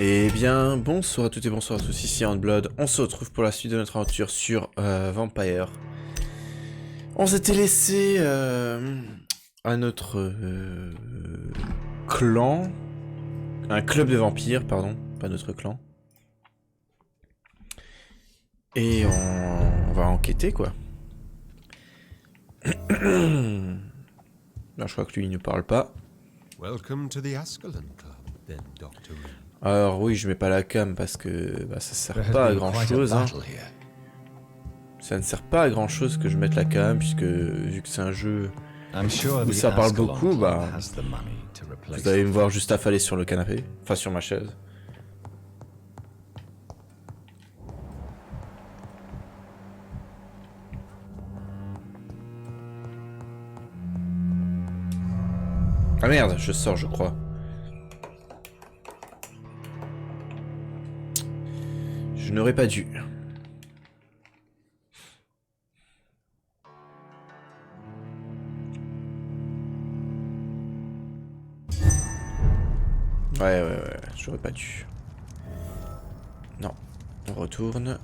Eh bien, bonsoir à toutes et bonsoir à tous, ici Handblood. On se retrouve pour la suite de notre aventure sur Vampyr. On s'était laissé à notre clan, un club de vampires, pardon, pas notre clan. Et on va enquêter, quoi. Là, je crois que lui, il ne parle pas. Welcome to the Ascalon Club, then, Doctor. Alors oui, je mets pas la cam parce que bah, ça sert pas à grand chose. Hein. Ça ne sert pas à grand chose que je mette la cam, puisque vu que c'est un jeu où ça parle beaucoup, bah vous allez me voir juste affaler sur le canapé, enfin sur ma chaise. Ah merde, je sors je crois. Je n'aurais pas dû. Ouais, j'aurais pas dû. Non, on retourne.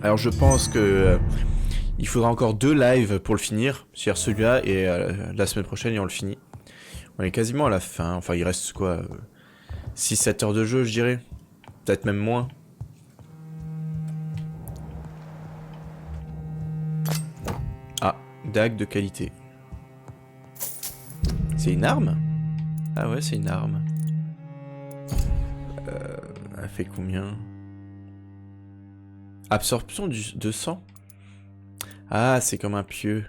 Alors je pense que il faudra encore 2 lives pour le finir, c'est-à-dire celui-là et la semaine prochaine et on le finit. On est quasiment à la fin, enfin il reste quoi 6-7 heures de jeu je dirais, peut-être même moins. Ah, dague de qualité. C'est une arme? Ah ouais c'est une arme. Elle fait combien? Absorption de sang? Ah, c'est comme un pieu.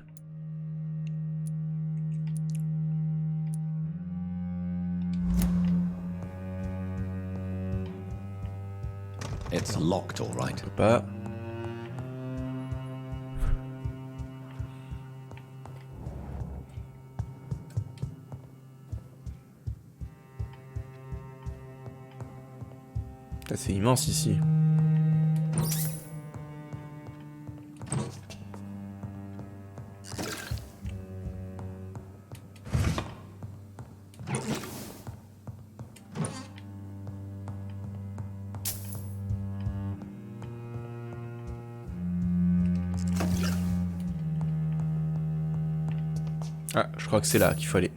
It's locked, all right. On peut pas. C'est immense ici. Ah, je crois que c'est là qu'il faut aller.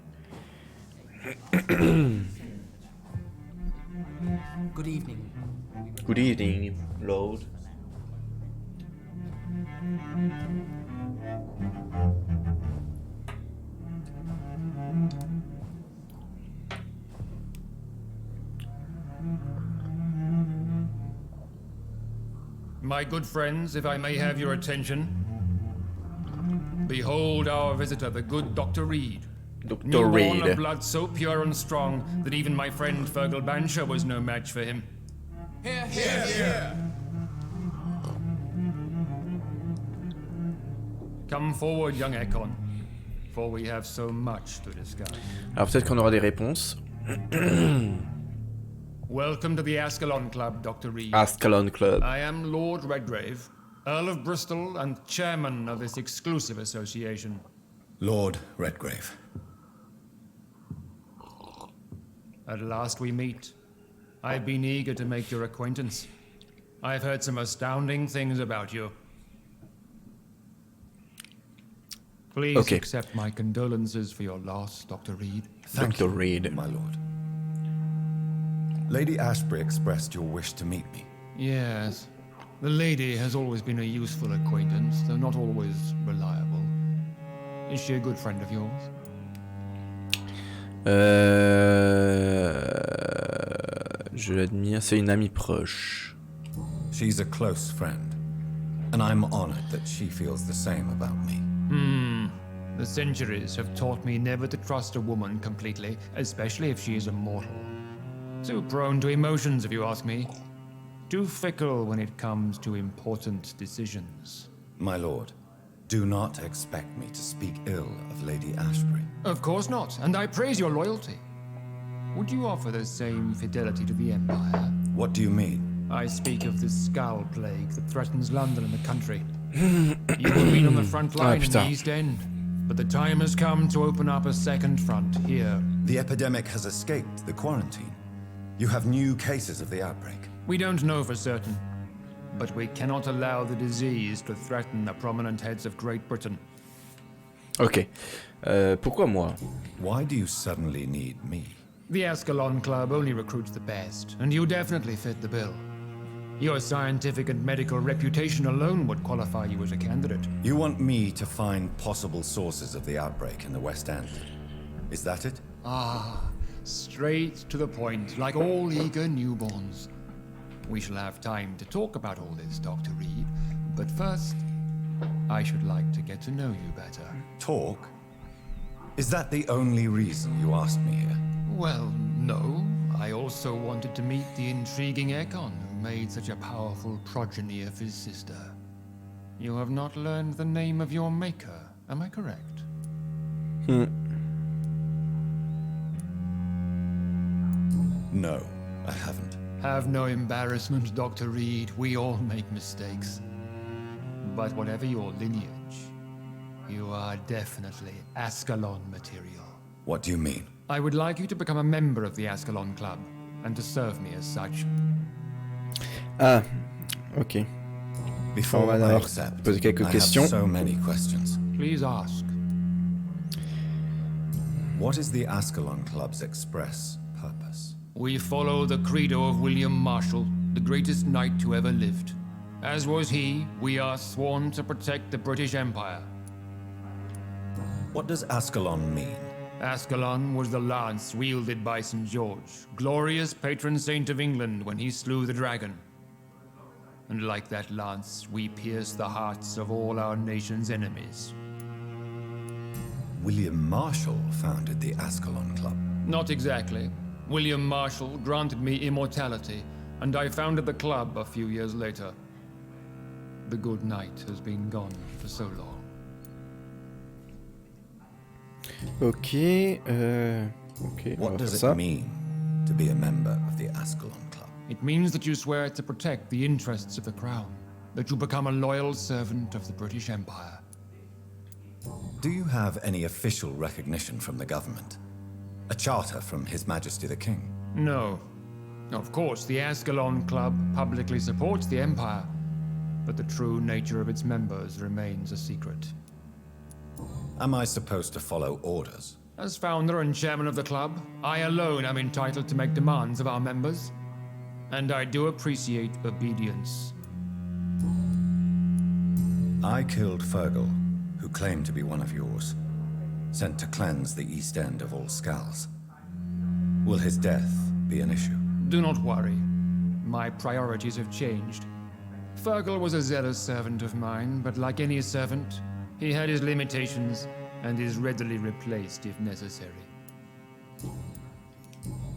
Good evening. Good evening, Lord. My good friends, if I may have your attention. Behold our visitor, the good Dr. Reed. Dr. Newborn Reed. of blood so pure and strong that even my friend Fergal Bansher was no match for him. Here, here, here. Come forward, young Ekon, for we have so much to discuss. Alors peut-être qu'on aura des réponses. Welcome to the Ascalon Club, Dr. Reed. Ascalon Club. I am Lord Redgrave, Earl of Bristol and chairman of this exclusive association. Lord Redgrave. At last we meet. I've been eager to make your acquaintance. I've heard some astounding things about you. Please accept my condolences for your loss, Dr. Reed. Thank Dr. you, Reed. my lord. Lady Ashbury expressed your wish to meet me. Yes. The lady has always been a useful acquaintance, though not always reliable. Is she a good friend of yours? Je l'admire, c'est une amie proche. She's a close friend, and I'm honored that she feels the same about me. The centuries have taught me never to trust a woman completely, especially if she is a mortal. Too prone to emotions, if you ask me. Too fickle when it comes to important decisions. My lord, do not expect me to speak ill of Lady Ashbury. Of course not, and I praise your loyalty. Would you offer the same fidelity to the Empire? What do you mean? I speak of the Skull Plague that threatens London and the country. You have been on the front line in the East End, but the time has come to open up a second front here. The epidemic has escaped the quarantine. You have new cases of the outbreak. We don't know for certain, but we cannot allow the disease to threaten the prominent heads of Great Britain. Ok. Pourquoi moi? Why do you suddenly need me? The Ascalon Club only recruits the best, and you definitely fit the bill. Your scientific and medical reputation alone would qualify you as a candidate. You want me to find possible sources of the outbreak in the West End. Is that it? Ah, straight to the point, like all eager newborns. We shall have time to talk about all this, Dr. Reed, but first, I should like to get to know you better. Talk? Is that the only reason you asked me here? Well, no. I also wanted to meet the intriguing Ekon who made such a powerful progeny of his sister. You have not learned the name of your maker, am I correct? No, I haven't. Have no embarrassment, Dr. Reed. We all make mistakes. But whatever your lineage, you are definitely Ascalon material. What do you mean? I would like you to become a member of the Ascalon Club, and to serve me as such. Ah, ok. Before On va I d'abord accept, poser quelques I questions. have so many questions. Please ask. What is the Ascalon Club's express purpose? We follow the credo of William Marshall, the greatest knight who ever lived. As was he, we are sworn to protect the British Empire. What does Ascalon mean? Ascalon was the lance wielded by St. George, glorious patron saint of England when he slew the dragon. And like that lance, we pierce the hearts of all our nation's enemies. William Marshall founded the Ascalon Club. Not exactly. William Marshall granted me immortality, and I founded the club a few years later. The good knight has been gone for so long. Ok, ok. What does it mean to be a member of the Ascalon Club? It means that you swear to protect the interests of the crown, that you become a loyal servant of the British Empire. Do you have any official recognition from the government? A charter from His Majesty the King? No. Of course, the Ascalon Club publicly supports the Empire, but the true nature of its members remains a secret. Am I supposed to follow orders? As founder and chairman of the club, I alone am entitled to make demands of our members, and I do appreciate obedience. I killed Fergal, who claimed to be one of yours, sent to cleanse the East End of all skulls. Will his death be an issue? Do not worry. My priorities have changed. Fergal was a zealous servant of mine, but like any servant, he had his limitations and is readily replaced if necessary.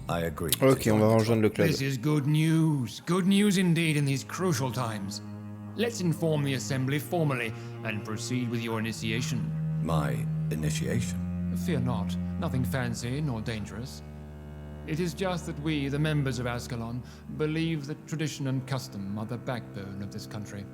I agree. Ok, on va rejoindre le club. This is good news. Good news indeed in these crucial times. Let's inform the Assembly formally and proceed with your initiation. My initiation? Fear not. Nothing fancy nor dangerous. It is just that we, the members of Ascalon, believe that tradition and custom are the backbone of this country.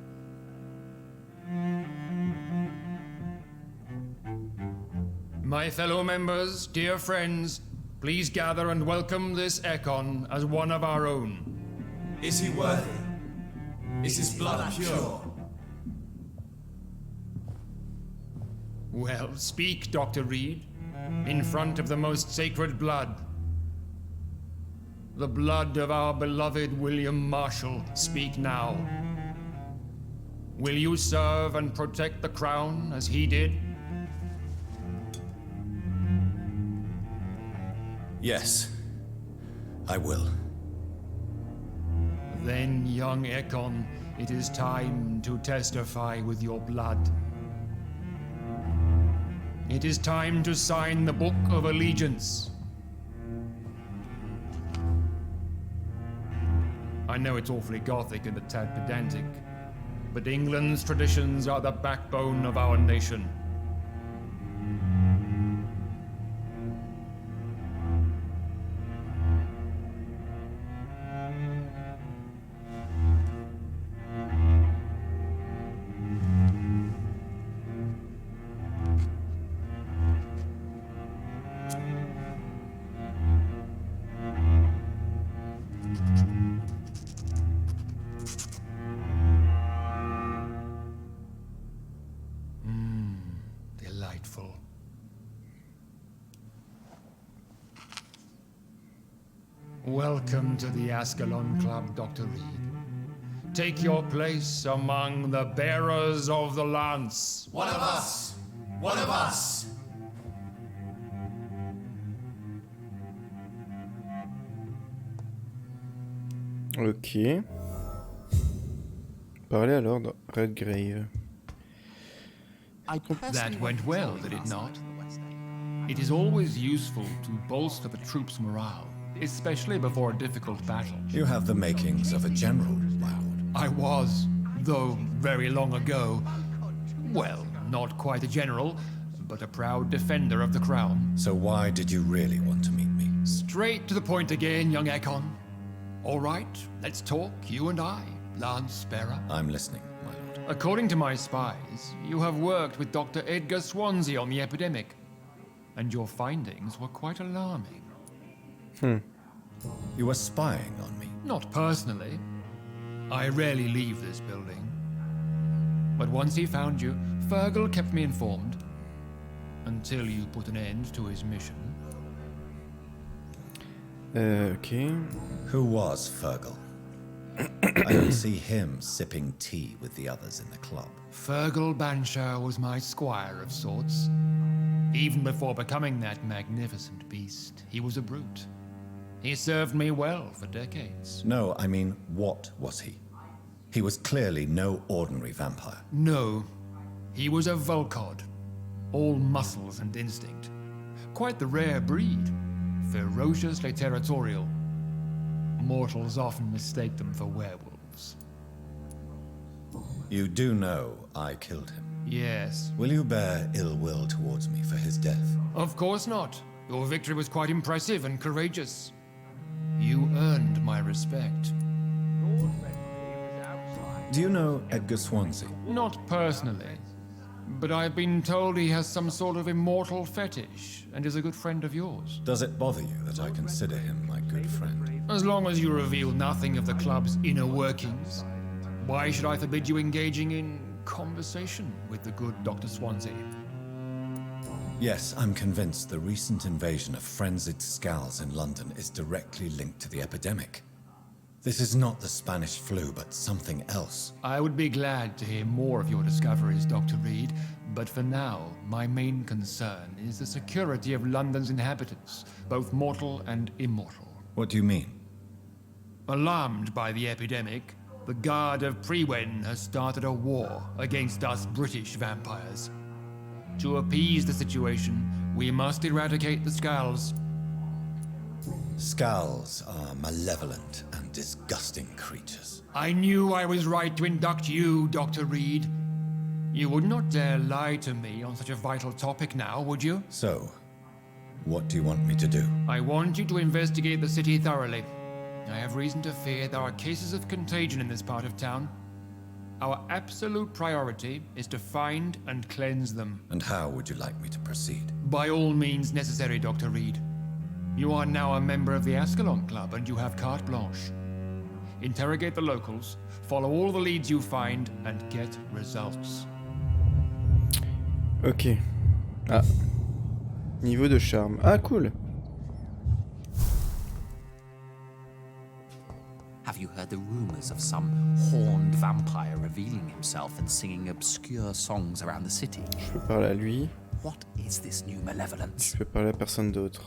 My fellow members, dear friends, please gather and welcome this Ekon as one of our own. Is he worthy? Is his blood pure? Well, speak, Dr. Reed, in front of the most sacred blood. The blood of our beloved William Marshall, speak now. Will you serve and protect the crown as he did? Yes, I will. Then, young Ekon, it is time to testify with your blood. It is time to sign the Book of Allegiance. I know it's awfully gothic and a tad pedantic, but England's traditions are the backbone of our nation. Welcome to the Ascalon Club, Dr. Reed. Take your place among the bearers of the lance. One of us! One of us! Ok. Parlez à Lord Redgrave. That went well, did it not? It is always useful to bolster the troops' morale, especially before a difficult battle. You have the makings of a general, my lord. I was, though very long ago. Well, not quite a general, but a proud defender of the crown. So why did you really want to meet me? Straight to the point again, young Ekon. All right, let's talk, you and I, Lance Bearer. I'm listening, my lord. According to my spies, you have worked with Dr. Edgar Swansea on the epidemic, and your findings were quite alarming. You were spying on me. Not personally. I rarely leave this building. But once he found you, Fergal kept me informed. Until you put an end to his mission. Ok. Who was Fergal? I don't see him sipping tea with the others in the club. Fergal Banshire was my squire of sorts. Even before becoming that magnificent beast, he was a brute. He served me well for decades. No, I mean, what was he? He was clearly no ordinary vampire. No, he was a Volcod. All muscles and instinct. Quite the rare breed. Ferociously territorial. Mortals often mistake them for werewolves. You do know I killed him. Yes. Will you bear ill will towards me for his death? Of course not. Your victory was quite impressive and courageous. You earned my respect. Do you know Edgar Swansea? Not personally, but I've been told he has some sort of immortal fetish and is a good friend of yours. Does it bother you that I consider him my good friend? As long as you reveal nothing of the club's inner workings, why should I forbid you engaging in conversation with the good Dr. Swansea? Yes, I'm convinced the recent invasion of frenzied Scals in London is directly linked to the epidemic. This is not the Spanish flu, but something else. I would be glad to hear more of your discoveries, Dr. Reed, but for now, my main concern is the security of London's inhabitants, both mortal and immortal. What do you mean? Alarmed by the epidemic, the Guard of Prewen has started a war against us British vampires. To appease the situation, we must eradicate the Scals. Scals are malevolent and disgusting creatures. I knew I was right to induct you, Dr. Reed. You would not dare lie to me on such a vital topic now, would you? So, what do you want me to do? I want you to investigate the city thoroughly. I have reason to fear there are cases of contagion in this part of town. Our absolute priority is to find and cleanse them. And how would you like me to proceed? By all means necessary, Dr. Reed. You are now a member of the Ascalon Club and you have carte blanche. Interrogate the locals, follow all the leads you find, and get results. Ok. Ah. Niveau de charme. Ah, cool. Have you heard the rumors of some horned vampire revealing himself and singing obscure songs around the city? Je peux parler à lui. What is this new malevolence? Je peux parler à personne d'autre.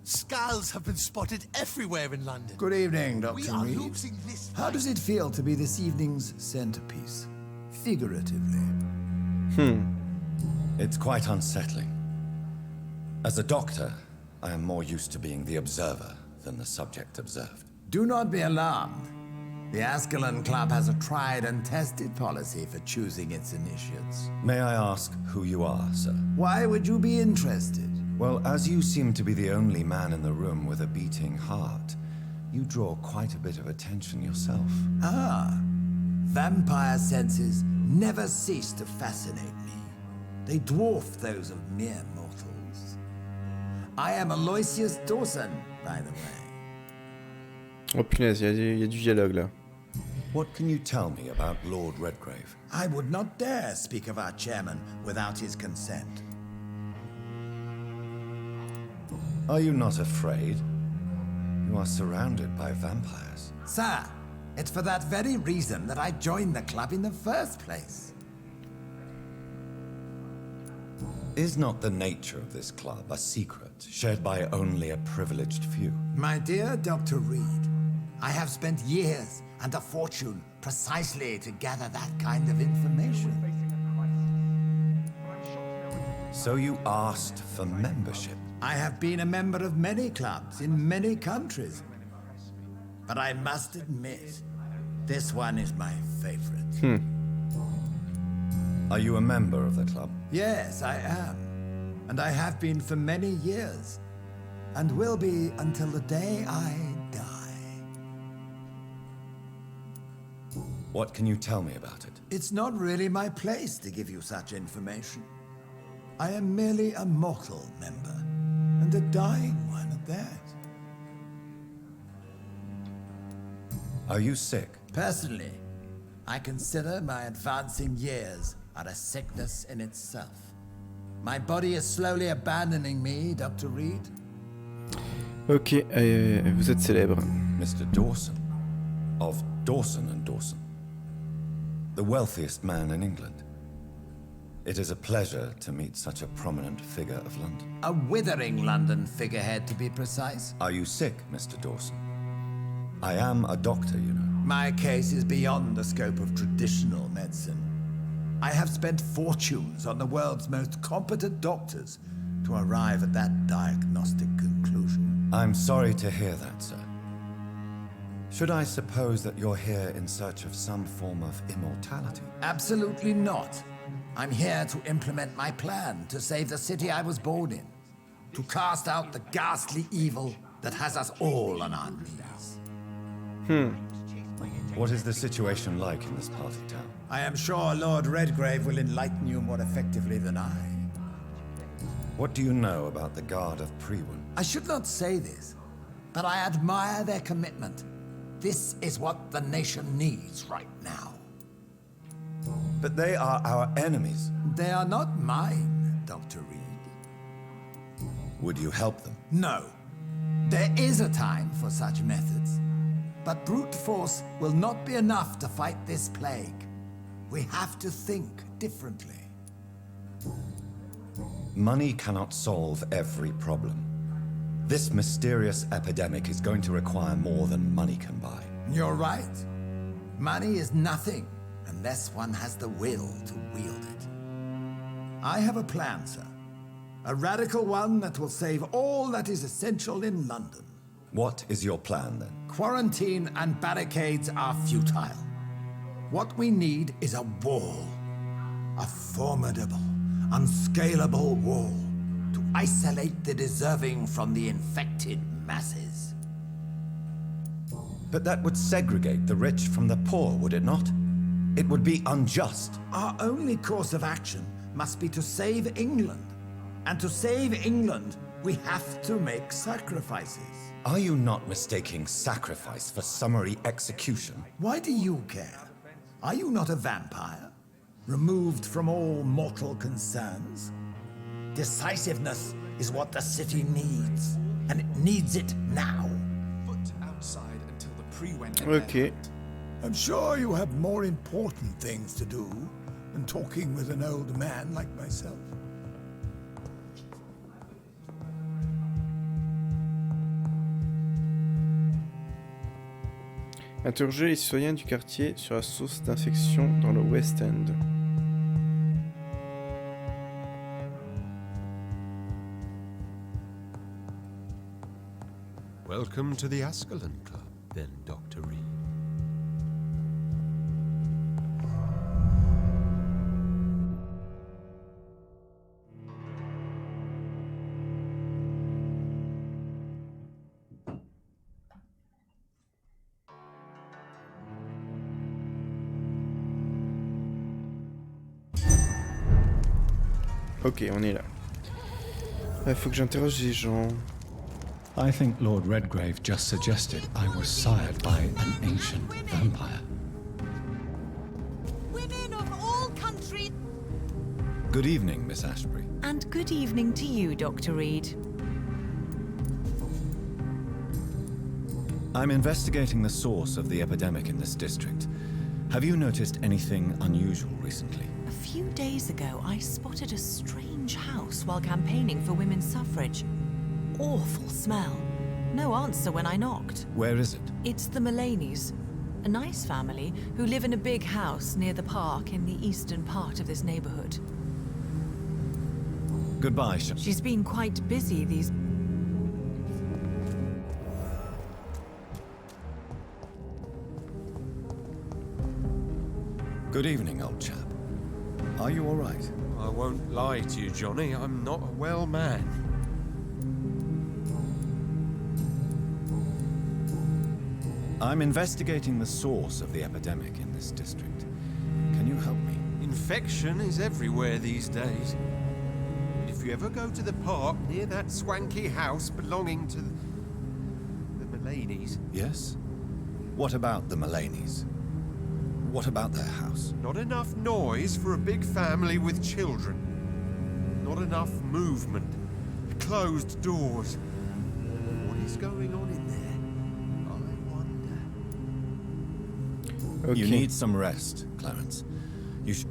Scals have been spotted everywhere in London. Good evening, We Dr. are Reed. losing this How does it feel to be this evening's centerpiece? Figuratively. It's quite unsettling. As a doctor, I am more used to being the observer than the subject observed. Do not be alarmed. The Ascalon Club has a tried and tested policy for choosing its initiates. May I ask who you are, sir? Why would you be interested? Well, as you seem to be the only man in the room with a beating heart, you draw quite a bit of attention yourself. Ah, vampire senses never cease to fascinate me. They dwarf those of mere mortals. I am Aloysius Dawson, by the way. Oh punaise, il y a du dialogue là. What can you tell me about Lord Redgrave? I would not dare speak of our chairman without his consent. Are you not afraid? You are surrounded by vampires. Sir, it's for that very reason that I joined the club in the first place. Is not the nature of this club a secret, shared by only a privileged few? My dear Dr. Reed, I have spent years and a fortune precisely to gather that kind of information. So you asked for membership? I have been a member of many clubs in many countries. But I must admit, this one is my favorite. Are you a member of the club? Yes, I am. And I have been for many years. And will be until the day I die. What can you tell me about it? It's not really my place to give you such information. I am merely a mortal member, and a dying one at that. Are you sick? Personally, I consider my advancing years are a sickness in itself. My body is slowly abandoning me, Dr. Reed. Ok, vous êtes célèbre. Mr. Dawson, of Dawson and Dawson, the wealthiest man in England. It is a pleasure to meet such a prominent figure of London. A withering London figurehead, to be precise. Are you sick, Mr. Dawson? I am a doctor, you know. My case is beyond the scope of traditional medicine. I have spent fortunes on the world's most competent doctors to arrive at that diagnostic conclusion. I'm sorry to hear that, sir. Should I suppose that you're here in search of some form of immortality? Absolutely not. I'm here to implement my plan to save the city I was born in, to cast out the ghastly evil that has us all on our knees. What is the situation like in this part of town? I am sure Lord Redgrave will enlighten you more effectively than I. What do you know about the Guard of Prewin? I should not say this, but I admire their commitment. This is what the nation needs right now. But they are our enemies. They are not mine, Dr. Reed. Would you help them? No. There is a time for such methods. But brute force will not be enough to fight this plague. We have to think differently. Money cannot solve every problem. This mysterious epidemic is going to require more than money can buy. You're right. Money is nothing unless one has the will to wield it. I have a plan, sir. A radical one that will save all that is essential in London. What is your plan, then? Quarantine and barricades are futile. What we need is a wall. A formidable, unscalable wall to isolate the deserving from the infected masses. But that would segregate the rich from the poor, would it not? It would be unjust. Our only course of action must be to save England. And to save England, we have to make sacrifices. Are you not mistaking sacrifice for summary execution? Why do you care? Are you not a vampire? Removed from all mortal concerns? Decisiveness is what the city needs, and it needs it now. Foot outside until the pre-went. Ok. I'm sure you have more important things to do than talking with an old man like myself. Interroger les citoyens du quartier sur la source d'infection dans le West End. Welcome to the Ascalon Club, then, Dr. Reed. Ok, on est là. Faut que j'interroge les gens. I think Lord Redgrave just suggested I was sired by an ancient vampire. Women of all countries. Good evening, Miss Ashbury. And good evening to you, Dr. Reed. I'm investigating the source of the epidemic in this district. Have you noticed anything unusual recently? A few days ago, I spotted a strange house while campaigning for women's suffrage. Awful smell. No answer when I knocked. Where is it? It's the Mullaneys, a nice family who live in a big house near the park in the eastern part of this neighborhood. Goodbye, She's been quite busy these... Good evening, old chap. Are you all right? I won't lie to you, Johnny. I'm not a well man. I'm investigating the source of the epidemic in this district. Can you help me? Infection is everywhere these days. If you ever go to the park near that swanky house belonging to the Mullaneys... Yes? What about the Mullaneys? What about their house? Not enough noise for a big family with children. Not enough movement. Closed doors. What is going on in there? I wonder. Okay. You need some rest, Clarence. You should...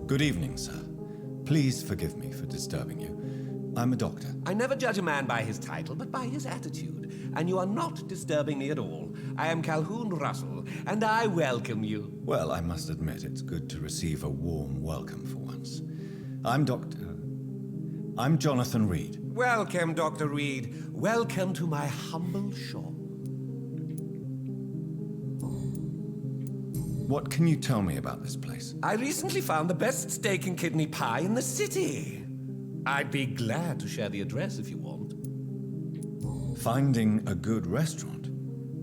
Good evening, sir. Please forgive me for disturbing you. I'm a doctor. I never judge a man by his title, but by his attitude. And you are not disturbing me at all. I am Calhoun Russell, and I welcome you. Well, I must admit it's good to receive a warm welcome for once. I'm Jonathan Reed. Welcome, Dr. Reed. Welcome to my humble shop. What can you tell me about this place? I recently found the best steak and kidney pie in the city. I'd be glad to share the address if you want. Finding a good restaurant?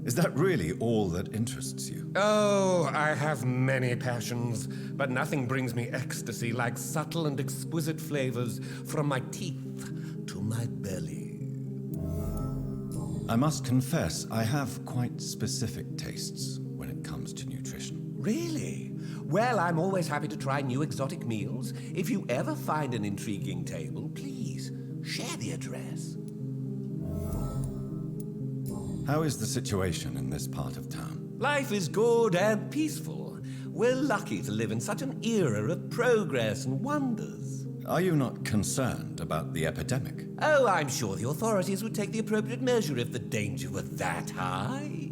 Is that really all that interests you? Oh, I have many passions, but nothing brings me ecstasy like subtle and exquisite flavors from my teeth to my belly. I must confess, I have quite specific tastes when it comes to nutrition. Really? Well, I'm always happy to try new exotic meals. If you ever find an intriguing table, please share the address. How is the situation in this part of town? Life is good and peaceful. We're lucky to live in such an era of progress and wonders. Are you not concerned about the epidemic? Oh, I'm sure the authorities would take the appropriate measure if the danger were that high.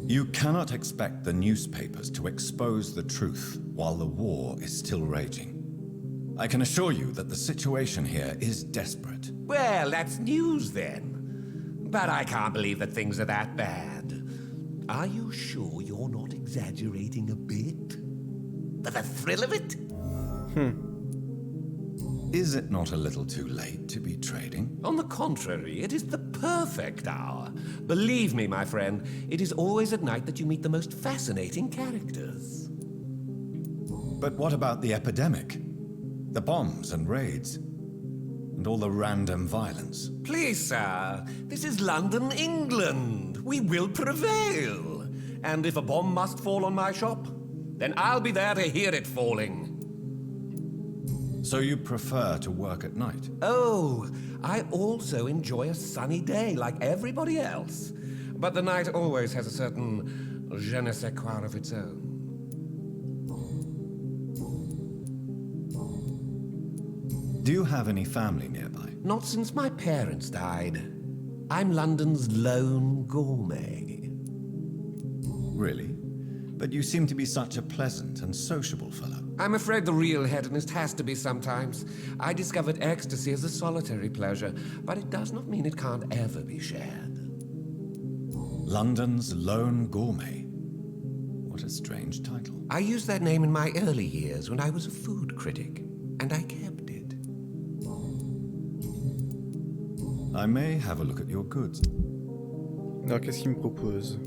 You cannot expect the newspapers to expose the truth while the war is still raging. I can assure you that the situation here is desperate. Well, that's news then. But I can't believe that things are that bad. Are you sure you're not exaggerating a bit? For the thrill of it? Is it not a little too late to be trading? On the contrary, it is the perfect hour. Believe me, my friend, it is always at night that you meet the most fascinating characters. But what about the epidemic? The bombs and raids? And all the random violence? Please, sir, this is London, England. We will prevail. And if a bomb must fall on my shop, then I'll be there to hear it falling. So you prefer to work at night? Oh, I also enjoy a sunny day like everybody else. But the night always has a certain je ne sais quoi of its own. Do you have any family nearby? Not since my parents died. I'm London's lone gourmet. Really? But you seem to be such a pleasant and sociable fellow. I'm afraid the real hedonist has to be sometimes. I discovered ecstasy as a solitary pleasure, but it does not mean it can't ever be shared. London's lone gourmet. What a strange title. I used that name in my early years when I was a food critic, and I kept it. I may have a look at your goods. Alors, qu'est-ce qu'il me propose?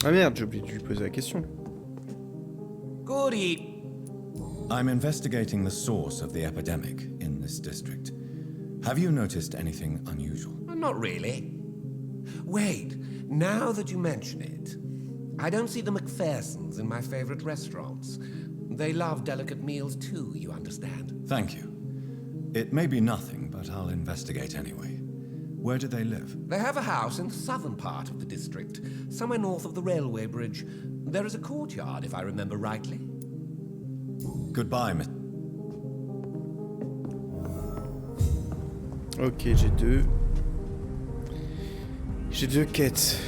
Ah merde, j'ai oublié de lui poser la question. Goody. I'm investigating the source of the epidemic in this district. Have you noticed anything unusual? Not really. Wait, now that you mention it, I don't see the McPhersons in my favorite restaurants. They love delicate meals too, you understand? Thank you. It may be nothing, but I'll investigate anyway. Where do they live? They have a house in the southern part of the district, somewhere north of the railway bridge. There is a courtyard, if I remember rightly. Goodbye, Miss. Ok, j'ai deux quêtes.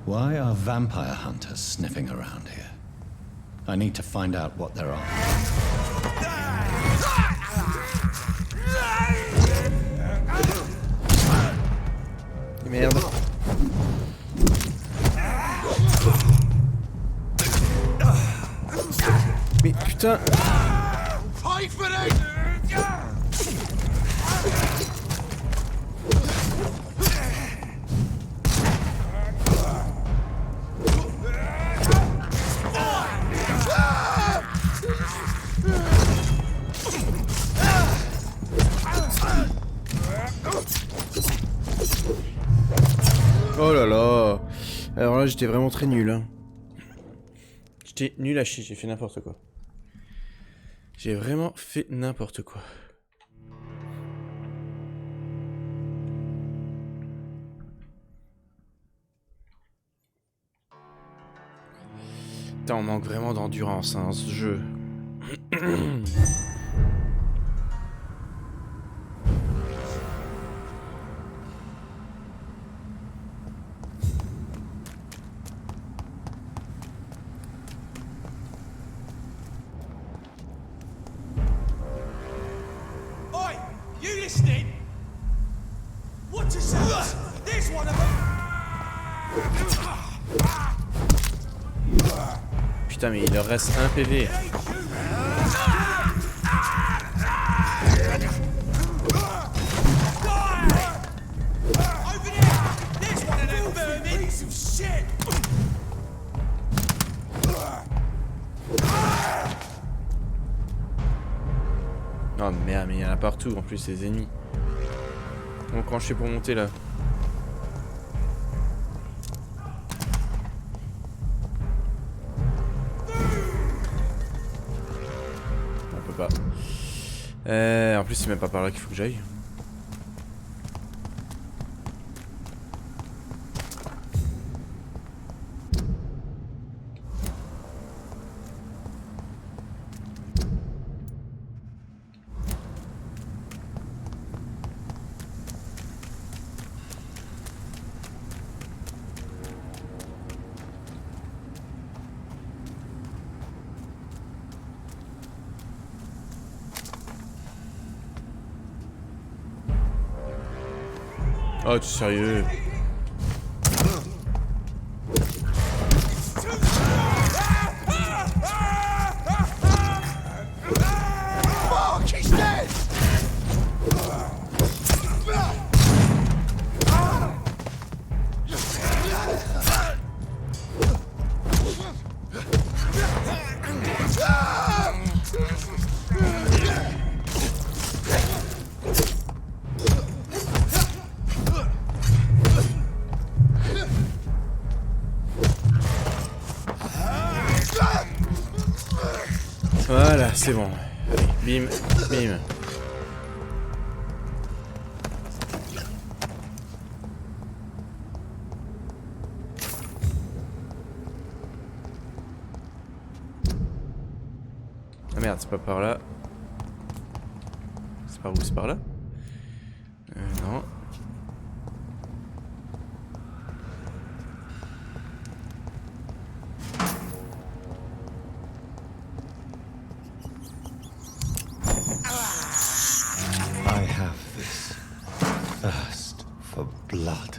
Why are vampire hunters sniffing around here? I need to find out what they're on. Merde. Mais putain. Oh là là. Alors là j'étais vraiment très nul hein. J'étais nul à chier, j'ai fait n'importe quoi. J'ai vraiment fait n'importe quoi. Putain, on manque vraiment d'endurance hein, ce jeu. Putain mais il leur reste un PV. Oh merde, mais il y en a partout en plus ces ennemis. Bon, quand je fais pour monter là. On peut pas. En plus c'est même pas par là qu'il faut que j'aille. Oh, tu es sérieux? c'est bon. Allez, bim, bim. Ah merde, c'est pas par là. C'est par où? C'est par là? Non. I have this thirst for blood.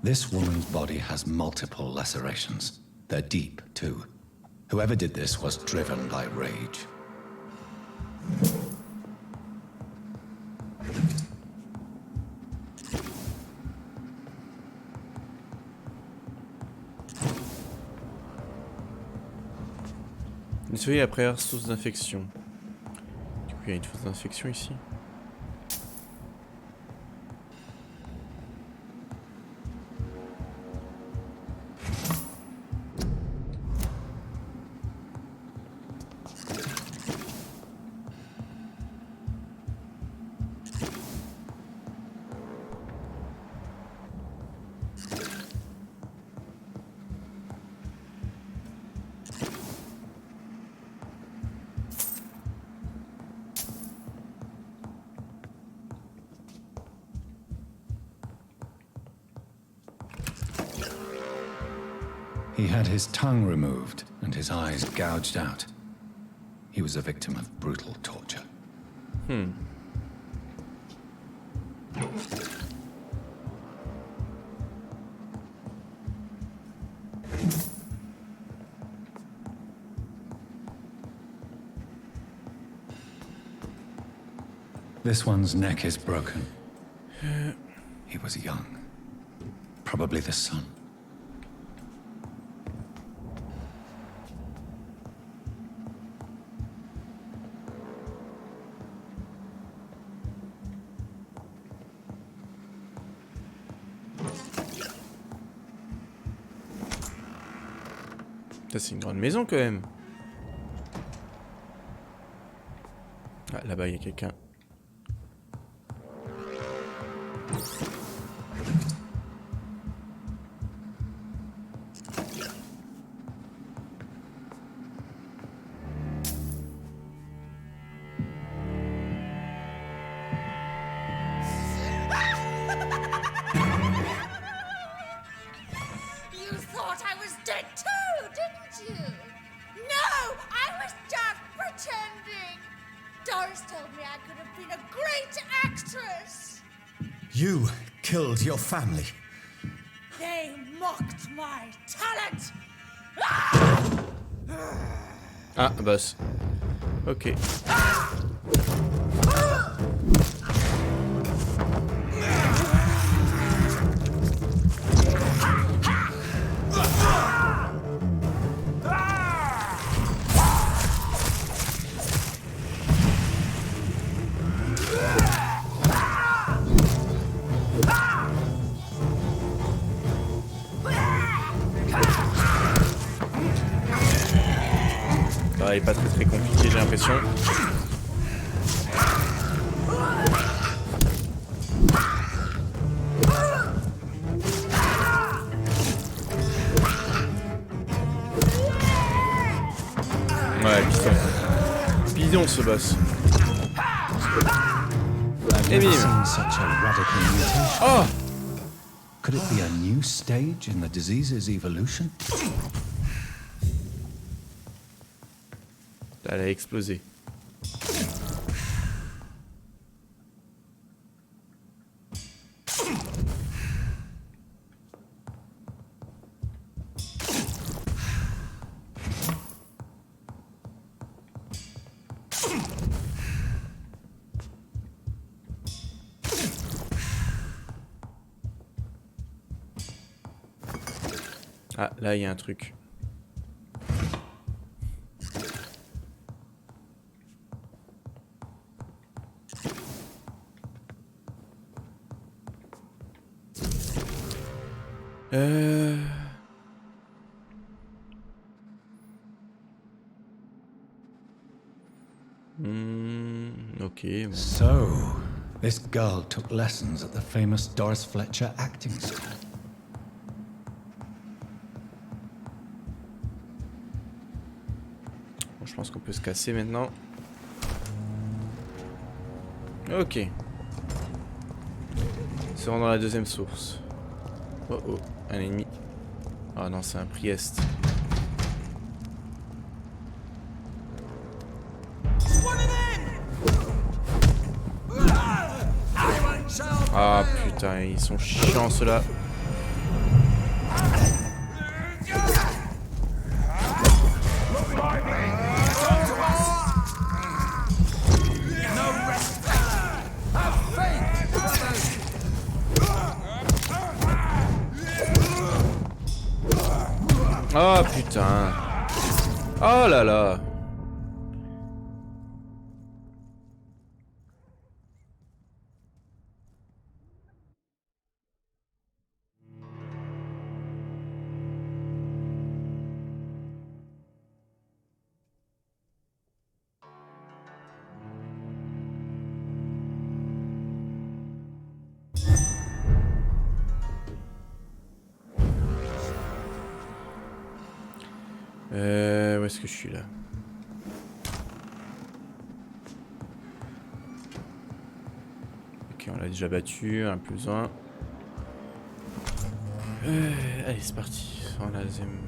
This woman's body has multiple lacerations. They're deep, too. Whoever did this was driven by rage. Nettoyer après première source d'infection. Du coup, il y a une source d'infection ici. He had his tongue removed and his eyes gouged out. He was a victim of brutal torture. This one's neck is broken. He was young. Probably the son. Ça, c'est une grande maison quand même. Ah, là-bas, il y a quelqu'un. You killed your family. They mocked my talent. Ah, boss. Ok. Ah, il est pas très compliqué, j'ai l'impression. Ouais, putain. Bidon ce boss. Et bim. Oh! Could it be a new stage in the disease's evolution? Elle a explosé. Ah, là, il y a un truc. Ok. Bon. So, this girl took lessons at the famous Doris Fletcher acting school. Bon, je pense qu'on peut se casser maintenant. Ok. Se rend dans la deuxième source. Oh oh, un ennemi. Ah non, c'est un Priest. Ah putain, ils sont chiants ceux-là. Oh putain. Oh là là. Où est-ce que je suis là? Ok, on l'a déjà battu, un plus besoin. Allez, c'est parti. On a la deuxième.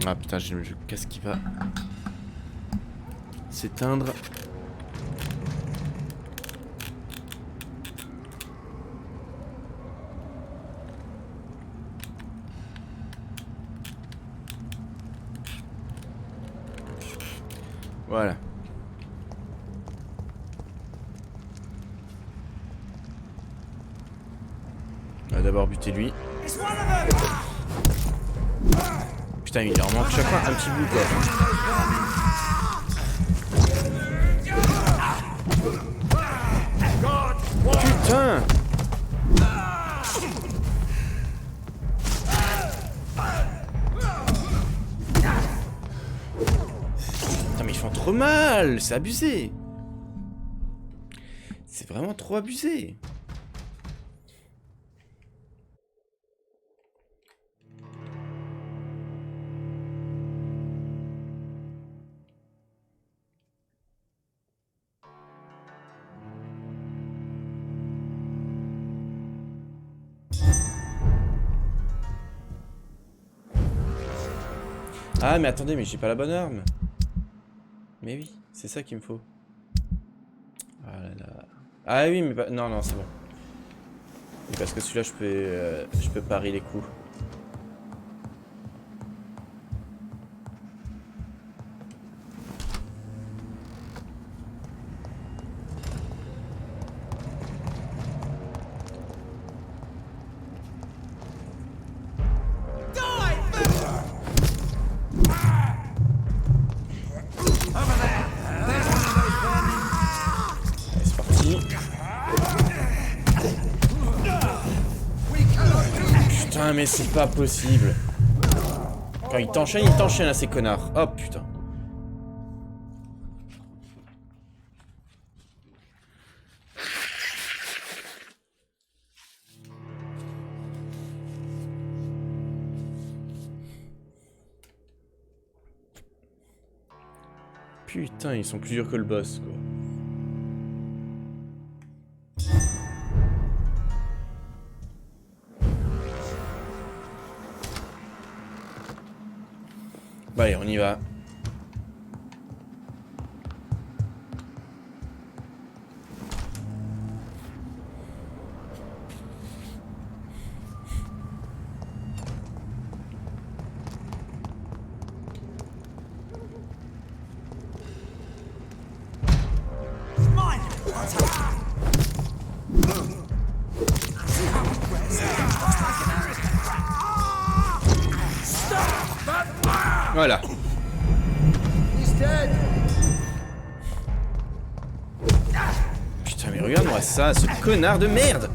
Ah putain, j'ai le casque qui va s'éteindre. Voilà. On va d'abord buter lui. Putain, il en manque chaque fois un petit bout quoi. Putain! Trop mal, c'est abusé. C'est vraiment trop abusé. Ah mais attendez, mais j'ai pas la bonne arme. Mais oui, c'est ça qu'il me faut. Ah là là. Ah oui, mais pas... non, non, c'est bon. Et parce que celui-là, je peux parer les coups. Putain, mais c'est pas possible. Quand il t'enchaîne à ces connards. Oh putain. Putain, ils sont plus durs que le boss, quoi. Bon, allez, on y va. Voilà. Putain, mais regarde-moi ça, ce connard de merde.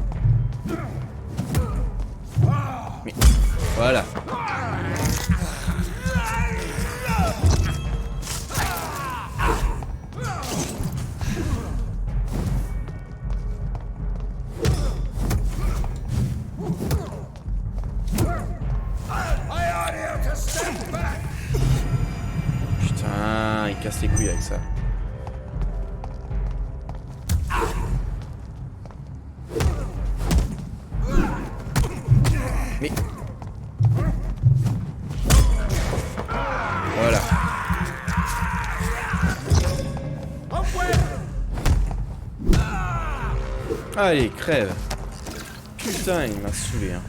Mais... Voilà. Putain, il casse les couilles avec ça. Mais... Voilà. Allez, crève. Putain, il m'a saoulé, hein.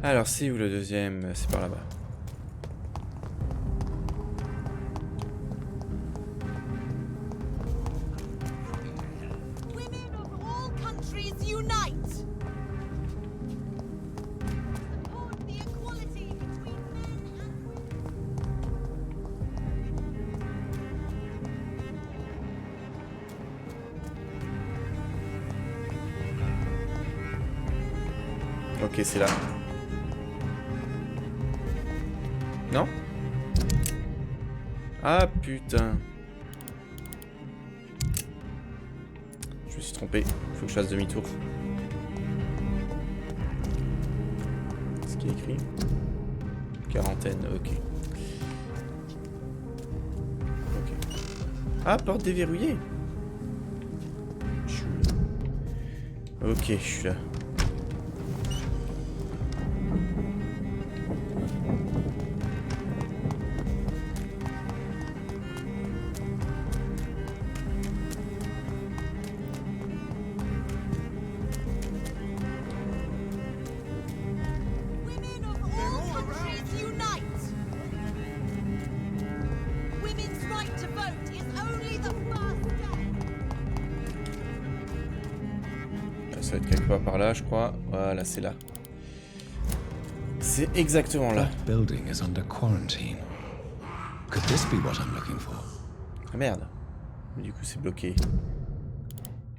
Alors, c'est où le deuxième? C'est par là-bas. Ok, c'est là. Non? Ah putain. Je me suis trompé. Faut que je fasse demi-tour. Qu'est-ce qu'il y a écrit? Quarantaine, ok. Ok. Ah, porte déverrouillée. Je suis là. Ok, je suis là. Ça va être quelque part par là, je crois. Voilà, c'est là. C'est exactement là. That building is under quarantine. Could this be what I'm looking for? Ah merde. Du coup, c'est bloqué.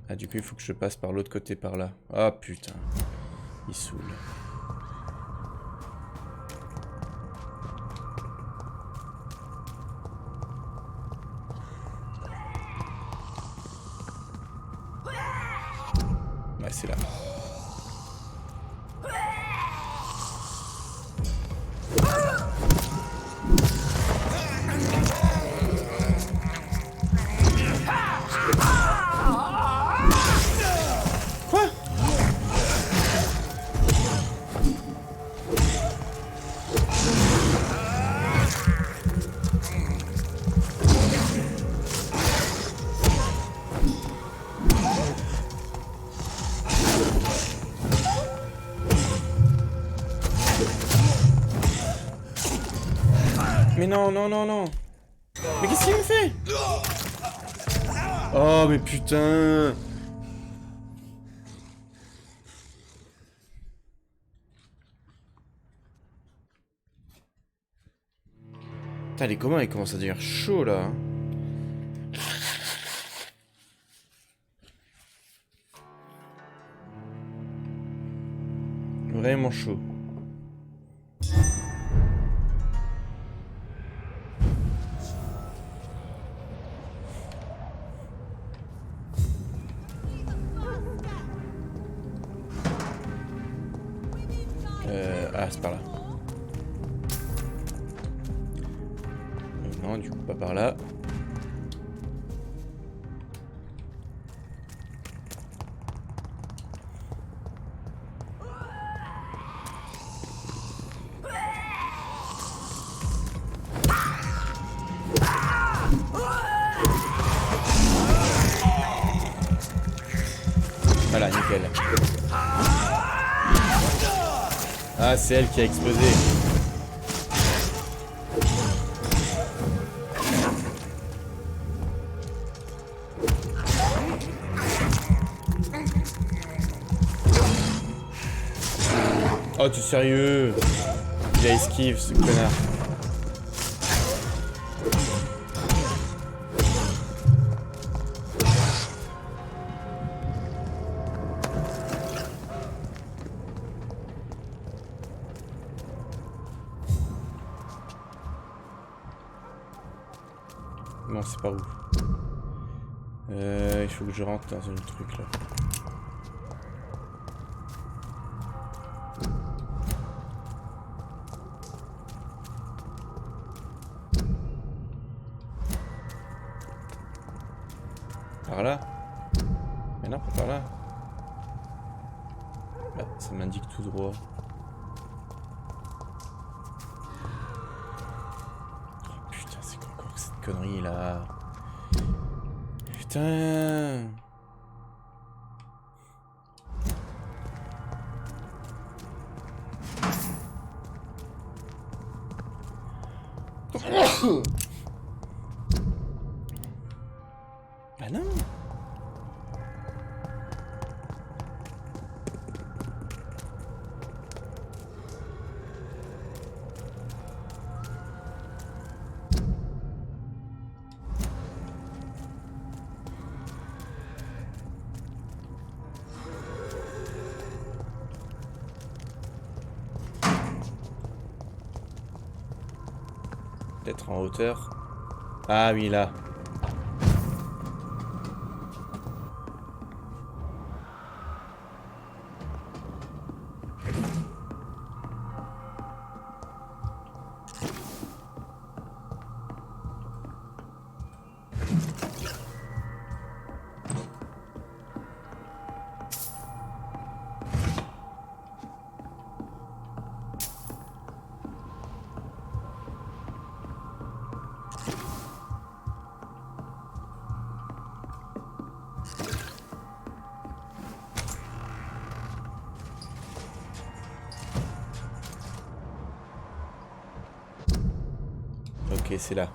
Ah, du coup, il faut que je passe par l'autre côté, par là. Ah putain. Il saoule. Ouais, c'est là. Quoi? Mais non, non, non, non. Mais qu'est-ce qu'il me fait? Oh, mais putain. Putain, les communs, ils commencent à devenir chaud là. Vraiment chaud. Ah, c'est par là. Non, du coup, pas par là. Voilà, nickel. Ah, c'est elle qui a explosé. Oh, t'es sérieux? Il a esquive, ce connard. Non, c'est pas où. Il faut que je rentre dans un truc là. Par là? Mais non, pas par là. Bah, ça m'indique tout droit. Oh, putain, c'est quoi encore cette connerie là? Putain! Bah non! Peut-être en hauteur. Ah oui, là. Ok, c'est là.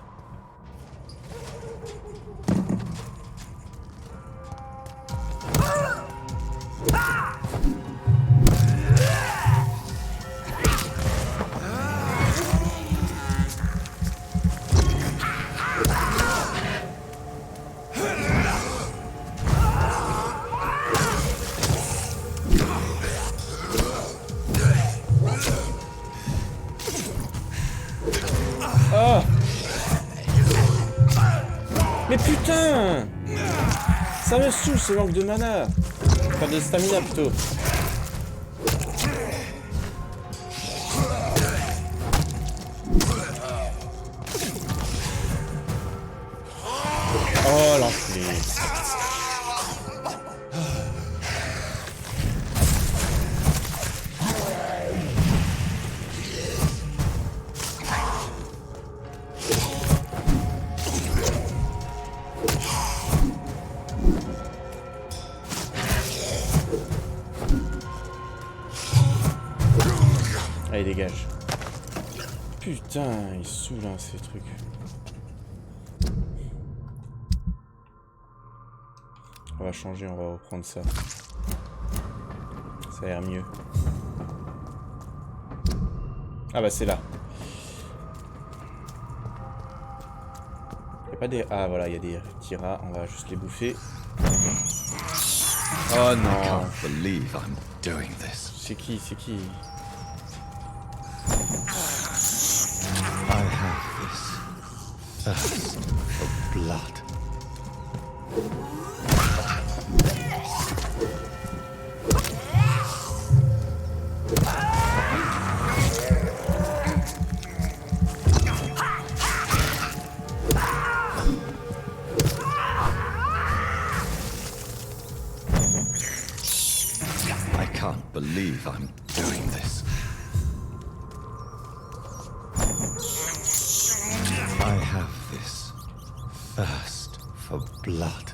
Oh! Mais putain! Ça me saoule ce manque de mana! Enfin de stamina plutôt. Oh l'enculé! Allez, dégage. Putain, il saoule hein, ces trucs. On va changer, on va reprendre ça. Ça a l'air mieux. Ah bah c'est là. Il y a pas des... Ah voilà, il y a des petits rats, on va juste les bouffer. Oh non. C'est qui? C'est qui? I have this thirst for blood. I can't believe I'm doing this. I have this thirst for blood.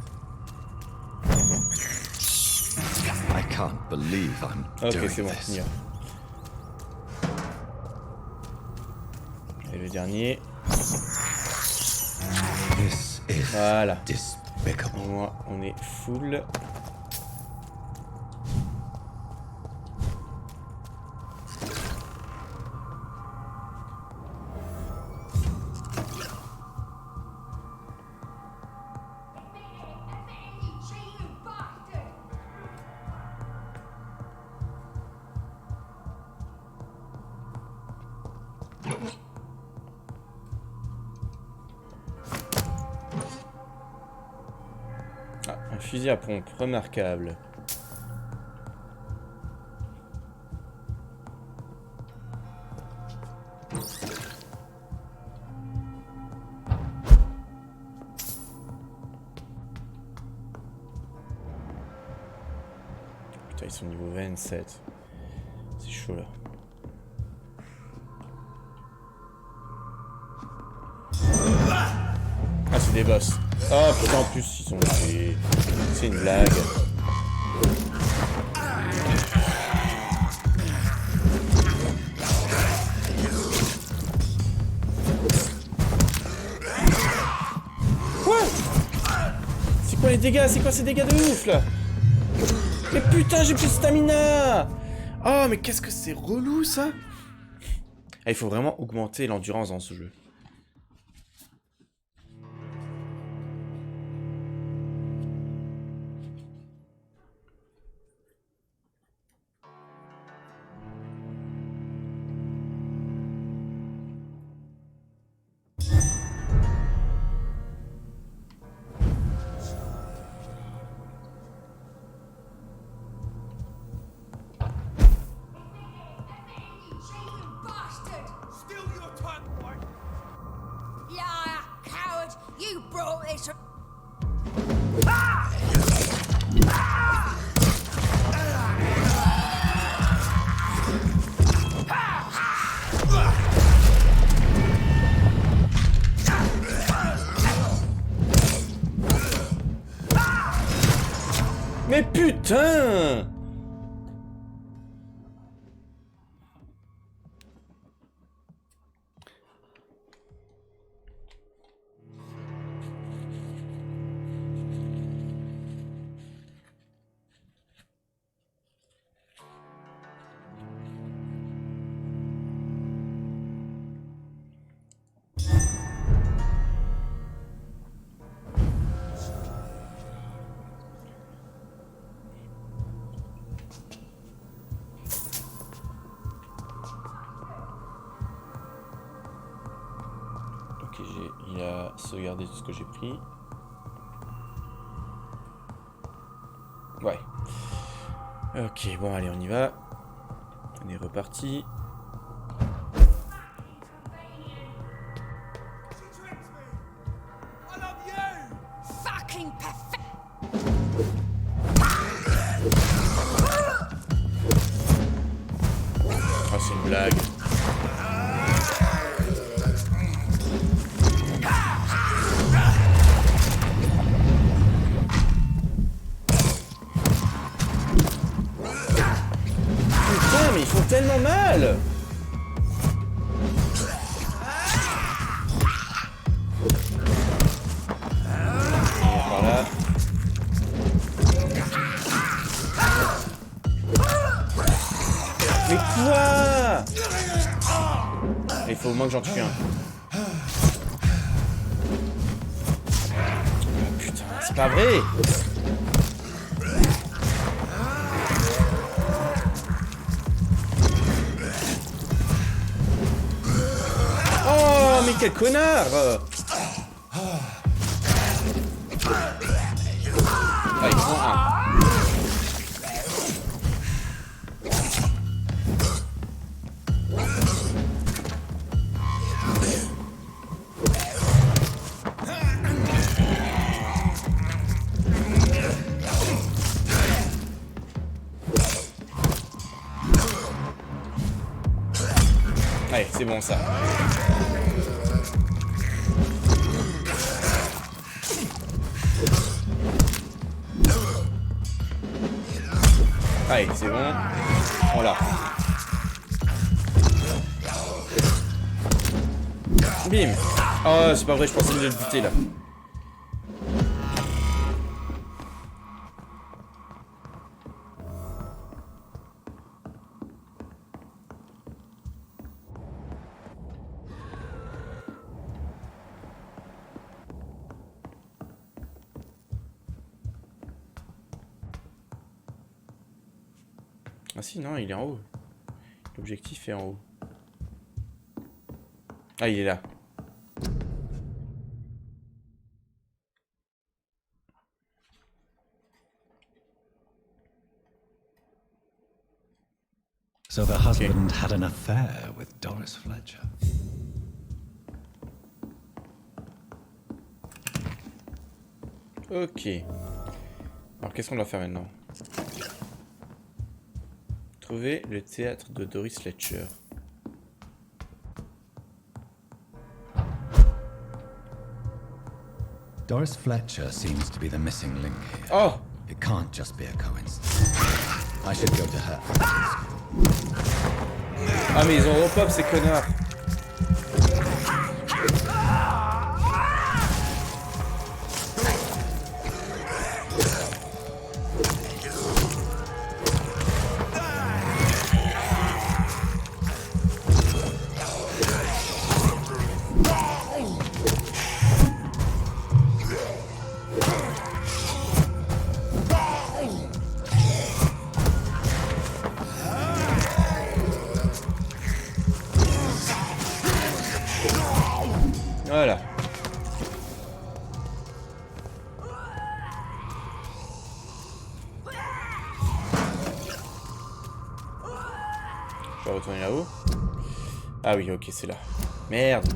I can't believe I'm doing this. Et le dernier. This is voilà. Despicable. Moi, on est full. Un fusil à pompe, remarquable. Putain, ils sont niveau 27. C'est chaud là. Ah, c'est des boss. Oh putain, en plus, ils sont... C'est une blague. Quoi? C'est quoi les dégâts? C'est quoi ces dégâts de ouf là? Mais putain, j'ai plus de stamina! Oh, mais qu'est-ce que c'est relou ça? Ah, il faut vraiment augmenter l'endurance dans ce jeu. Mais putain! Il a sauvegardé tout ce que j'ai pris. Ouais. Ok, bon, allez, on y va. On est reparti. Ah, c'est une blague. Mais ils font tellement mal. Et par là. Mais quoi? Il faut au moins que j'en tue un. Putain, c'est pas vrai. Oh, mais quel connard! Ah, il prend un. Allez, c'est bon ça. Allez, c'est bon. Voilà. Bim. Oh, c'est pas vrai, je pensais de le buter là. Ah si, non, il est en haut. L'objectif est en haut. Ah, il est là. So the husband had an affair with Doris Fletcher. Ok. Alors qu'est-ce qu'on doit faire maintenant? Trouver le théâtre de Doris Fletcher. Doris Fletcher seems to be the missing link here. Oh! It can't just be a coincidence. I should go to her. Ah mais ils ont repop ces connards. Voilà. Je vais retourner là-haut. Ah oui, ok, c'est là. Merde.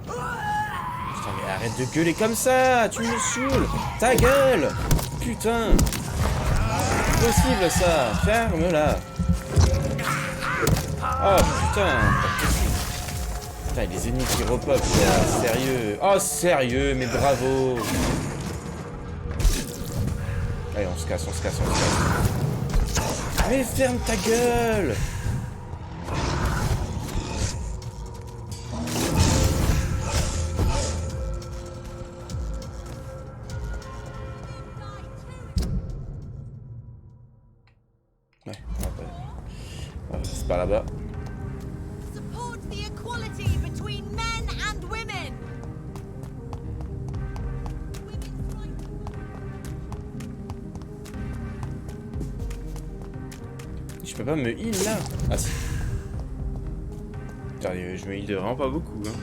Putain, mais arrête de gueuler comme ça. Tu me saoules. Ta gueule. Putain. C'est possible ça. Ferme-la. Oh putain. Putain, les ennemis qui repopent là. Sérieux. Oh sérieux, mais bravo. Allez, on se casse, on se casse, on se casse. Mais ferme ta gueule. Ouais, on va passer par là-bas. Support the equality between men and women. Je peux pas me heal là. Ah si. Putain, je me heal vraiment pas beaucoup hein.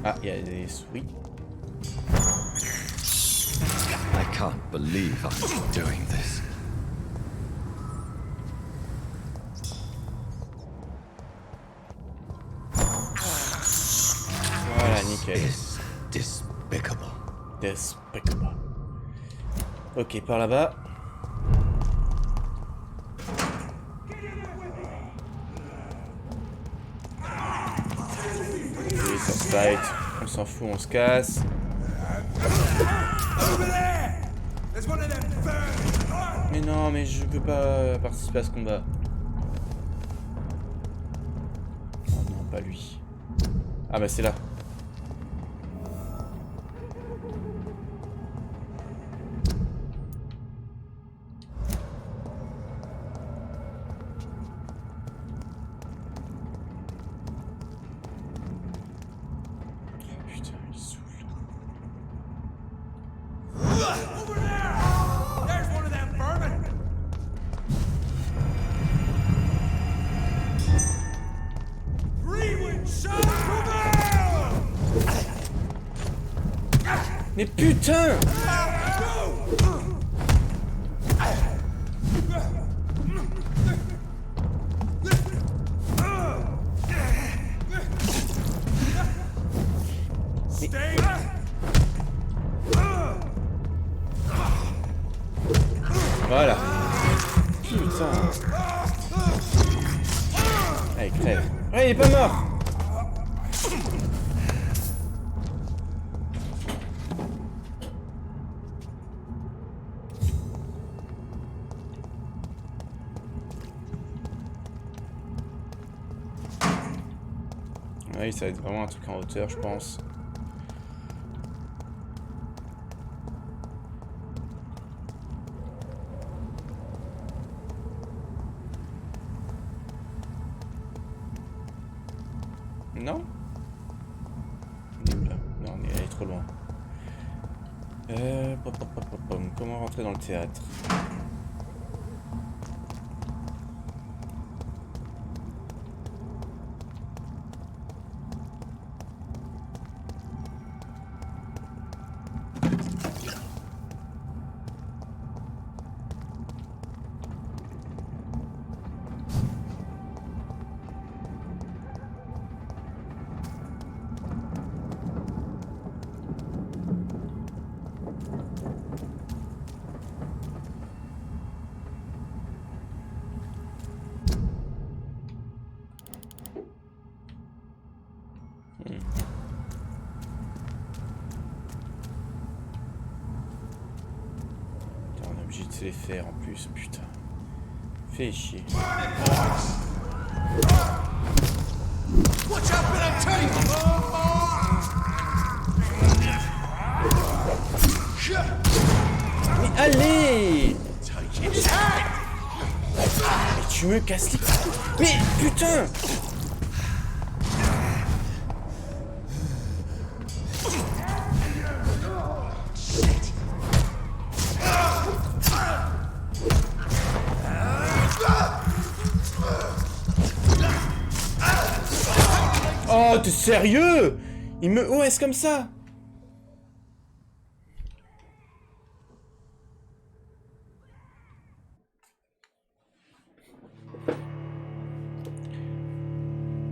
Ah, il y a des souris. I can't believe I'm doing this. Voilà, nickel. Despicable. Despicable. Ok, par là-bas. Oui, ça se fight. On s'en fout, on se casse. Mais non, mais je peux pas participer à ce combat. Oh non, pas lui. Ah bah c'est là. Putain, il saoule. Mais putain! Voilà. Putain. Allez, crève. Ouais, il est pas mort. Oui, ça va être vraiment un truc en hauteur, je pense. Non? On est où là? Non, on est allé trop loin. Comment rentrer dans le théâtre? On est obligé de se les faire en plus, putain. Fais chier. Mais allez! Mais tu me casses les... Mais putain! Oh, t'es sérieux? Il me OS comme ça?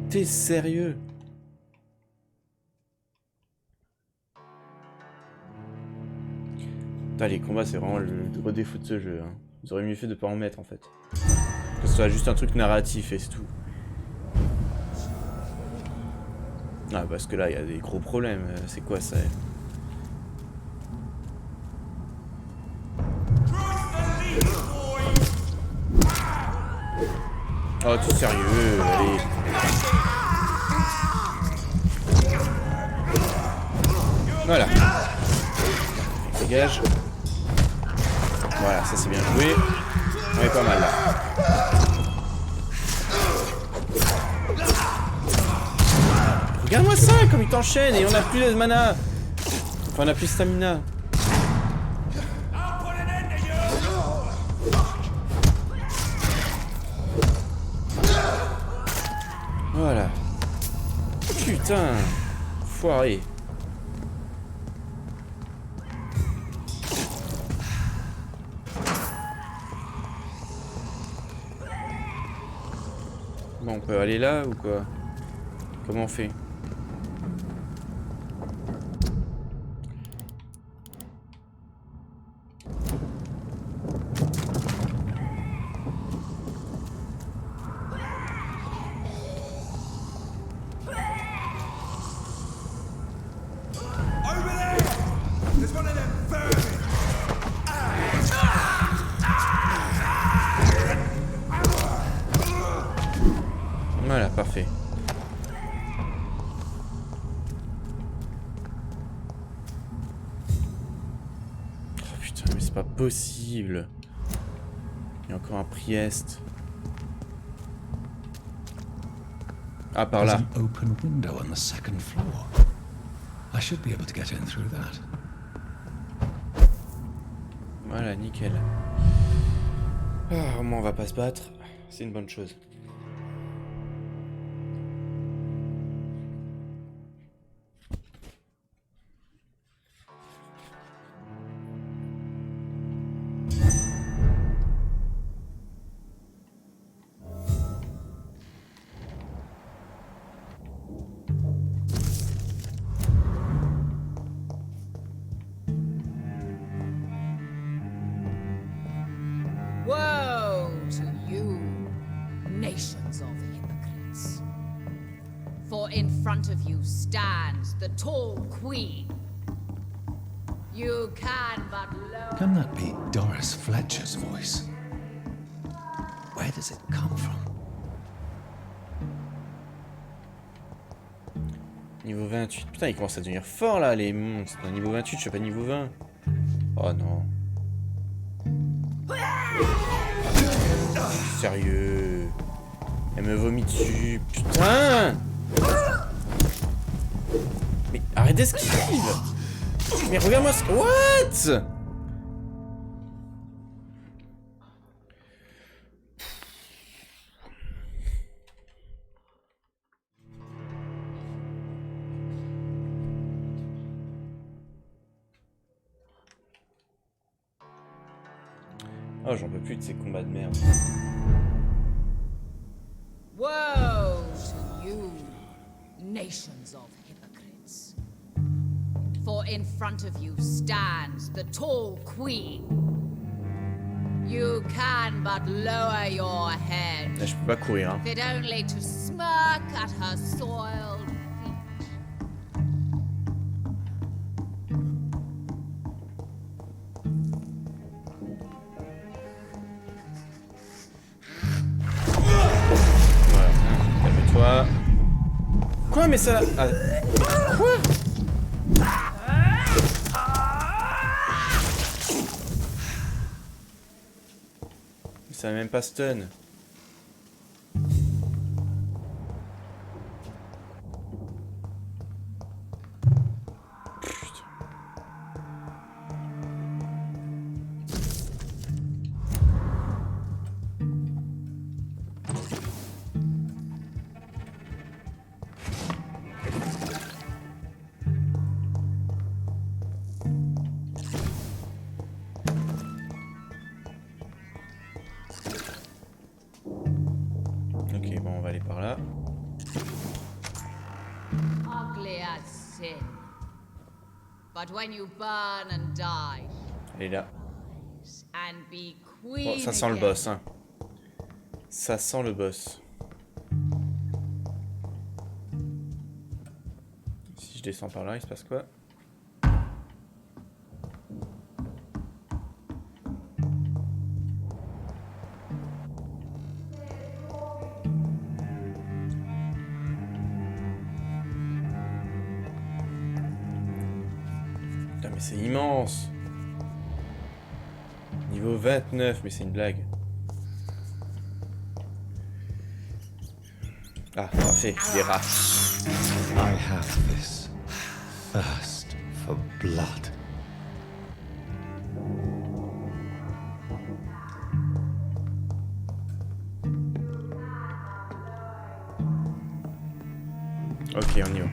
T'es sérieux? Putain, les combats, c'est vraiment le gros défaut de ce jeu. Hein. Vous auriez mieux fait de pas en mettre en fait. Que ce soit juste un truc narratif et c'est tout. Ah, parce que là, il y a des gros problèmes. C'est quoi ça? Oh, t'es sérieux? Allez. Voilà. Dégage. Voilà, ça c'est bien joué. On est pas mal là. Regarde-moi ça, comme il t'enchaîne et on a plus de mana. Enfin, on a plus de stamina. Voilà. Putain. Foiré. Bon, on peut aller là ou quoi? Comment on fait? Voilà, parfait. Oh putain, mais c'est pas possible. Il y a encore un Priest. Ah, par là. Open window on the second floor. I should be able to get in through that. Voilà, nickel. Ah, au moins on va pas se battre. C'est une bonne chose. Woe to you, nations of hypocrites. For in front of you stands the tall queen. You can but learn. Can that be Doris Fletcher's voice? Where does it come from? Niveau 28. Putain, il commence à devenir fort là, les monstres. Niveau 28, je suis pas niveau 20. Oh non. Sérieux. Elle me vomit dessus. Putain. Mais arrête d'esquive. Mais regarde-moi ce... What? Oh, j'en peux plus de ces combats de merde. Woe to you, nations of hypocrites. For in front of you stands the tall queen. You can but lower your head. Là, je peux pas courir, hein. Fit only to smirk at her soiled feet. Calme-toi. Quoi, mais ça... Ah. Quoi? Ça n'a même pas stun. Ok, bon, on va aller par là. Ugly as sin. But when you burn and die, Elle est là. and be queen Bon, ça sent le boss, hein. Ça sent le boss. Si je descends par là, il se passe quoi? Putain, mais c'est immense. Niveau 29, mais c'est une blague. Ah, parfait, des rats. I have this thirst for blood. Ok, on y va.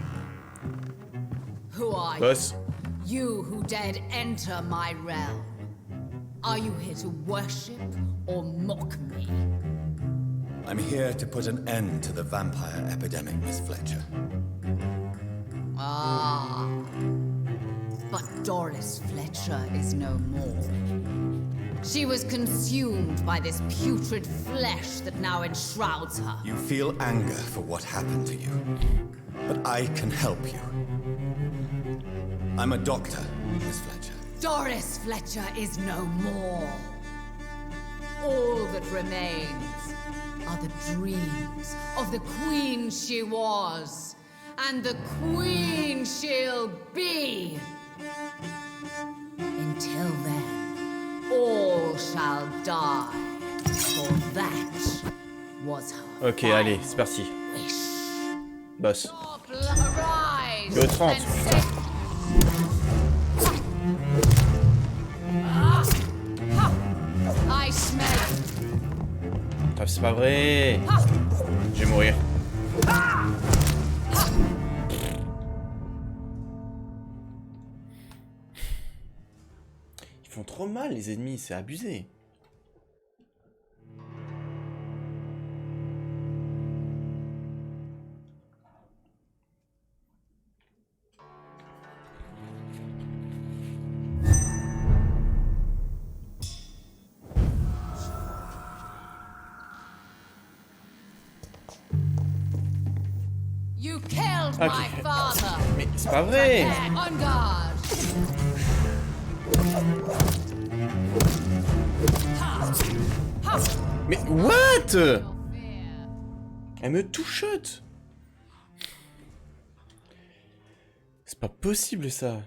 Who are Boss. you? You who dared enter my realm. Are you here to worship or mock me? I'm here to put an end to the vampire epidemic, Miss Fletcher. Ah. But Doris Fletcher is no more. She was consumed by this putrid flesh that now enshrouds her. You feel anger for what happened to you, but I can help you. I'm a doctor, Miss Fletcher. Doris Fletcher is no more. All that remains are the dreams of the queen she was, and the queen she'll be. Until then, all shall die, for that was her. Ok, allez, c'est parti. Boss. Arise Go 30, and putain. say- I smell. Ah, c'est pas vrai. Je vais mourir. Ils font trop mal les ennemis, c'est abusé. You killed Ok. my father. Mais c'est pas vrai. On guard. Mais what? Elle me touchote. C'est pas possible ça.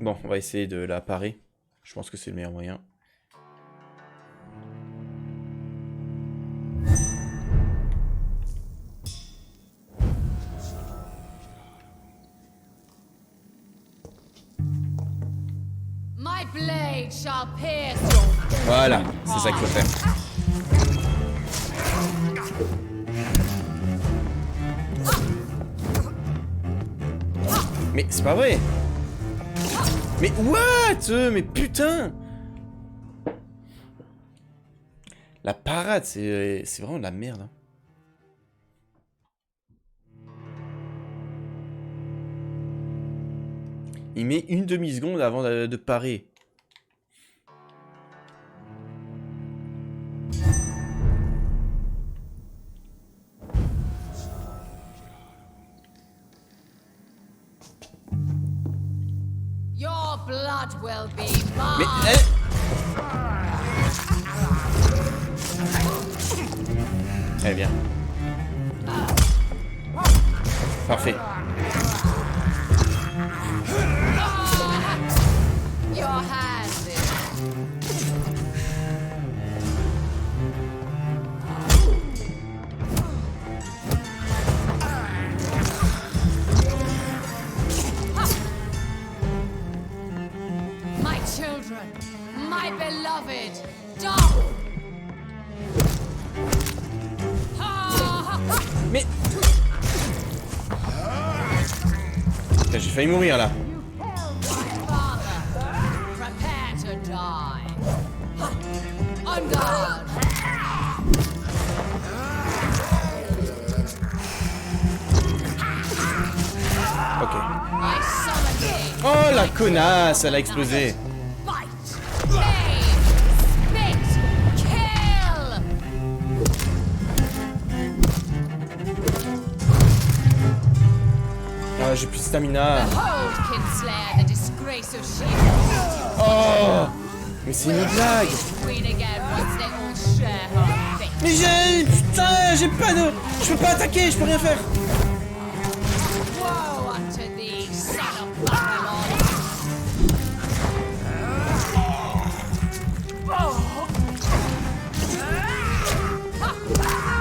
Bon, on va essayer de la parer. Je pense que c'est le meilleur moyen. blade shall pierce your Voilà, c'est ça qu'il faut faire. Mais c'est pas vrai. Mais what? Mais putain. La parade, c'est vraiment de la merde. Hein. Il met une demi-seconde avant de parer. Your blood will be Mais mine. Très bien. Parfait. Your hand is my children, my beloved, don't. Mais j'ai failli mourir là. Prepare to die. On guard. Ok. I summon thee. Oh la connasse, elle a explosé. Bite, maim, spit, kill. Ah, j'ai plus de stamina. Behold, Kinslayer, the disgrace of shields. Oh, mais c'est une blague. Queen again once they all share her fate. Mais putain, j'ai pas de... Je peux pas attaquer, je peux rien faire. Woe unto thee, son of Babylon.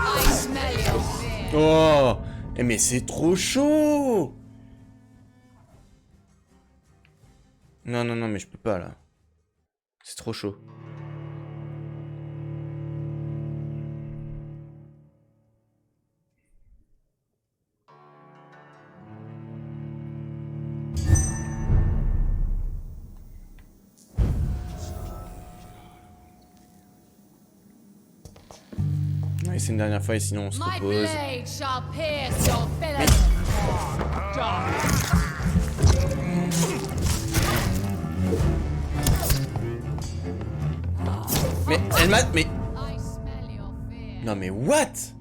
I smell your fear. Oh, mais c'est trop chaud. Non, non, non, mais je peux pas là. C'est trop chaud. On va essayer une dernière fois et sinon on se My repose. blade shall pierce your villain. Mais elle m'a... Mais... I smell your fear. Non mais what?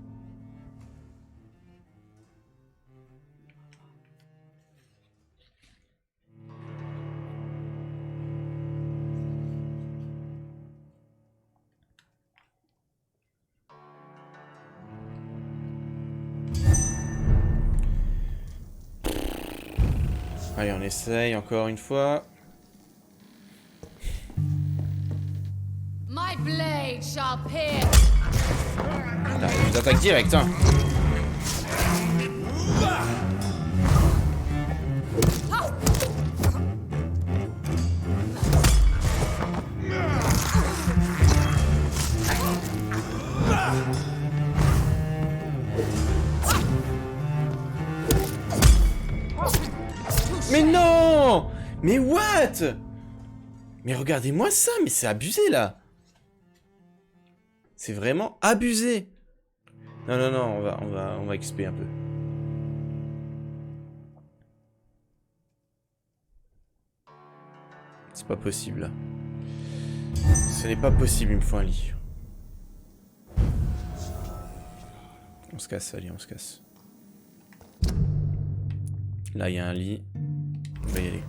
Allez, on essaye encore une fois. My blade shall pierce. Là, il nous attaque direct, hein. Mais non! Mais what? Mais regardez-moi ça, mais c'est abusé là. C'est vraiment abusé. Non, non, non, on va XP un peu. C'est pas possible là. Ce n'est pas possible, il me faut un lit. On se casse, allez, on se casse. Là, il y a un lit. On va y aller.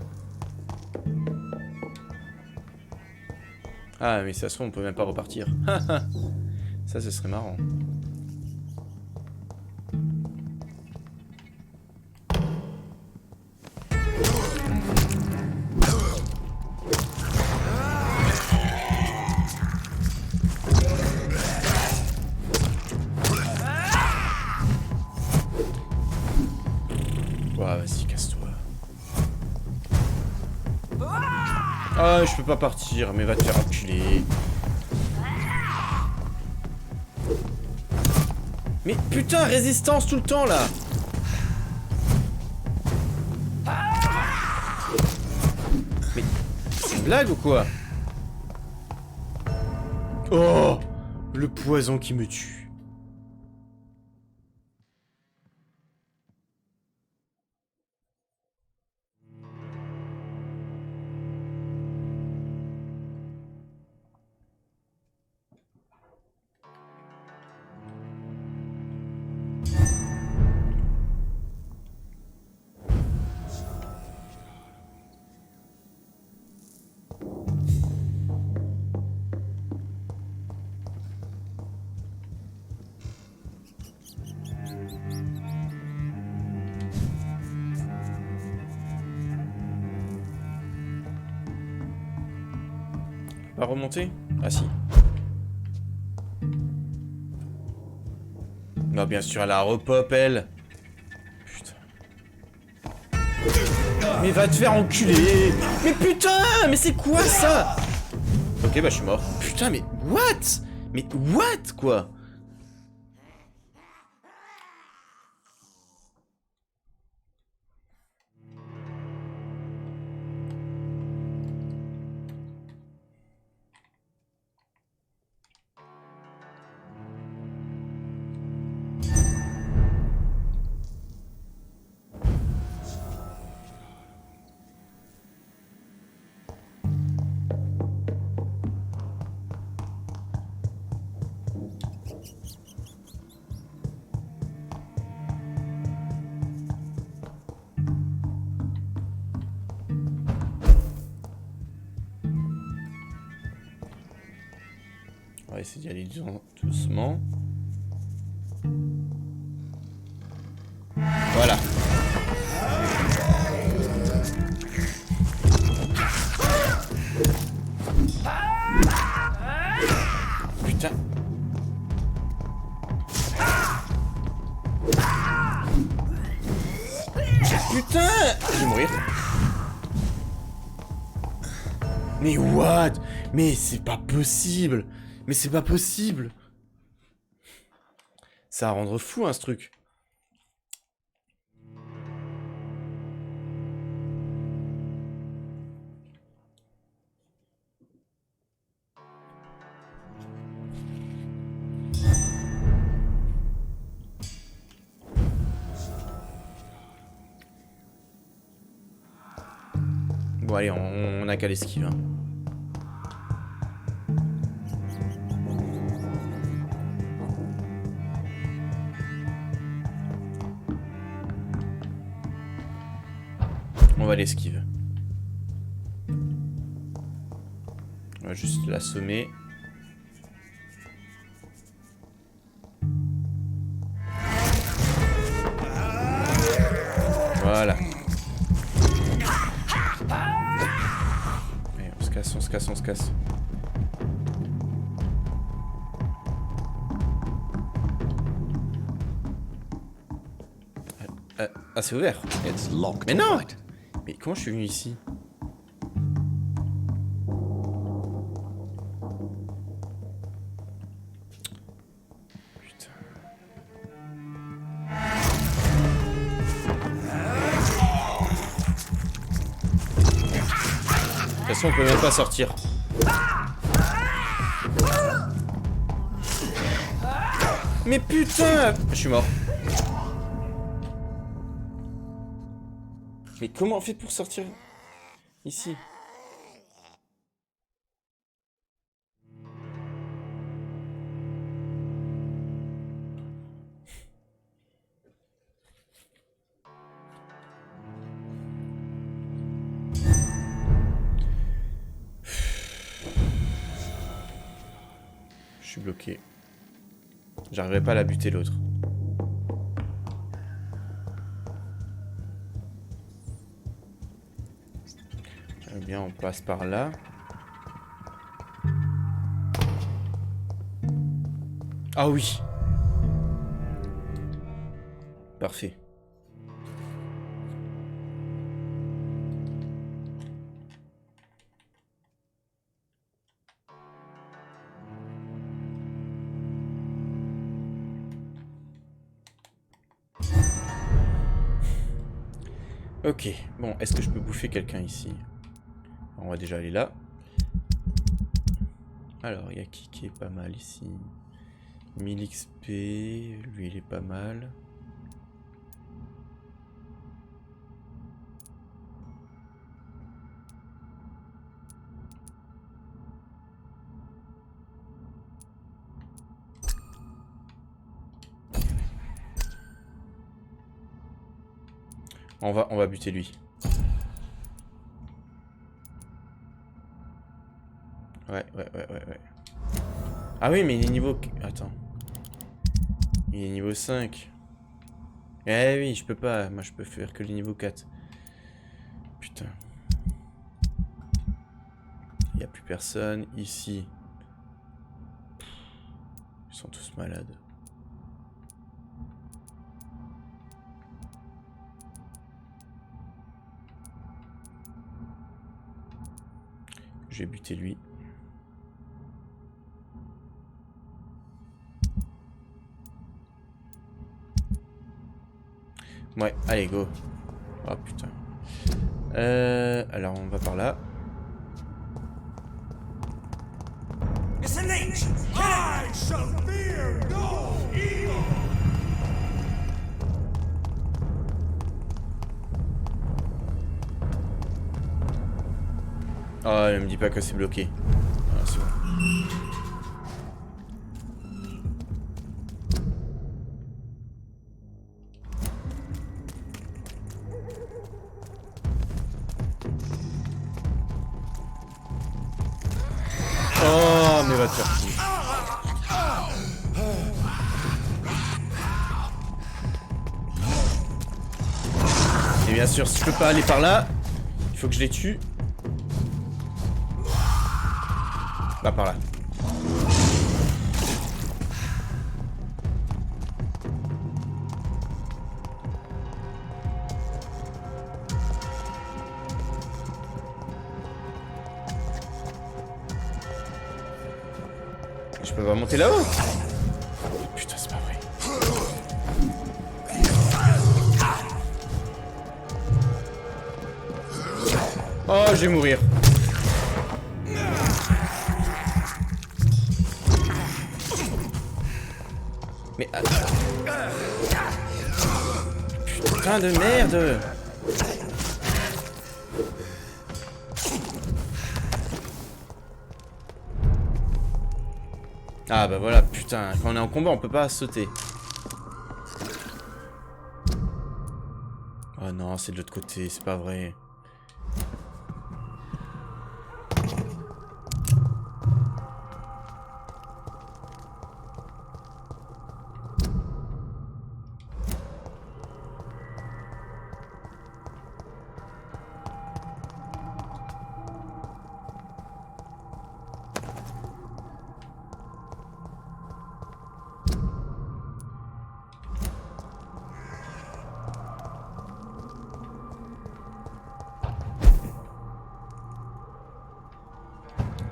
Ah, mais ça se trouve, on peut même pas repartir. Ça, ce serait marrant. Ouais, vas-y, casse-toi. Oh Ah, je peux pas partir, mais va te faire enculer. Mais putain, résistance tout le temps là. Mais c'est une blague ou quoi? Oh, le poison qui me tue. Va remonter? Ah si. Non, bien sûr, elle a repop, elle. Putain. Mais va te faire enculer. Mais putain, mais c'est quoi ça? Ok, bah je suis mort. Putain, mais what? Mais what, quoi? On va essayer d'y aller doucement. Voilà. Putain. Putain, je vais mourir. Mais what? Mais c'est pas possible. Mais c'est pas possible. Ça va rendre fou, hein, ce truc. Bon, allez, on a qu'à l'esquive. Hein. On va l'esquive. On va juste l'assommer. Voilà. Allez, on se casse, on se casse, on se casse. Ah, c'est ouvert. Mais non! Mais comment je suis venu ici? Putain. De toute façon, on peut même pas sortir. Mais putain! Je suis mort. Mais comment on fait pour sortir ici? Je suis bloqué. J'arriverai pas à la buter l'autre. Eh bien, on passe par là. Ah oui. Parfait. Ok, bon, est-ce que je peux bouffer quelqu'un ici? On va déjà aller là. Alors, il y a qui est pas mal ici? 1000 XP, lui il est pas mal. On va buter lui. Ouais. Ah oui, mais il est niveau... Attends. Il est niveau 5. Eh oui, je peux pas. Moi, je peux faire que le niveau 4. Putain. Il n'y a plus personne ici. Ils sont tous malades. Je vais buter lui. Ouais, allez, go. Oh putain. Alors, on va par là. It's an ancient. I shall fear no evil. Oh, ne me dis pas que c'est bloqué. Ah, c'est bon. Oh, mais va te faire chier. Et bien sûr, si je peux pas aller par là, il faut que je les tue. Bah, par là. Je peux pas monter là-haut. Putain, c'est pas vrai. Oh, je vais mourir. Mais... Putain de merde. Ah bah voilà, putain, quand on est en combat, on peut pas sauter. Oh non, c'est de l'autre côté, c'est pas vrai.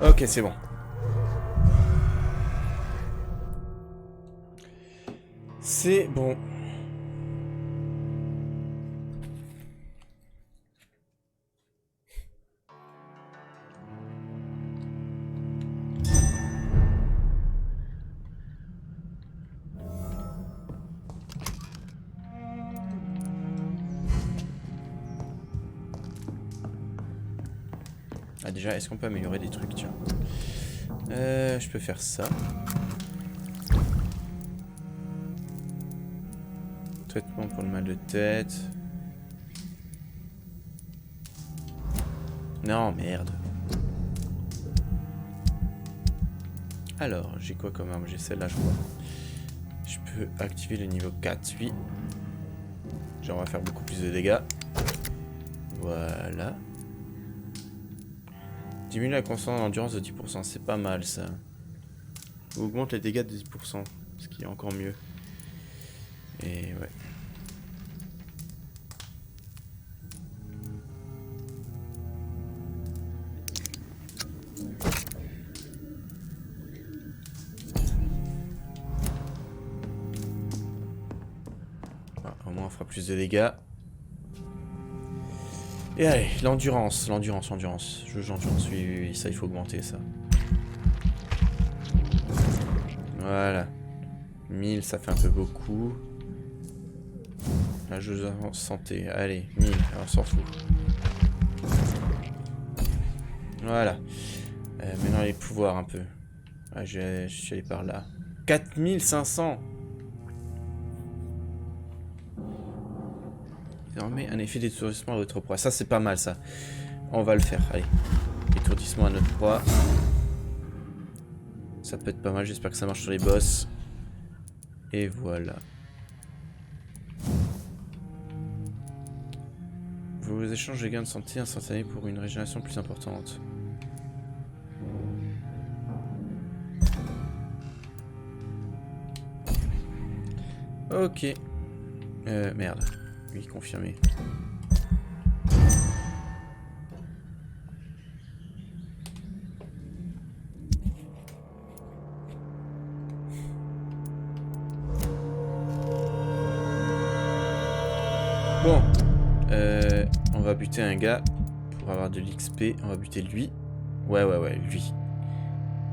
Ok, c'est bon. C'est bon. Ah déjà, est-ce qu'on peut améliorer des trucs, tiens. Je peux faire ça. Traitement pour le mal de tête. Non, merde. Alors, j'ai quoi comme arme? J'ai celle-là, je crois. Je peux activer le niveau 4, oui. Genre, on va faire beaucoup plus de dégâts. Voilà. Diminue la constante d'endurance de 10%, c'est pas mal ça. Augmente les dégâts de 10%, ce qui est encore mieux. Et ouais. Ah, au moins on fera plus de dégâts. Et allez, l'endurance. Jauge d'endurance, oui, ça il faut augmenter ça. Voilà. 1000, ça fait un peu beaucoup. La jauge de santé, allez, 1000, on s'en fout. Voilà. Maintenant les pouvoirs un peu. Ah, je suis allé par là. 4500. Désormais, un effet d'étourdissement à votre proie. Ça, c'est pas mal, ça. On va le faire. Allez. Étourdissement à notre proie. Ça peut être pas mal. J'espère que ça marche sur les boss. Et voilà. Vous échangez des gains de santé instantanés pour une régénération plus importante. Ok. Merde. Oui, confirmé. Bon. On va buter un gars pour avoir de l'XP. On va buter lui. Ouais, lui.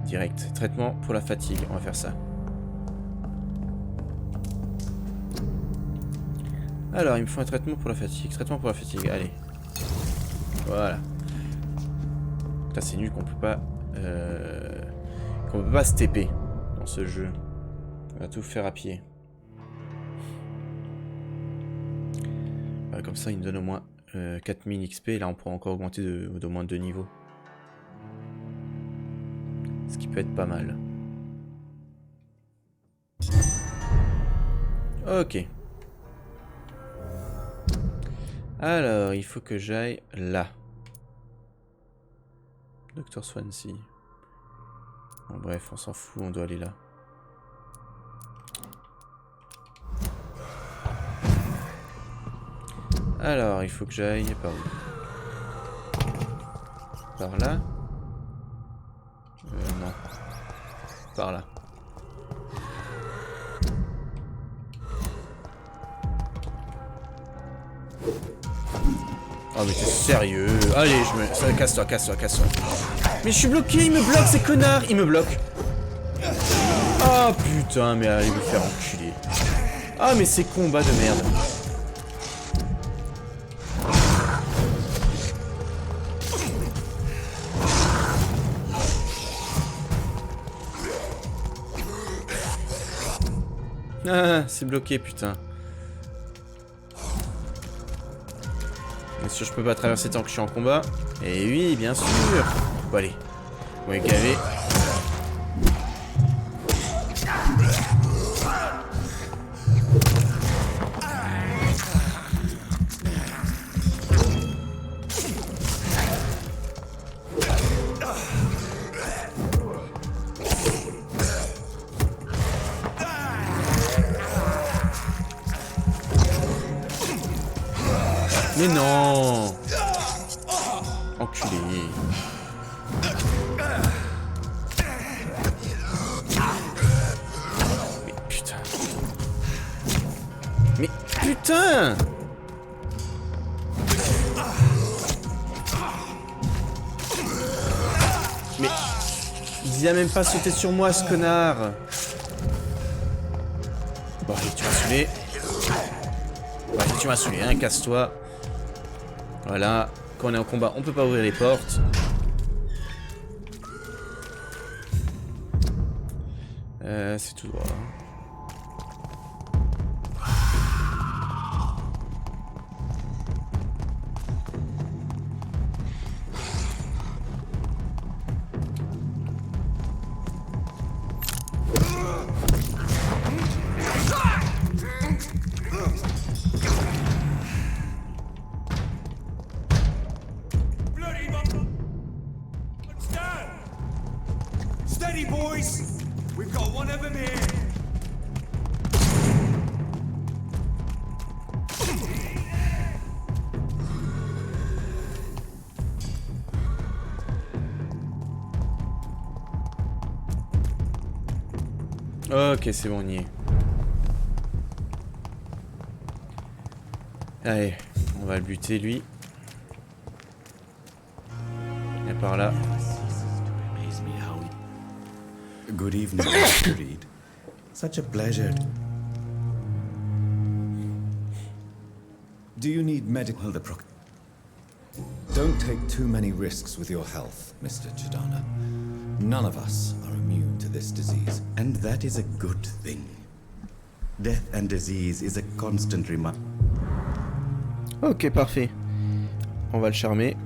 Direct. Traitement pour la fatigue. On va faire ça. Alors, il me faut un traitement pour la fatigue. Traitement pour la fatigue, allez. Voilà. Là, c'est nul qu'on peut pas... qu'on peut pas se TP dans ce jeu. On va tout faire à pied. Voilà, comme ça, il me donne au moins 4000 XP. Et là, on pourra encore augmenter d'au moins 2 niveaux. Ce qui peut être pas mal. Ok. Alors, il faut que j'aille là. Dr Swansea. Bon, bref, on s'en fout, on doit aller là. Alors, il faut que j'aille par où? Par là? Non. Par là. Oh mais t'es sérieux? Allez, casse-toi. Mais je suis bloqué, il me bloque ces connards, il me bloque. Oh putain, mais allez vous faire enculer. Ah mais ces combats de merde. Ah, c'est bloqué putain. Bien sûr, je peux pas traverser tant que je suis en combat. Et oui, bien sûr. Bon, allez. On va gaver. Mais non! Enculé. Mais putain. Mais putain! Mais il a même pas sauté sur moi ce connard. Bon allez, tu m'as saoulé. Bon, allez, tu m'as saoulé, hein, casse-toi. Voilà, quand on est en combat, on peut pas ouvrir les portes. C'est tout droit. Steady, boys! We've got one of them here! Ok, c'est bon, on y est. Allez, on va le buter, lui. Et par là. Good evening, Mr. Reed. Such a pleasure. Do you need medical Don't take too many risks with your health, Mr. Chidana. None of us are immune to this disease, and that is a good thing. Death and disease is a constant reminder. Ok, parfait. On va le charmer.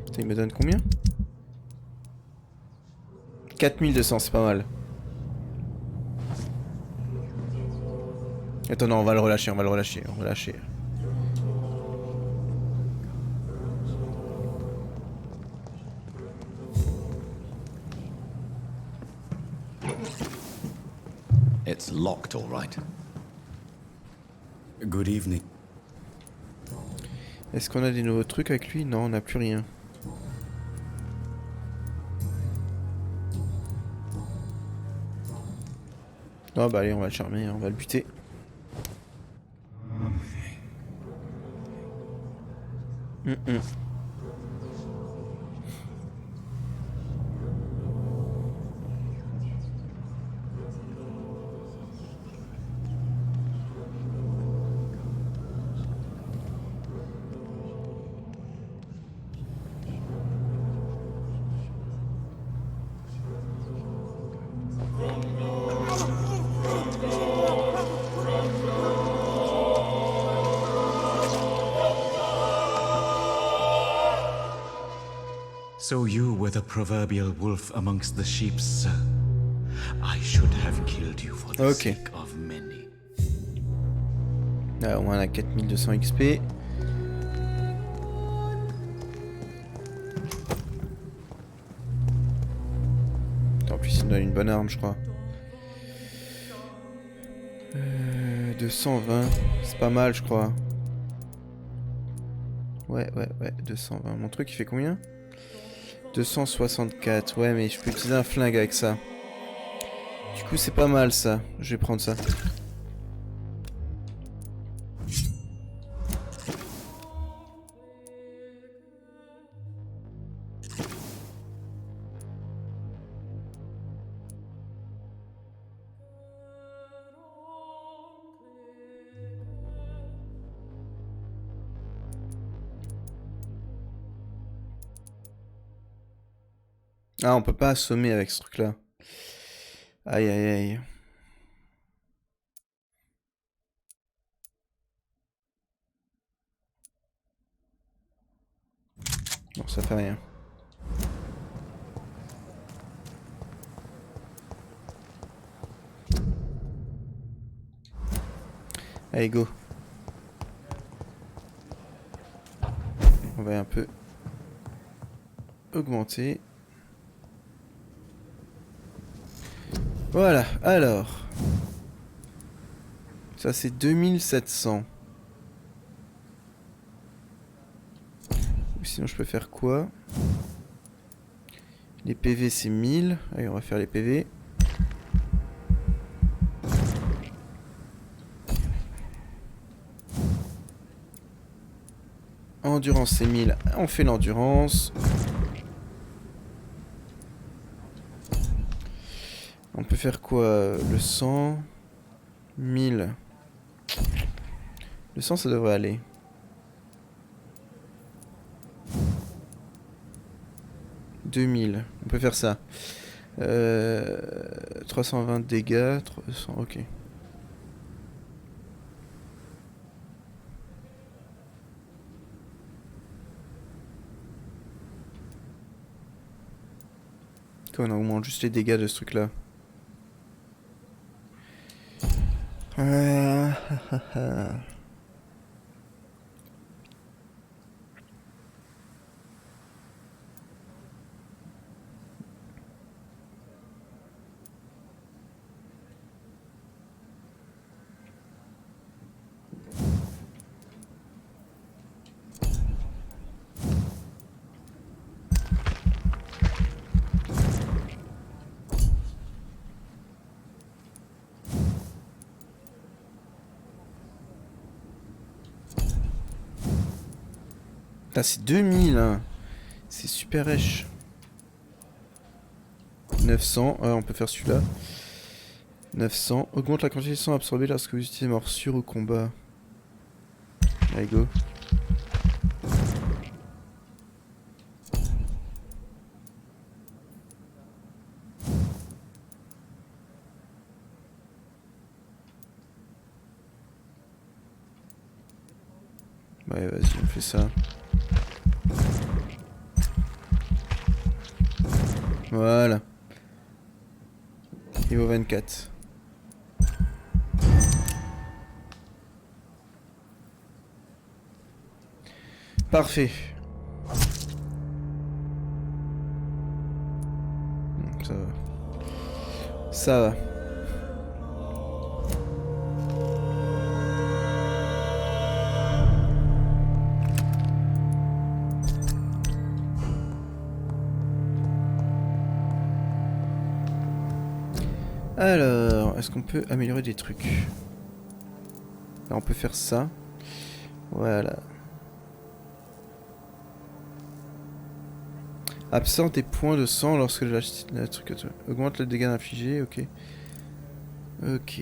Ça, il me donne combien? 4200, c'est pas mal. Attends, non, on va le relâcher, on va le relâcher, on va relâcher. It's locked, all right. Good evening. Est-ce qu'on a des nouveaux trucs avec lui? Non, on n'a plus rien. Oh bah allez, on va le charmer, on va le buter. So you were the proverbial wolf amongst the sheep, sir. I should have killed you for the sake of many. Là, au moins on a 4200 XP. En plus il me donne une bonne arme je crois. 220, c'est pas mal je crois. Ouais, 220. Mon truc il fait combien? 264, ouais mais je peux utiliser un flingue avec ça. Du coup c'est pas mal ça, je vais prendre ça. Ah, on peut pas assommer avec ce truc-là. Aïe, aïe, aïe. Non, ça fait rien. Allez, go. On va un peu augmenter. Voilà, alors. Ça c'est 2700. Ou sinon je peux faire quoi? Les PV c'est 1000. Allez, on va faire les PV. Endurance c'est 1000. On fait l'endurance. On peut faire quoi? Le 100, 1000. Le 100 ça devrait aller. « 2000. On peut faire ça. 320 dégâts. 300, ok. Quand on augmente juste les dégâts de ce truc là. Ah, c'est 2000, hein. C'est super rêche. 900, on peut faire celui-là. 900. Augmente la quantité de sang absorbée lorsque vous utilisez morsure au combat. Allez, go. Ouais, vas-y, on fait ça. Voilà. Niveau 24. Parfait. Ça va. Ça va. Alors, est-ce qu'on peut améliorer des trucs? Là, on peut faire ça. Voilà. Absorbe des points de sang lorsque la truc augmente le dégât infligé, ok. Ok.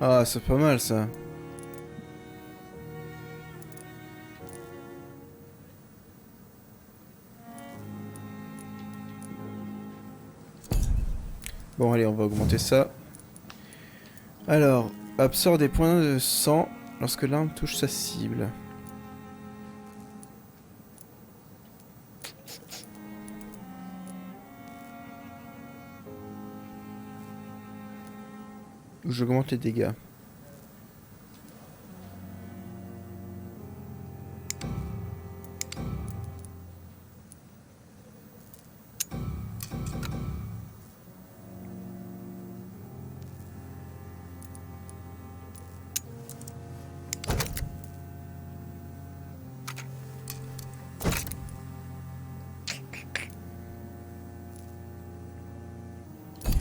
Ah, c'est pas mal ça. Bon, allez, on va augmenter ça. Alors, absorbe des points de sang lorsque l'arme touche sa cible. Ou j'augmente les dégâts.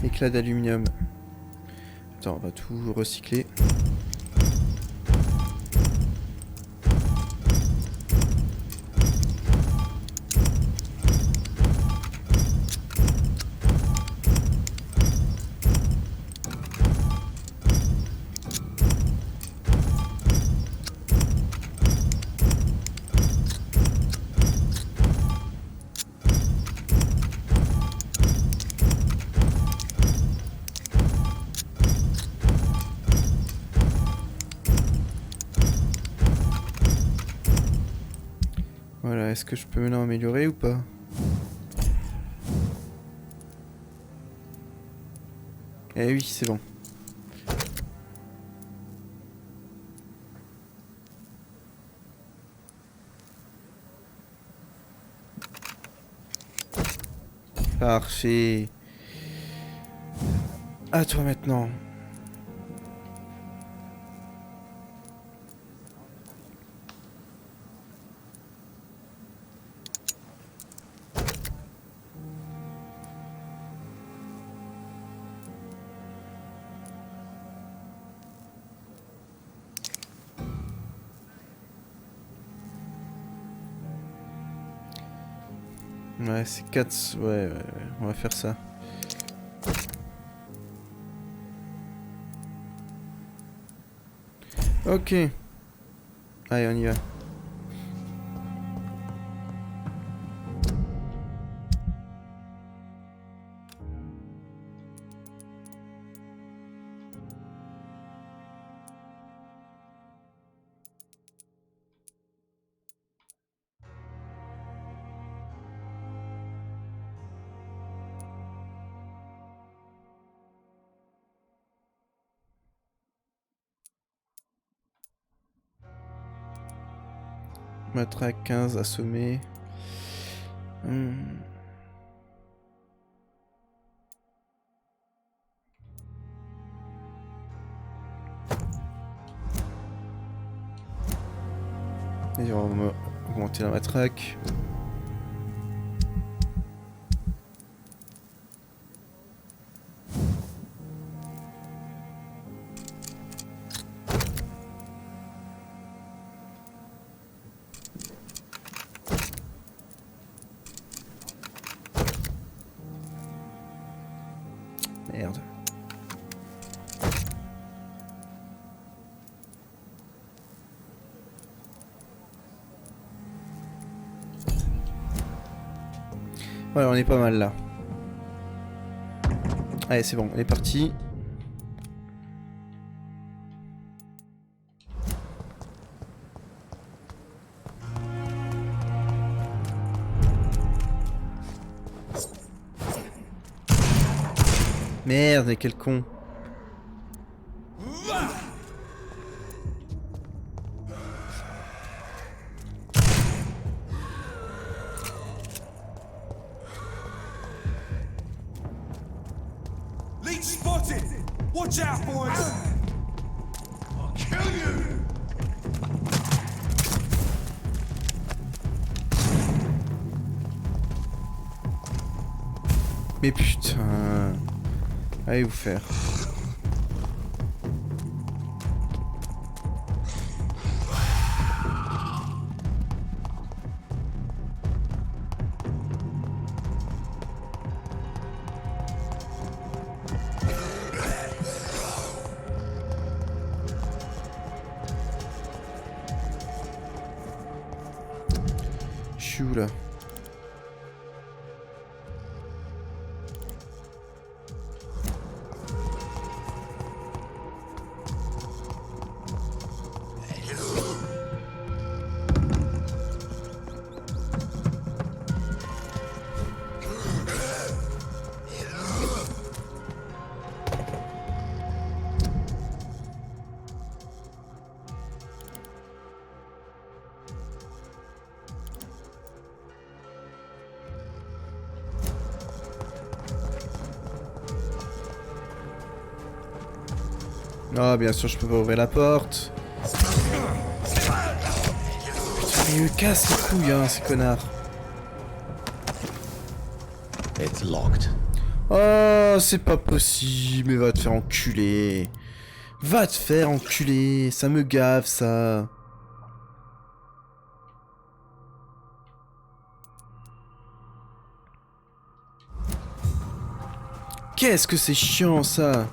Éclat d'aluminium. Attends, on va tout recycler. Voilà, est-ce que je peux maintenant améliorer ou pas? Eh oui, c'est bon. Parfait. À toi maintenant. Ouais, c'est 4. Ouais, on va faire ça. Ok. Allez, on y va. Matraque 15 assommé. Hmm. 。Et on va augmenter la matraque. Merde. Voilà, on est pas mal là. Allez, c'est bon, on est parti. Merde, mais quel con. Leech spotted! Watch out, boys! I'll kill you! Mais putain. Allez vous faire. Je suis où là? Ah, bien sûr, je peux pas ouvrir la porte. Putain, mais il me casse les couilles, hein, ces connards. It's locked. Oh, c'est pas possible, mais va te faire enculer. Va te faire enculer, ça me gave, ça. Qu'est-ce que c'est chiant, ça.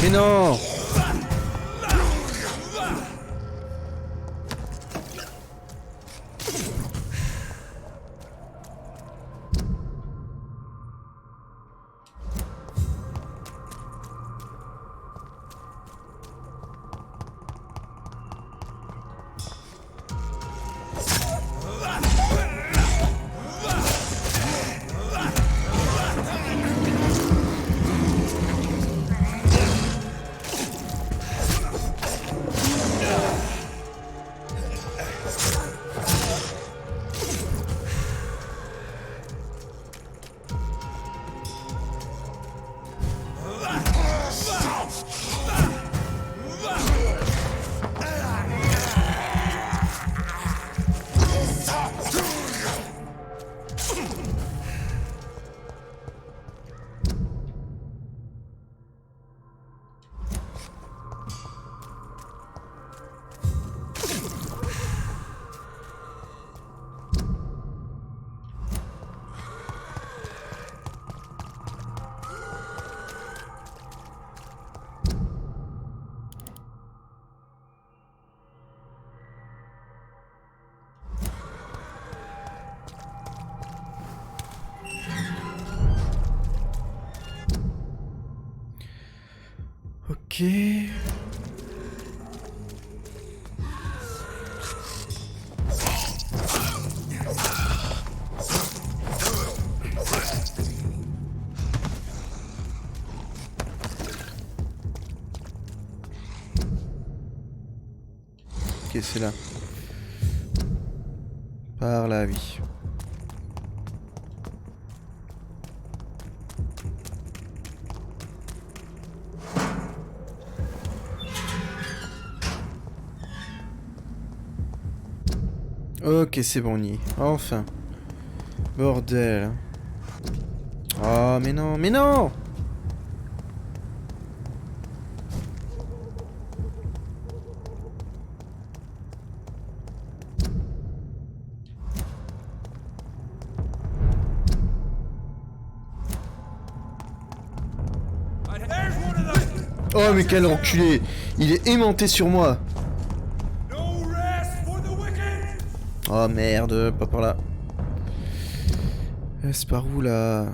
Mais non! Ok. Ok, c'est là. Par là, oui. Ok, c'est bon, on y est. Enfin. Bordel. Oh, mais non, mais non! Oh, mais quel enculé! Il est aimanté sur moi! Oh merde, pas par là. C'est par où là?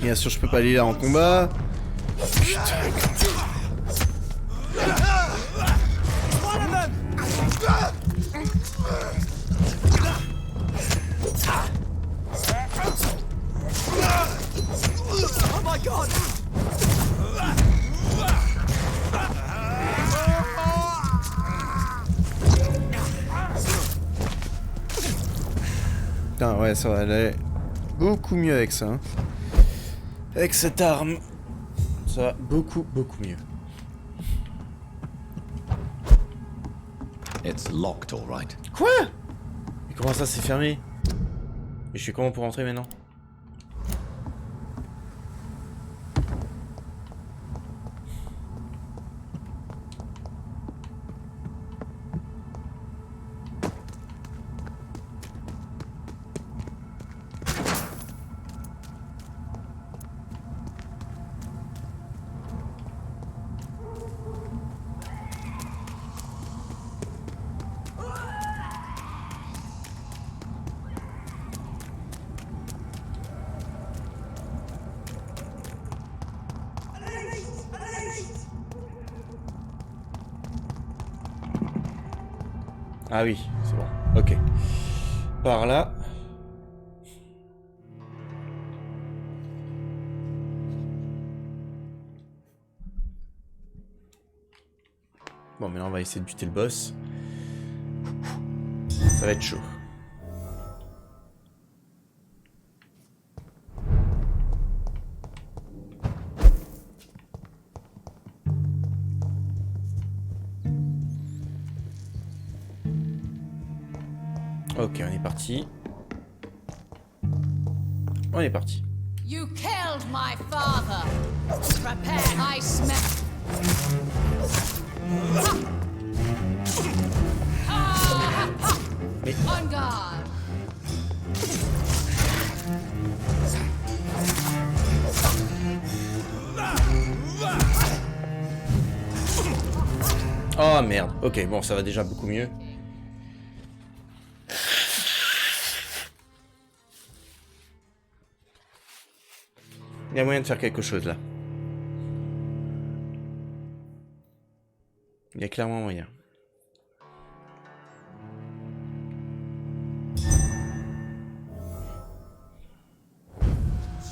Bien sûr, je peux pas aller là en combat. Putain. Oh my god! Putain, ouais, ça va aller beaucoup mieux avec ça. Hein. Avec cette arme, ça va beaucoup mieux. It's locked, all right. Quoi? Mais comment ça, c'est fermé? Et je suis comment pour rentrer maintenant? Ah oui, c'est bon. Ok. Par là. Bon, maintenant on va essayer de buter le boss. Ça va être chaud. Ok, on est parti. On est parti. You killed my father. Prepare, I smell. Mais... On guard. Oh merde. Ok, bon, ça va déjà beaucoup mieux. Il y a moyen de faire quelque chose là. Il y a clairement moyen.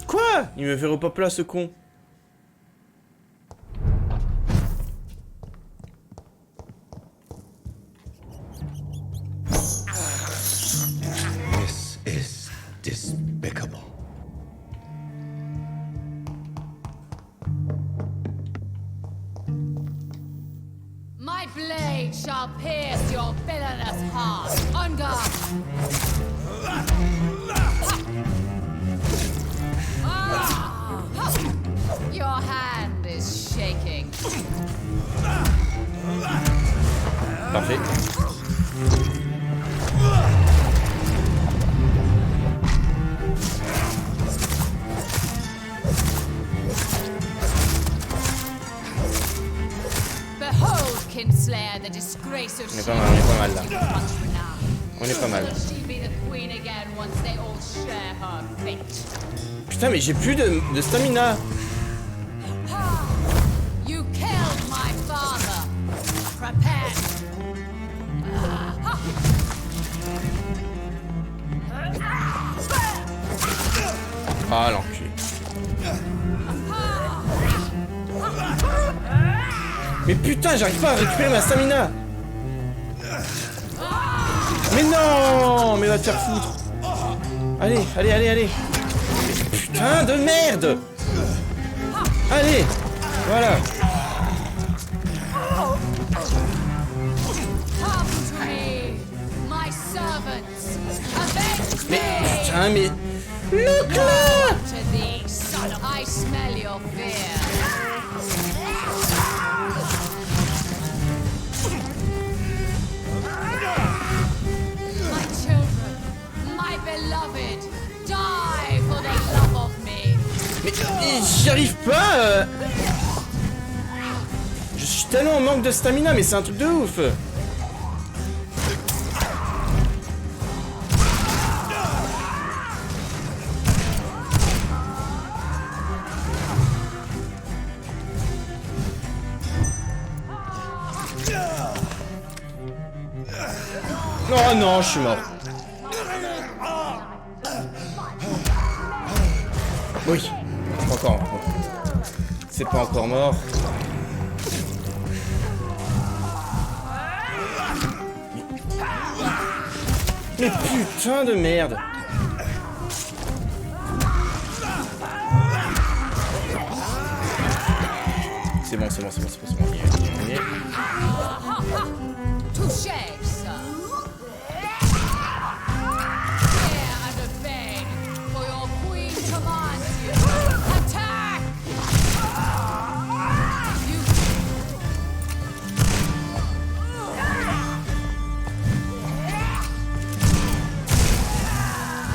Quoi? Il me fait repop là ce con. This is despicable. My blade shall pierce your villainous heart. On guard. Your hand is shaking. Parfait. Kinslayer, the disgrace of on est pas mal, on est pas mal là. On est pas mal. Putain, mais j'ai plus de stamina. You killed my father. Prepare. Ah, l'enculé. Mais putain, j'arrive pas à récupérer ma stamina. Mais non, mais va te faire foutre. Allez, allez, allez, allez. Putain de merde. Allez, voilà. Mais putain, mais look là. I smell your fear. My children, my beloved, die for the love of me. Mais j'y arrive pas. Je suis tellement en manque de stamina, mais c'est un truc de ouf. Oh non, je suis mort. Oui, encore. C'est pas encore mort. Mais putain de merde. C'est bon, c'est bon, c'est bon, c'est bon, c'est bon. On y est. Touché, sir. Fear and obey, for your queen commands you. Attack!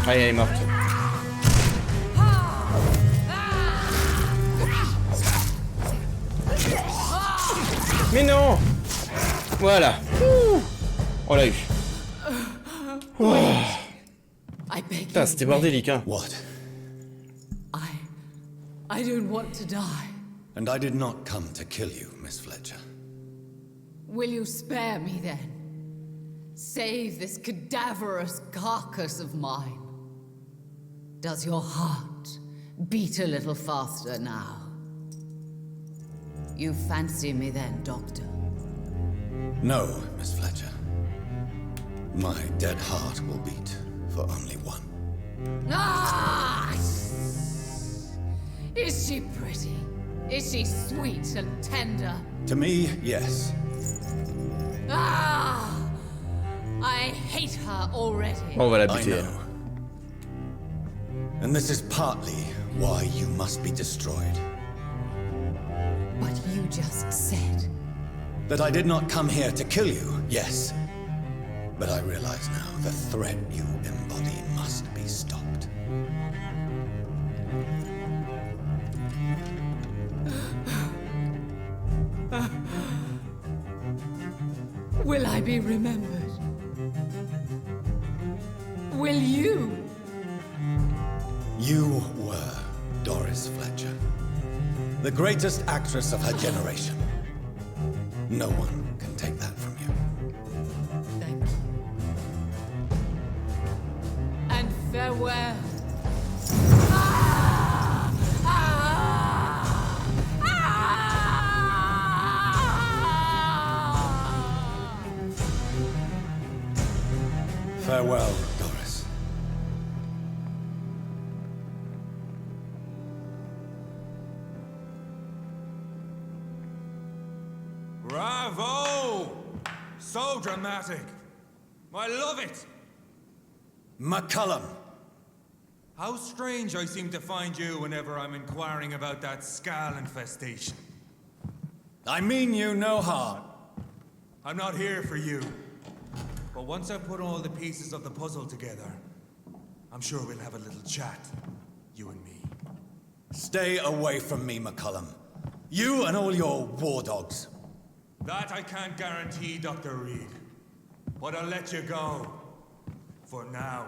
Ah, elle est morte. Mais non! Voilà. On l'a eu. Oh. Putain, c'était bordélique, hein. What? I don't want to die. And I did not come to kill you, Miss Fletcher. Will you spare me then? Save this cadaverous carcass of mine. Does your heart beat a little faster now? You fancy me then, Doctor? No, Miss Fletcher. My dead heart will beat for only one. Ah! Is she pretty? Is she sweet and tender? To me, yes. Ah! I hate her already. On va la buter. And this is partly why you must be destroyed. But you just said... That I did not come here to kill you, yes. But I realize now the threat you embody must be stopped. Will I be remembered? Will you? You were Doris Fletcher, the greatest actress of her generation. No one can take that from you. Thank you. And farewell. Farewell, Doris. Bravo! So dramatic. I love it. McCullum. How strange I seem to find you whenever I'm inquiring about that skull infestation. I mean you no harm. I'm not here for you. But once I put all the pieces of the puzzle together, I'm sure we'll have a little chat, you and me. Stay away from me, McCullum. You and all your war dogs. That I can't guarantee, Dr. Reed. But I'll let you go. For now.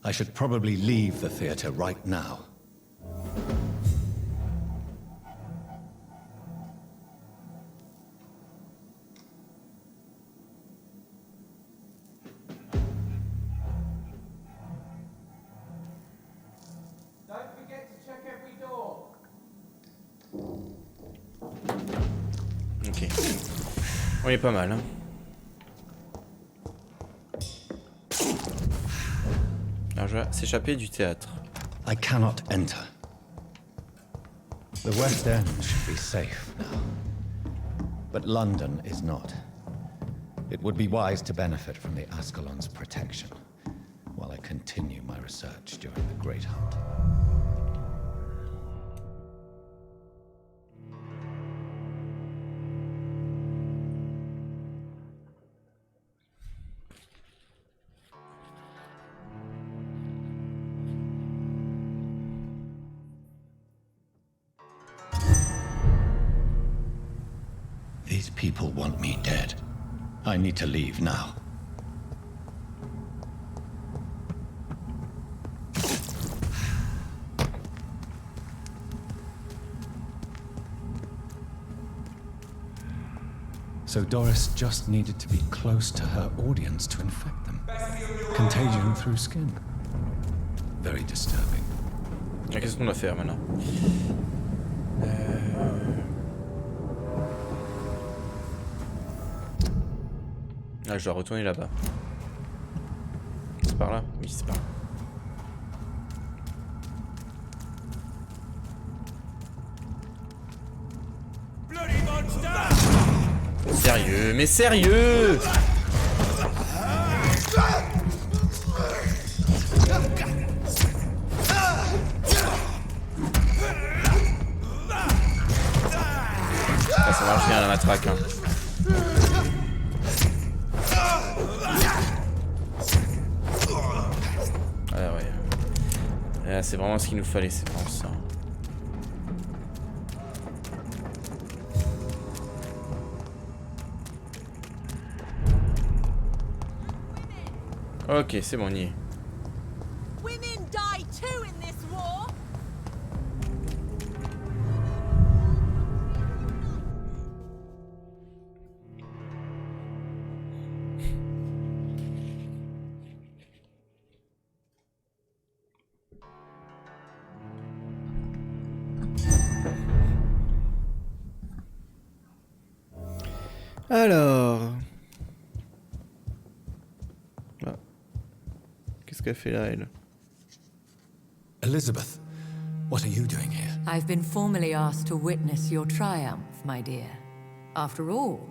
I should probably leave the theater right now. Don't forget to check every door. Ok. On est pas mal, hein. Alors je vais s'échapper du théâtre. I cannot enter. The West End should be safe now. But London is not. It would be wise to benefit from the Ascalon's protection while I continue my research during the Great Hunt. These people want me dead. I need to leave now. So Doris just needed to be close to her audience to infect them. Contagion through skin. Very disturbing. Qu'est-ce qu'on doit faire maintenant? Ah, je dois retourner là-bas. C'est par là? Oui, c'est par là. Sérieux, mais sérieux! Ah, ça marche bien la matraque, hein. Ah ouais. Ah, c'est vraiment ce qu'il nous fallait, c'est vraiment ça. Ok, c'est bon, on y est. Women die too in this war. Alors. Ah. Qu'est-ce qu'elle fait là, elle? Elizabeth, what are you doing here? I've been formally asked to witness your triumph, my dear. After all,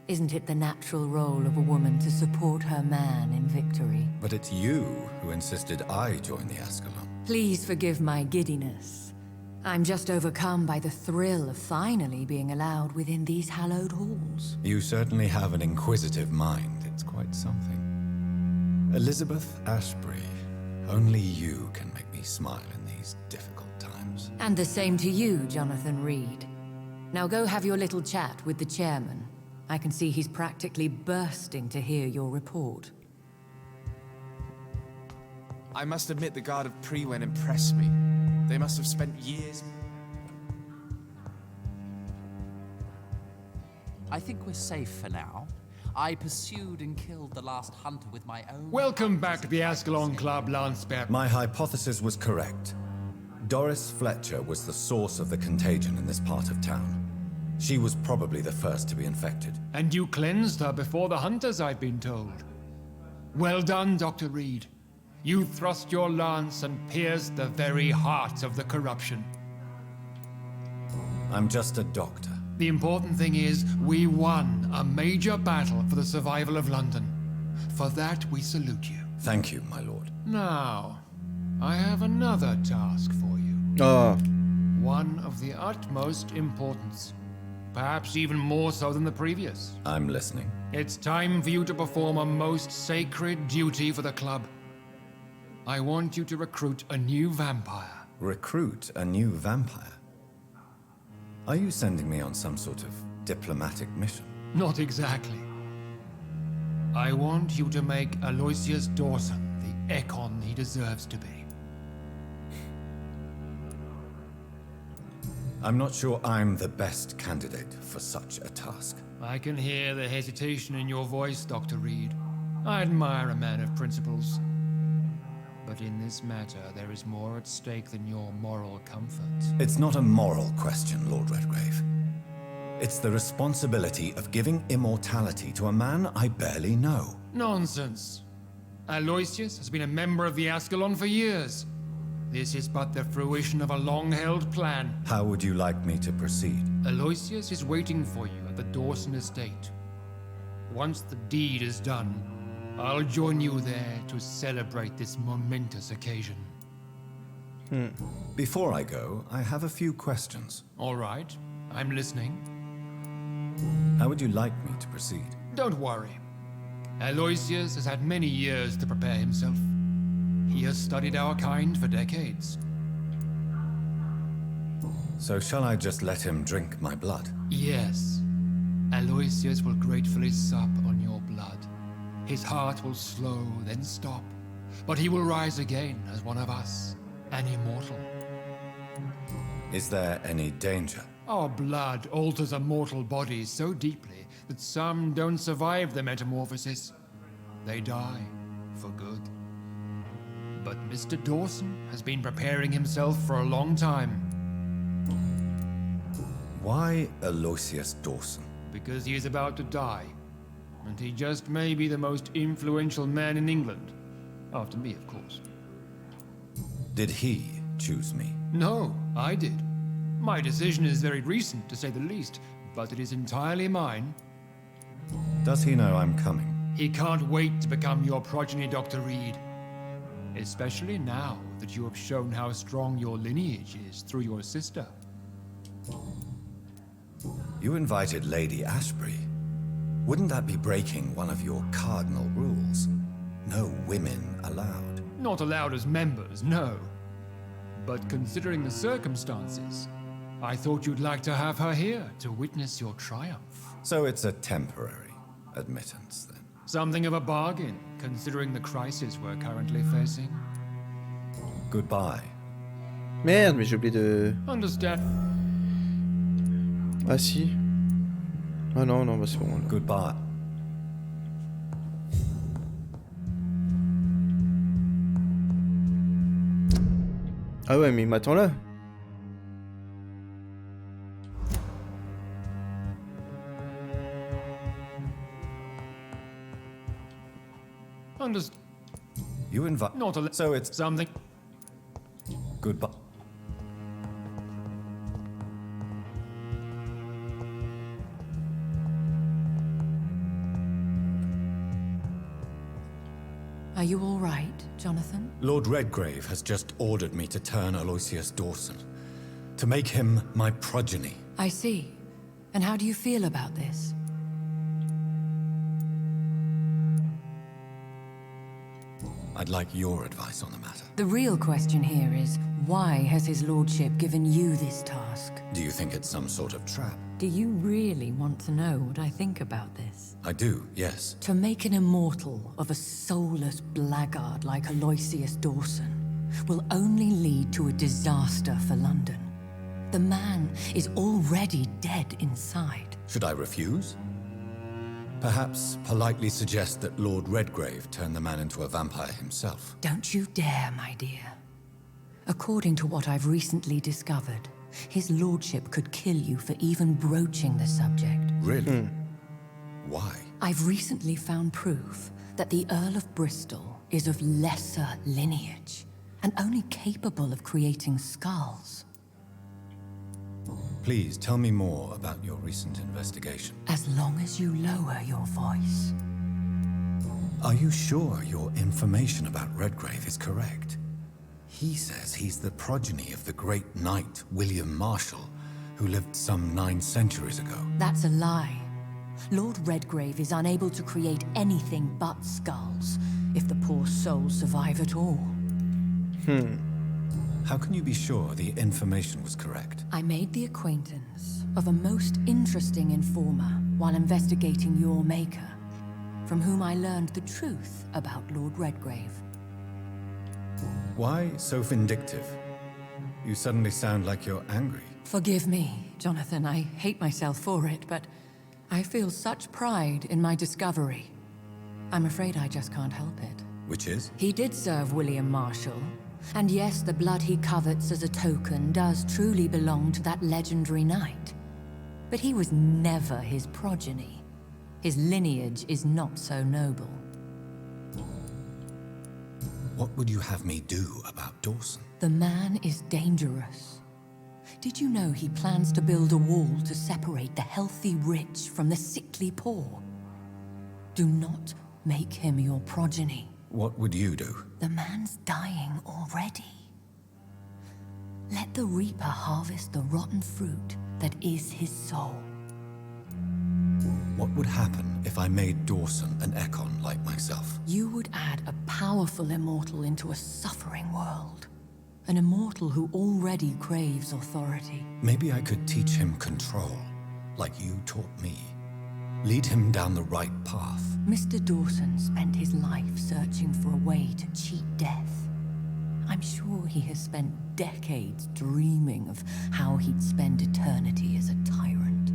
isn't it the natural role of a woman to support her man in victory? But it's you who insisted I join the Ascalon. Please forgive my giddiness. I'm just overcome by the thrill of finally being allowed within these hallowed halls. You certainly have an inquisitive mind. It's quite something. Elizabeth Ashbury, only you can make me smile in these difficult times. And the same to you, Jonathan Reed. Now go have your little chat with the chairman. I can see he's practically bursting to hear your report. I must admit the Guard of Prewen impressed me. They must have spent years... I think we're safe for now. I pursued and killed the last hunter with my own... Welcome back to the Ascalon Club, Lance Bear. My hypothesis was correct. Doris Fletcher was the source of the contagion in this part of town. She was probably the first to be infected. And you cleansed her before the hunters, I've been told. Well done, Dr. Reed. You thrust your lance and pierced the very heart of the corruption. I'm just a doctor. The important thing is, we won a major battle for the survival of London. For that, we salute you. Thank you, my lord. Now, I have another task for you. Oh. One of the utmost importance. Perhaps even more so than the previous. I'm listening. It's time for you to perform a most sacred duty for the club. I want you to recruit a new vampire. Recruit a new vampire? Are you sending me on some sort of diplomatic mission? Not exactly. I want you to make Aloysius Dawson the Ekon he deserves to be. I'm not sure I'm the best candidate for such a task. I can hear the hesitation in your voice, Dr. Reed. I admire a man of principles. But in this matter, there is more at stake than your moral comfort. It's not a moral question, Lord Redgrave. It's the responsibility of giving immortality to a man I barely know. Nonsense. Aloysius has been a member of the Ascalon for years. This is but the fruition of a long-held plan. How would you like me to proceed? Aloysius is waiting for you at the Dawson estate. Once the deed is done, I'll join you there to celebrate this momentous occasion. Before I go, I have a few questions. All right, I'm listening. How would you like me to proceed? Don't worry. Aloysius has had many years to prepare himself. He has studied our kind for decades. So shall I just let him drink my blood? Yes. Aloysius will gratefully sup on your blood. His heart will slow, then stop. But he will rise again as one of us, an immortal. Is there any danger? Our blood alters a mortal body so deeply that some don't survive the metamorphosis. They die for good. But Mr. Dawson has been preparing himself for a long time. Why Aloysius Dawson? Because he is about to die. And he just may be the most influential man in England. After me, of course. Did he choose me? No, I did. My decision is very recent, to say the least, but it is entirely mine. Does he know I'm coming? He can't wait to become your progeny, Dr. Reed. Especially now that you have shown how strong your lineage is through your sister. You invited Lady Ashbury. Wouldn't that be breaking one of your cardinal rules? No women allowed. Not allowed as members, no. But considering the circumstances, I thought you'd like to have her here to witness your triumph. So it's a temporary admittance, then? Something of a bargain, considering the crisis we're currently facing. Goodbye. Merde, mais j'ai oublié de... Understand. Ah si. Ah non, non, bah c'est bon. Là. Goodbye. Ah ouais, mais il m'attend là. You invite. Not a. So it's something. Goodbye. Are you all right, Jonathan? Lord Redgrave has just ordered me to turn Aloysius Dawson, to make him my progeny. I see. And how do you feel about this? I'd like your advice on the matter. The real question here is, why has his lordship given you this task? Do you think it's some sort of trap? Do you really want to know what I think about this? I do, yes. To make an immortal of a soulless blackguard like Aloysius Dawson will only lead to a disaster for London. The man is already dead inside. Should I refuse? Perhaps politely suggest that Lord Redgrave turn the man into a vampire himself. Don't you dare, my dear. According to what I've recently discovered, his lordship could kill you for even broaching the subject. Really? Why? I've recently found proof that the Earl of Bristol is of lesser lineage and only capable of creating skulls. Please tell me more about your recent investigation. As long as you lower your voice. Are you sure your information about Redgrave is correct? He says he's the progeny of the great knight William Marshall, who lived some 9 centuries ago. That's a lie. Lord Redgrave is unable to create anything but skulls, if the poor souls survive at all. How can you be sure the information was correct? I made the acquaintance of a most interesting informer while investigating your maker, from whom I learned the truth about Lord Redgrave. Why so vindictive? You suddenly sound like you're angry. Forgive me, Jonathan. I hate myself for it, but I feel such pride in my discovery. I'm afraid I just can't help it. Which is? He did serve William Marshall. And yes, the blood he covets as a token does truly belong to that legendary knight. But he was never his progeny. His lineage is not so noble. What would you have me do about Dawson? The man is dangerous. Did you know he plans to build a wall to separate the healthy rich from the sickly poor? Do not make him your progeny. What would you do? The man's dying already. Let the reaper harvest the rotten fruit that is his soul. What would happen if I made Dawson an Ekon like myself? You would add a powerful immortal into a suffering world. An immortal who already craves authority. Maybe I could teach him control, like you taught me. Lead him down the right path. Mr. Dawson spent his life searching for a way to cheat death. I'm sure he has spent decades dreaming of how he'd spend eternity as a tyrant.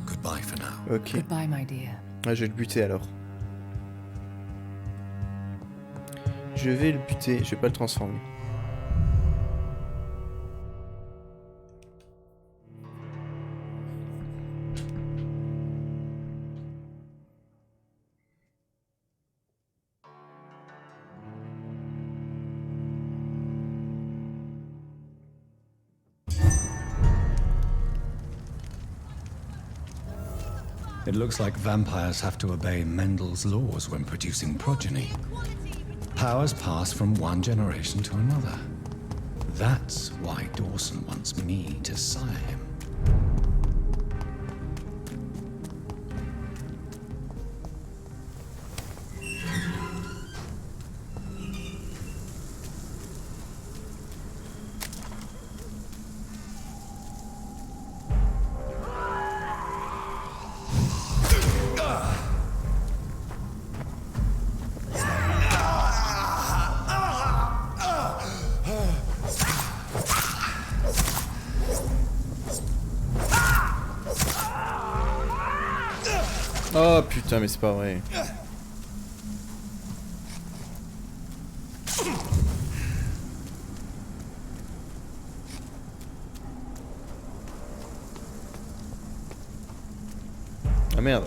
Goodbye for now. Ok. Goodbye, my dear. Ah, je vais le buter alors. Je vais le buter, je vais pas le transformer. It looks like vampires have to obey Mendel's laws when producing progeny. Powers pass from one generation to another. That's why Dawson wants me to sire him. Oh putain, mais c'est pas vrai. Ah merde.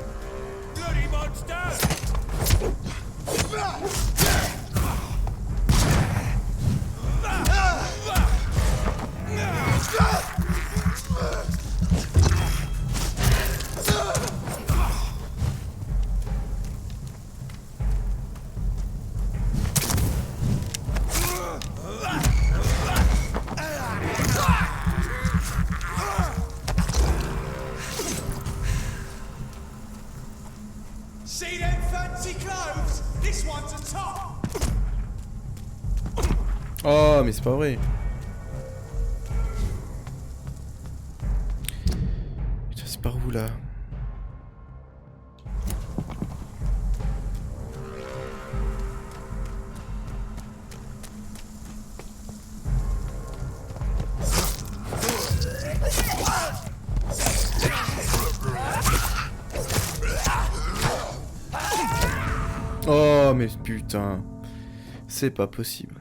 See them fancy clothes? This one's a top. Oh, mais c'est pas vrai. Putain, c'est par où là? Oh mais putain, c'est pas possible.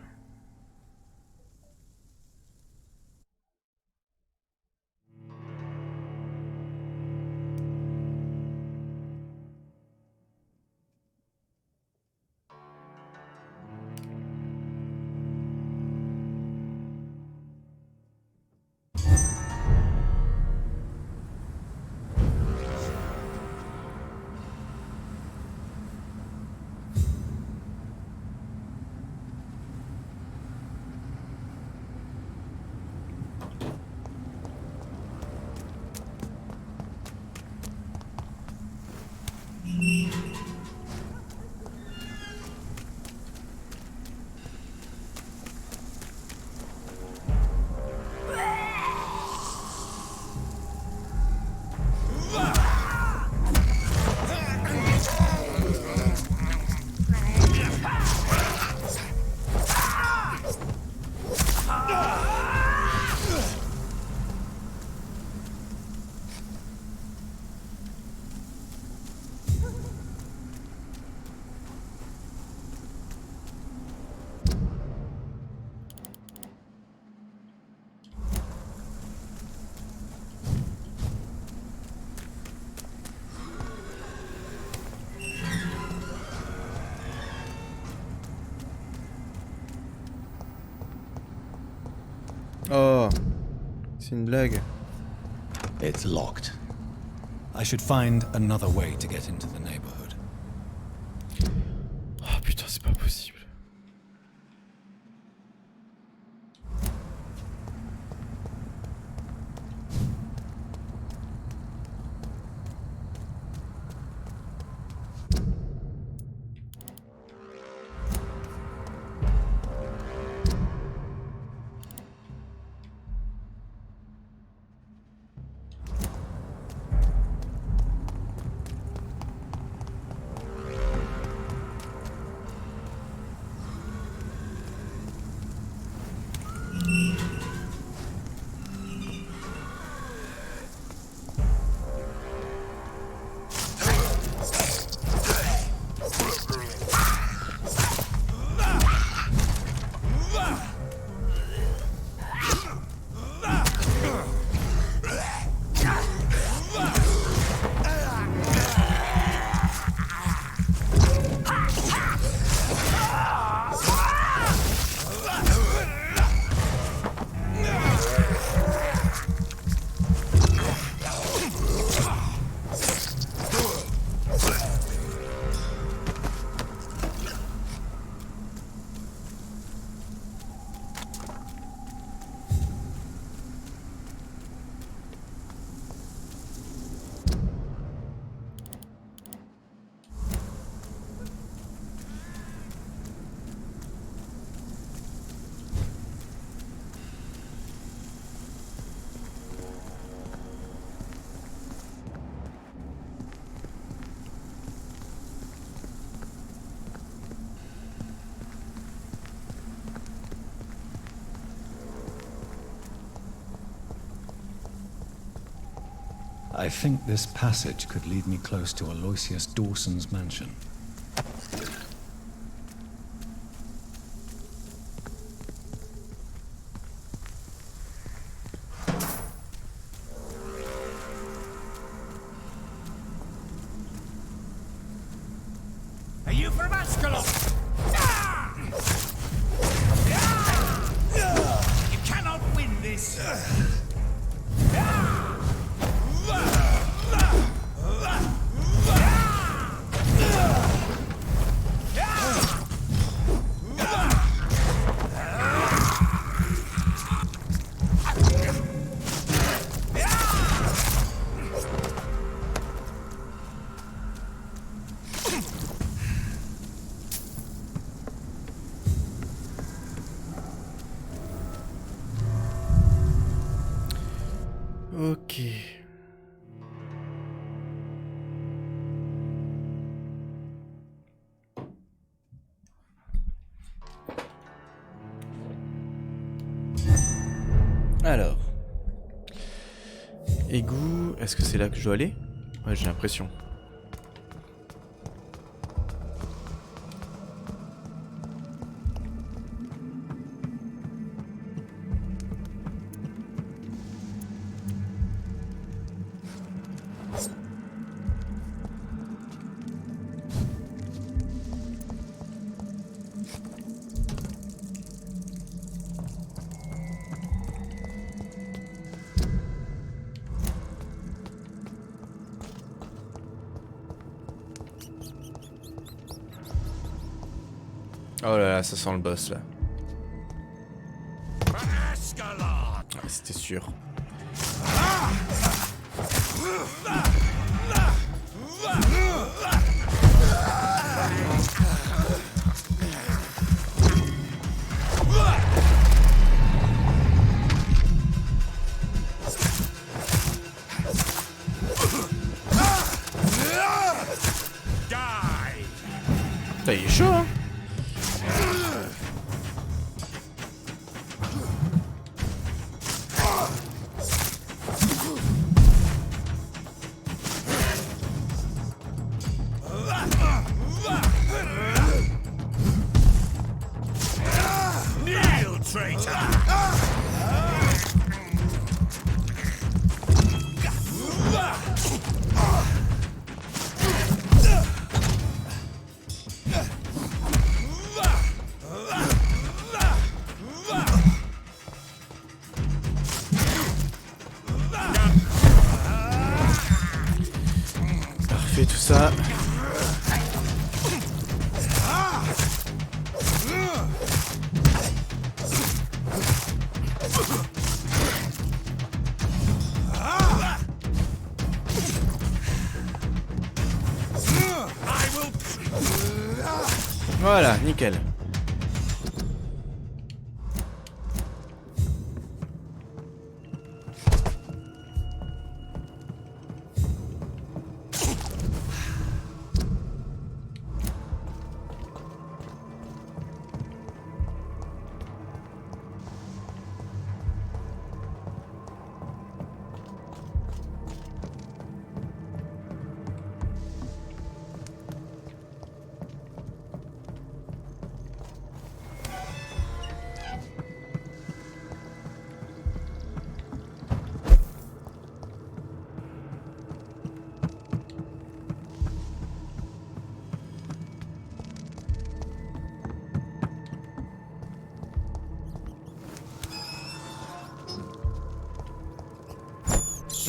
C'est une blague. It's locked. I should find another way to get into the neighborhood. Oh putain, c'est pas possible. I think this passage could lead me close to Aloysius Dawson's mansion. Are you from Ascalon? You cannot win this. Ok. Alors. Égout, est-ce que c'est là que je dois aller? Ouais, j'ai l'impression. Oh là là, ça sent le boss là. Ouais, c'était sûr. Putain, il est chaud hein. ça. Voilà, nickel.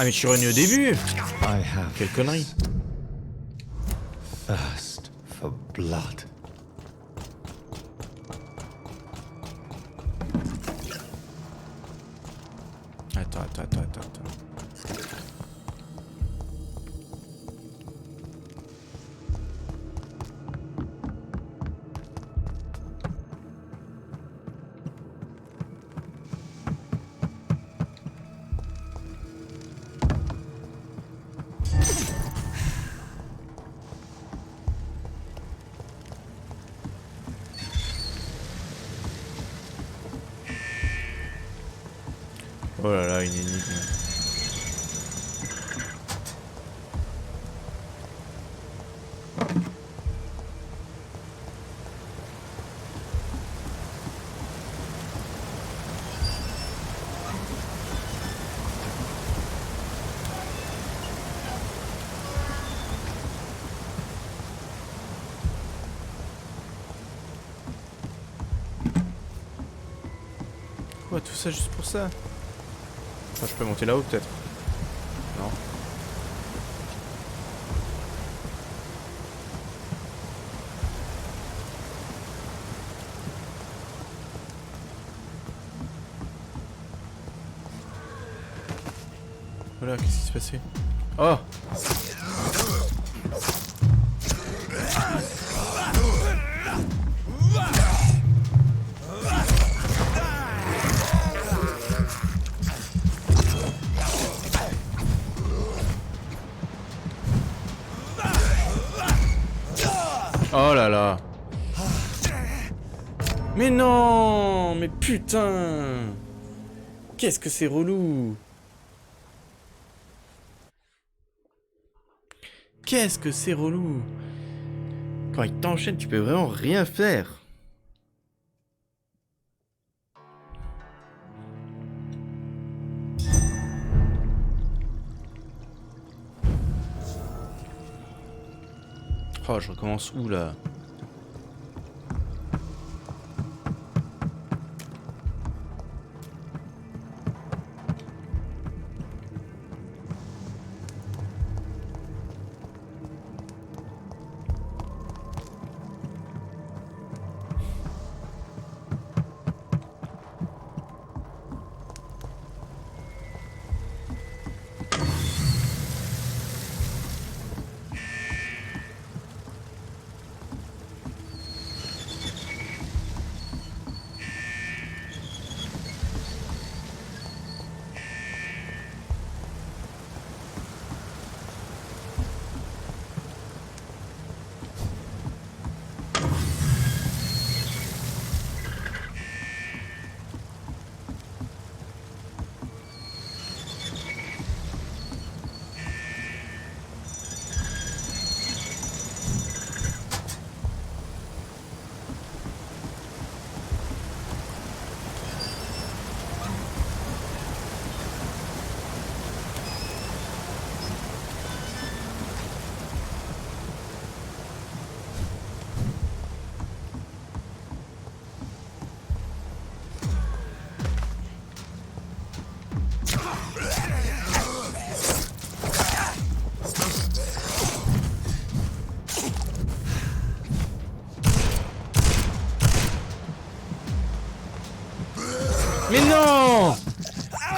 Ah mais je suis revenu au début. Quelle connerie. Thirst for blood. Attends. Oh là là, une énigme. Quoi, tout ça juste pour ça? Enfin, je peux monter là-haut peut-être. Non. Voilà, qu'est-ce qui s'est passé? Oh! Oh là là. Mais non. Mais putain. Qu'est-ce que c'est relou. Qu'est-ce que c'est relou. Quand il t'enchaîne, tu peux vraiment rien faire. Oh, je recommence où là?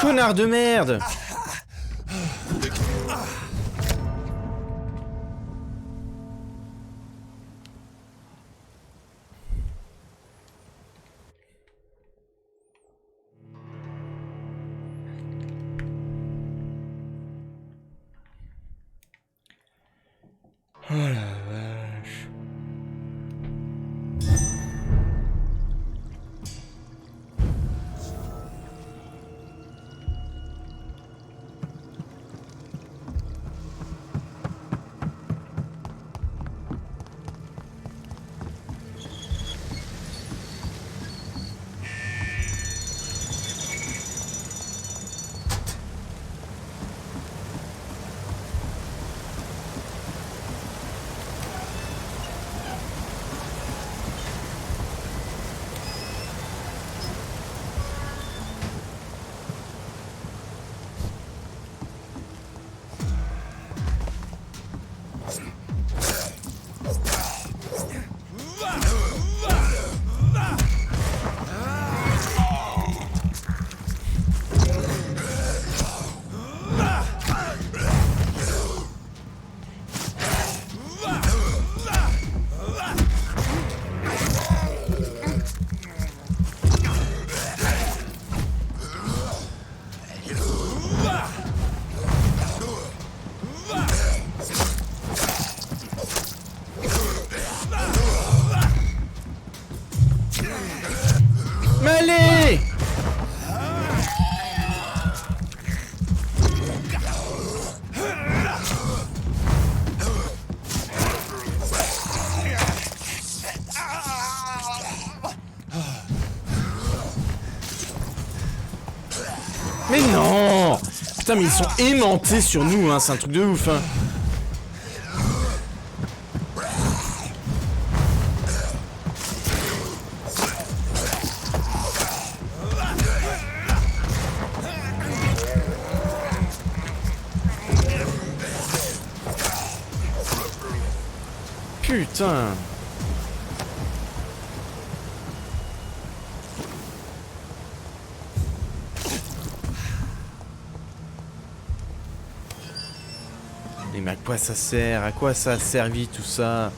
Connard de merde! Oh la vache. Allez! Mais non! Putain, mais ils sont aimantés sur nous, hein, c'est un truc de ouf, hein. Putain! Mais à quoi ça sert? À quoi ça a servi tout ça?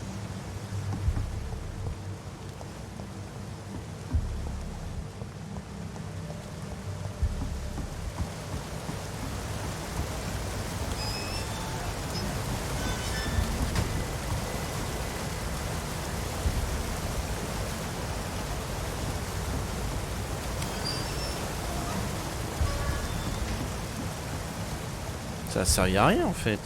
Ça a servi à rien en fait.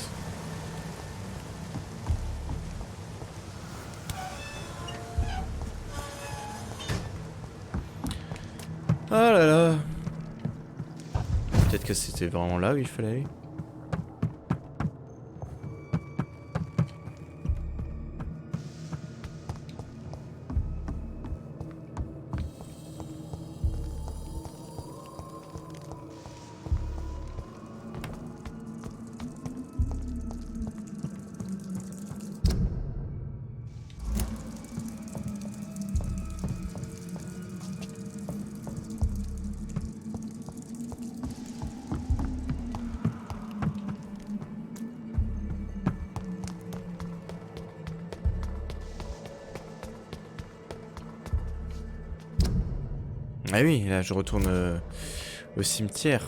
Oh là là. Peut-être que c'était vraiment là où il fallait aller. Ah oui, là je retourne au cimetière.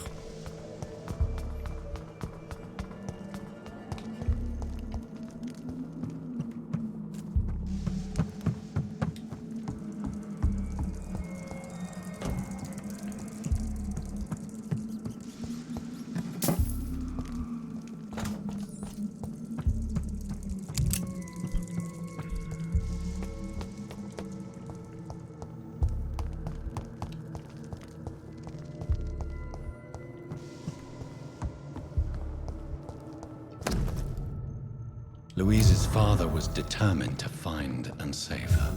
Louise's father was determined to find and save her.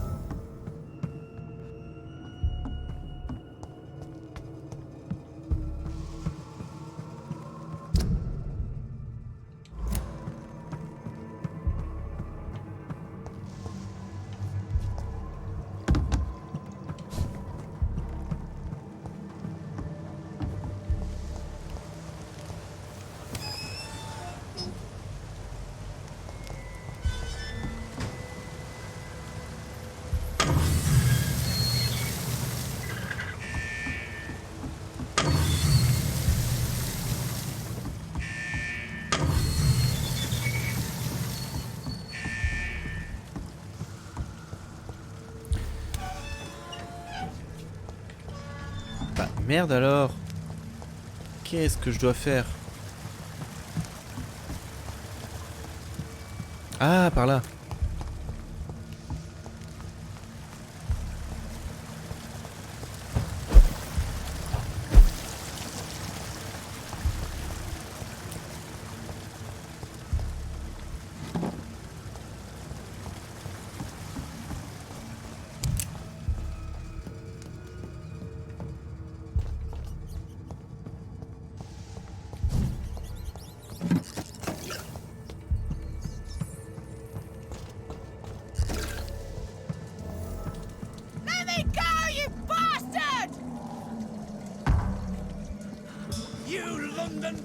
Merde alors. Qu'est-ce que je dois faire? Ah, par là.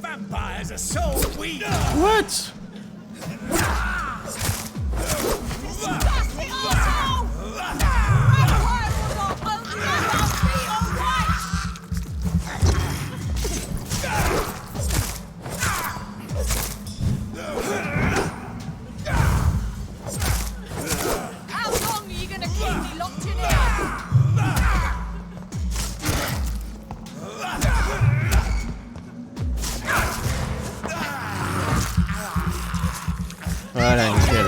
Vampires are so weak. What? How long are you gonna keep me locked in here? Voilà, nickel.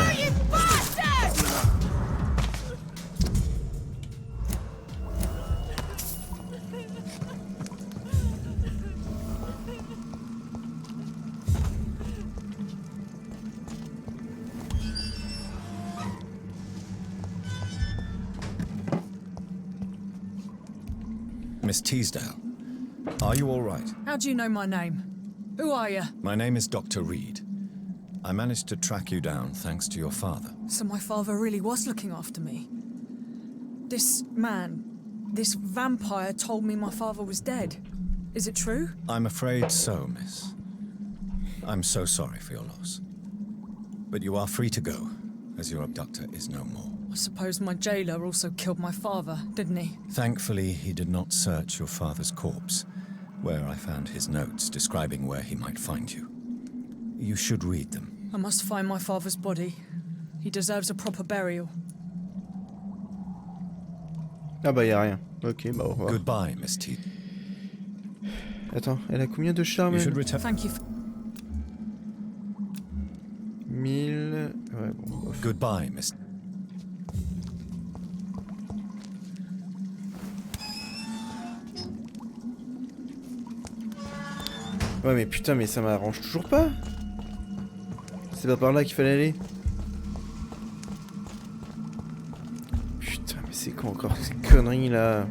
Miss Teasdale, are you all right? How do you know my name? Who are you? My name is Dr. Reed. I managed to track you down thanks to your father. So my father really was looking after me. This man, this vampire told me my father was dead. Is it true? I'm afraid so, miss. I'm so sorry for your loss. But you are free to go, as your abductor is no more. I suppose my jailer also killed my father, didn't he? Thankfully, he did not search your father's corpse, where I found his notes describing where he might find you. You should read them. I must find my father's body. He deserves a proper burial. Ah bah y'a rien. Ok, bah au revoir. Goodbye, Miss T. Attends, elle a combien de charme? You should return. Thank you. 1000... Ouais, bon, bof. Goodbye, Miss. Ouais mais putain, mais ça m'arrange toujours pas. C'est pas par là qu'il fallait aller. Putain, mais c'est quoi encore ces conneries là?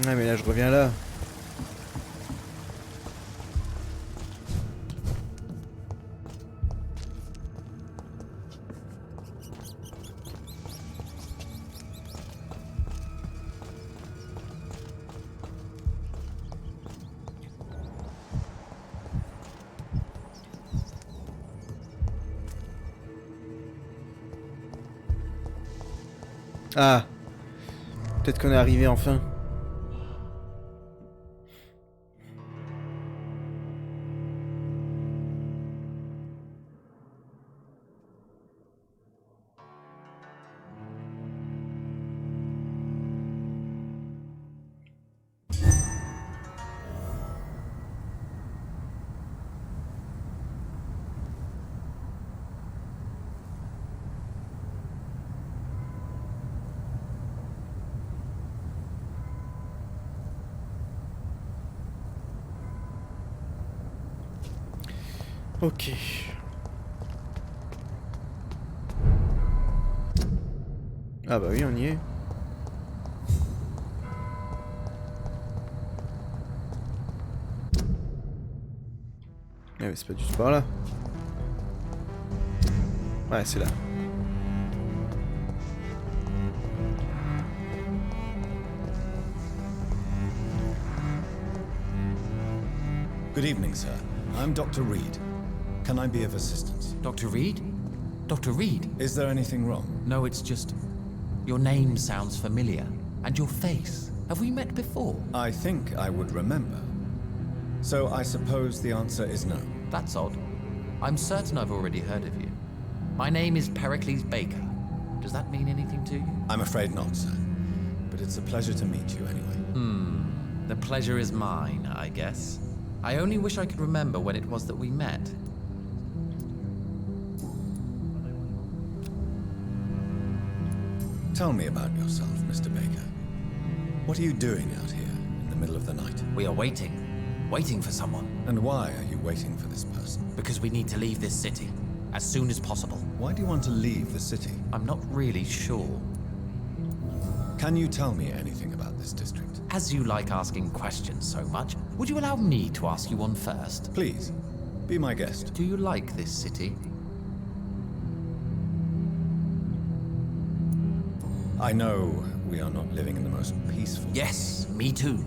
Ouais mais là je reviens là. Ah, peut-être qu'on est arrivé enfin. Ok. Ah bah oui, on y est. Ah mais c'est pas du tout par là. Ouais, c'est là. Good evening, sir. I'm Dr. Reed. Can I be of assistance? Dr. Reed? Dr. Reed? Is there anything wrong? No, it's just... your name sounds familiar. And your face. Have we met before? I think I would remember. So I suppose the answer is no. That's odd. I'm certain I've already heard of you. My name is Pericles Baker. Does that mean anything to you? I'm afraid not, sir. But it's a pleasure to meet you anyway. The pleasure is mine, I guess. I only wish I could remember when it was that we met. Tell me about yourself, Mr. Baker. What are you doing out here in the middle of the night? We are waiting. Waiting for someone. And why are you waiting for this person? Because we need to leave this city. As soon as possible. Why do you want to leave the city? I'm not really sure. Can you tell me anything about this district? As you like asking questions so much, would you allow me to ask you one first? Please, be my guest. Do you like this city? I know we are not living in the most peaceful... Yes, me too.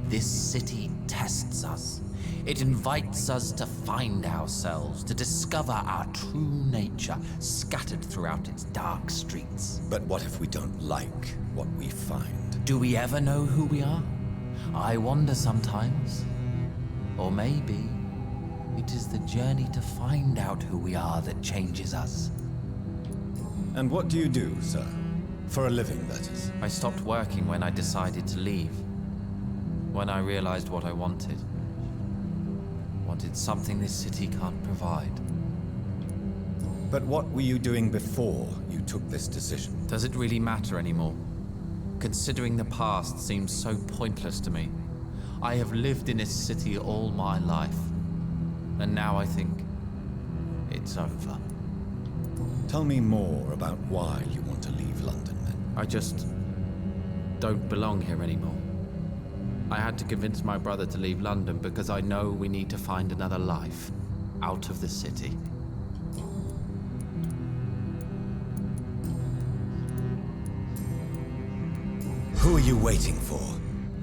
This city tests us. It invites us to find ourselves, to discover our true nature scattered throughout its dark streets. But what if we don't like what we find? Do we ever know who we are? I wonder sometimes. Or maybe it is the journey to find out who we are that changes us. And what do you do, sir? For a living, that is. I stopped working when I decided to leave. When I realized what I wanted. Wanted something this city can't provide. But what were you doing before you took this decision? Does it really matter anymore? Considering the past seems so pointless to me. I have lived in this city all my life. And now I think it's over. Tell me more about why you want to leave London, then. I just don't belong here anymore. I had to convince my brother to leave London because I know we need to find another life out of the city. Who are you waiting for?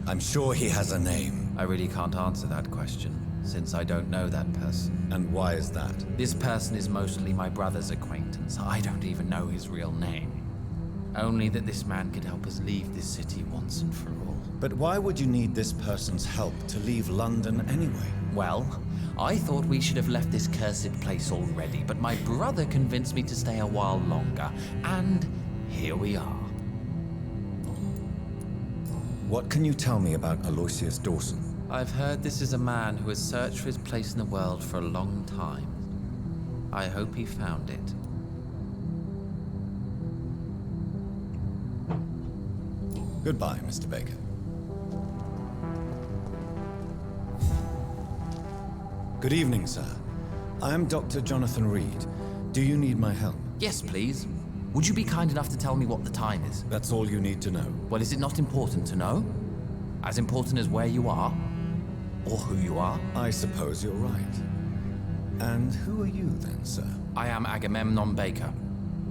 I'm sure he has a name. I really can't answer that question, since I don't know that person. And why is that? This person is mostly my brother's acquaintance. I don't even know his real name. Only that this man could help us leave this city once and for all. But why would you need this person's help to leave London anyway? Well, I thought we should have left this cursed place already, but my brother convinced me to stay a while longer, and here we are. What can you tell me about Aloysius Dawson? I've heard this is a man who has searched for his place in the world for a long time. I hope he found it. Goodbye, Mr. Baker. Good evening, sir. I am Dr. Jonathan Reed. Do you need my help? Yes, please. Would you be kind enough to tell me what the time is? That's all you need to know. Well, is it not important to know? As important as where you are? Or who you are? I suppose you're right. And who are you then, sir? I am Agamemnon Baker.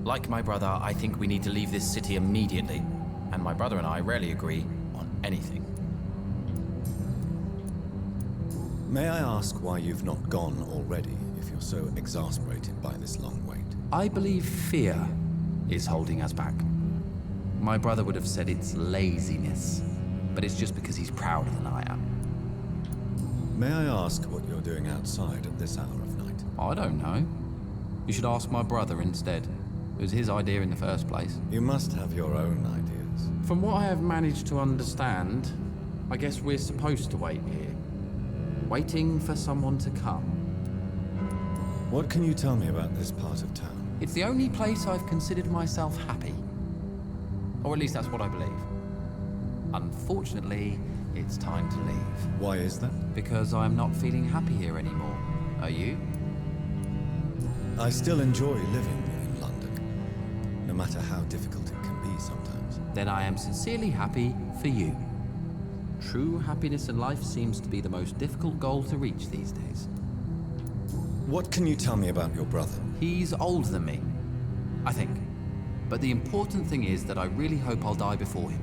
Like my brother, I think we need to leave this city immediately. And my brother and I rarely agree on anything. May I ask why you've not gone already, if you're so exasperated by this long wait? I believe fear is holding us back. My brother would have said it's laziness, but it's just because he's prouder than I am. May I ask what you're doing outside at this hour of night? I don't know. You should ask my brother instead. It was his idea in the first place. You must have your own ideas. From what I have managed to understand, I guess we're supposed to wait here. Waiting for someone to come. What can you tell me about this part of town? It's the only place I've considered myself happy. Or at least that's what I believe. Unfortunately, it's time to leave. Why is that? Because I'm not feeling happy here anymore. Are you? I still enjoy living in London, no matter how difficult it can be then I am sincerely happy for you. True happiness in life seems to be the most difficult goal to reach these days. What can you tell me about your brother? He's older than me, I think. But the important thing is that I really hope I'll die before him.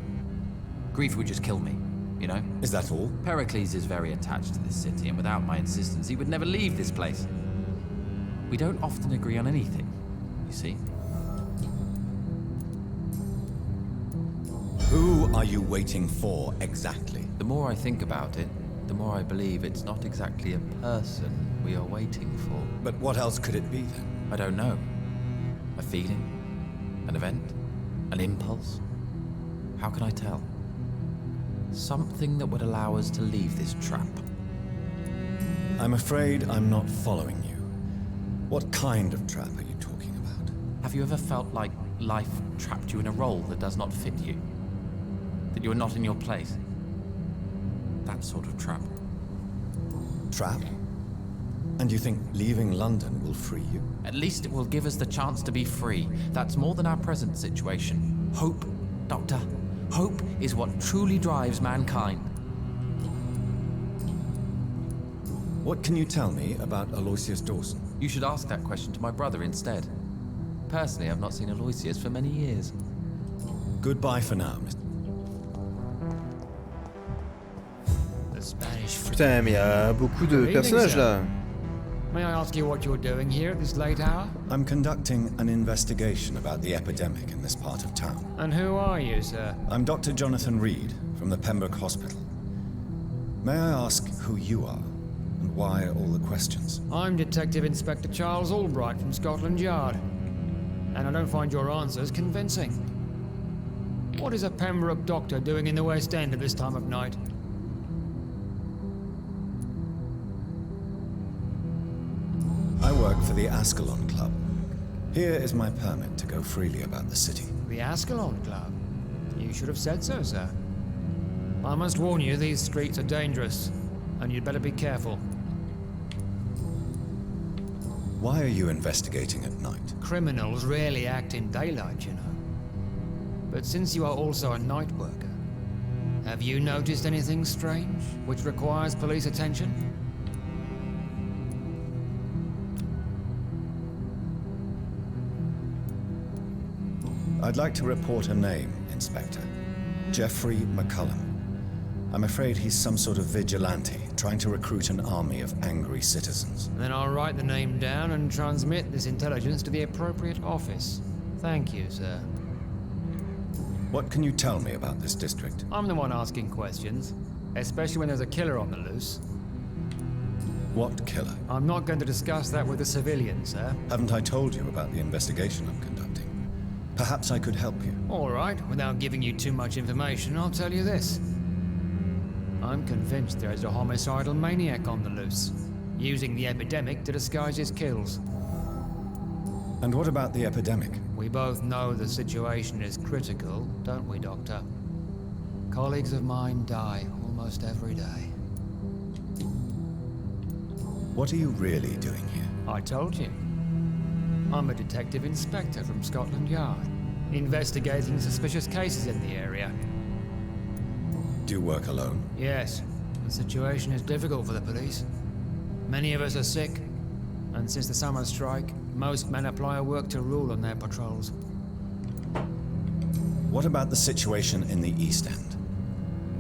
Grief would just kill me, you know? Is that all? Pericles is very attached to this city, and without my insistence, he would never leave this place. We don't often agree on anything, you see. Who are you waiting for, exactly? The more I think about it, the more I believe it's not exactly a person we are waiting for. But what else could it be, then? I don't know. A feeling? An event? An impulse? How can I tell? Something that would allow us to leave this trap. I'm afraid I'm not following you. What kind of trap are you talking about? Have you ever felt like life trapped you in a role that does not fit you? That you're not in your place? That sort of trap. Trap? And you think leaving London will free you? At least it will give us the chance to be free. That's more than our present situation. Hope, Doctor. Hope is what truly drives mankind. What can you tell me about Aloysius Dawson? You should ask that question to my brother instead. Personally, I've not seen Aloysius for many years. Goodbye for now, Mr. Putain, mais il y a beaucoup de personnages là. May I ask you what you're doing here at this late hour? I'm conducting an investigation about the epidemic in this part of town. And who are you, sir? I'm Dr. Jonathan Reed from the Pembroke Hospital. May I ask who you are and why all the questions? I'm Detective Inspector Charles Albright from Scotland Yard. And I don't find your answers convincing. What is a Pembroke doctor doing in the West End at this time of night? I work for the Ascalon Club. Here is my permit to go freely about the city. The Ascalon Club? You should have said so, sir. I must warn you, these streets are dangerous, and you'd better be careful. Why are you investigating at night? Criminals rarely act in daylight, you know. But since you are also a night worker, have you noticed anything strange which requires police attention? I'd like to report a name, Inspector. Geoffrey McCullum. I'm afraid he's some sort of vigilante, trying to recruit an army of angry citizens. Then I'll write the name down and transmit this intelligence to the appropriate office. Thank you, sir. What can you tell me about this district? I'm the one asking questions, especially when there's a killer on the loose. What killer? I'm not going to discuss that with the civilians, sir. Haven't I told you about the investigation I'm conducting? Perhaps I could help you. All right, without giving you too much information, I'll tell you this. I'm convinced there is a homicidal maniac on the loose, using the epidemic to disguise his kills. And what about the epidemic? We both know the situation is critical, don't we, Doctor? Colleagues of mine die almost every day. What are you really doing here? I told you. I'm a detective inspector from Scotland Yard, investigating suspicious cases in the area. Do you work alone? Yes. The situation is difficult for the police. Many of us are sick, and since the summer strike, most men apply a work to rule on their patrols. What about the situation in the East End?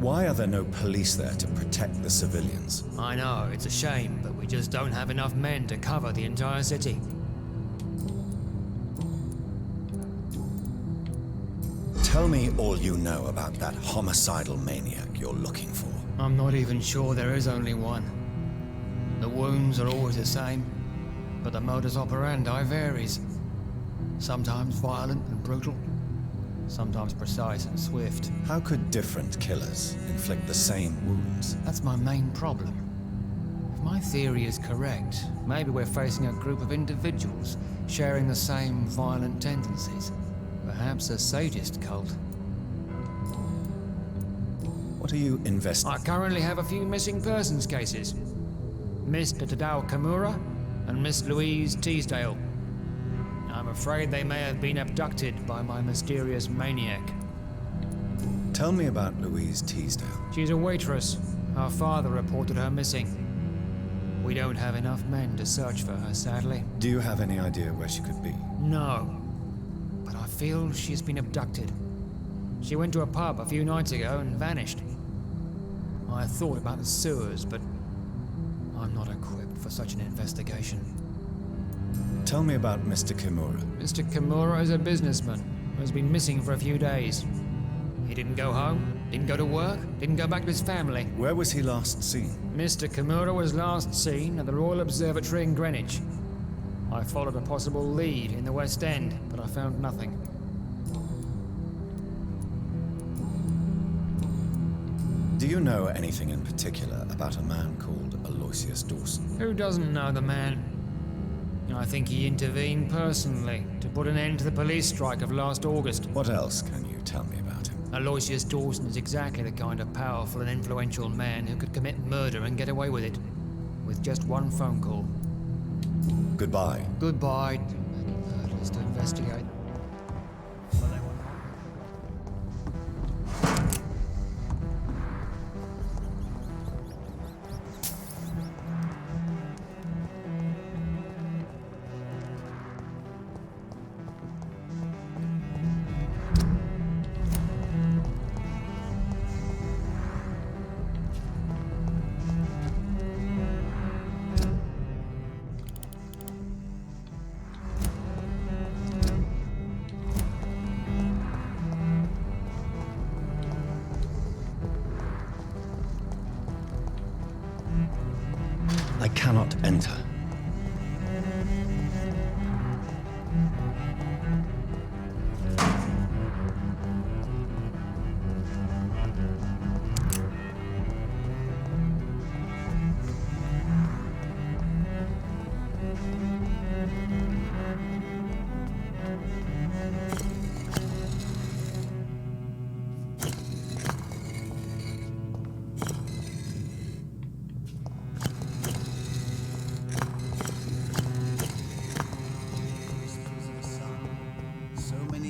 Why are there no police there to protect the civilians? I know, it's a shame, but we just don't have enough men to cover the entire city. Tell me all you know about that homicidal maniac you're looking for. I'm not even sure there is only one. The wounds are always the same, but the modus operandi varies. Sometimes violent and brutal, sometimes precise and swift. How could different killers inflict the same wounds? That's my main problem. If my theory is correct, maybe we're facing a group of individuals sharing the same violent tendencies. Perhaps a sadist cult. What are you investigating? I currently have a few missing persons cases. Mr. Tadao Kimura and Miss Louise Teasdale. I'm afraid they may have been abducted by my mysterious maniac. Tell me about Louise Teasdale. She's a waitress. Our father reported her missing. We don't have enough men to search for her, sadly. Do you have any idea where she could be? No. But I feel she's been abducted. She went to a pub a few nights ago and vanished. I thought about the sewers, but I'm not equipped for such an investigation. Tell me about Mr. Kimura. Mr. Kimura is a businessman who has been missing for a few days. He didn't go home, didn't go to work, didn't go back to his family. Where was he last seen? Mr. Kimura was last seen at the Royal Observatory in Greenwich. I followed a possible lead in the West End, but I found nothing. Do you know anything in particular about a man called Aloysius Dawson? Who doesn't know the man? I think he intervened personally to put an end to the police strike of last August. What else can you tell me about him? Aloysius Dawson is exactly the kind of powerful and influential man who could commit murder and get away with it. With just one phone call. Goodbye. Goodbye. Let's to investigate. I cannot enter.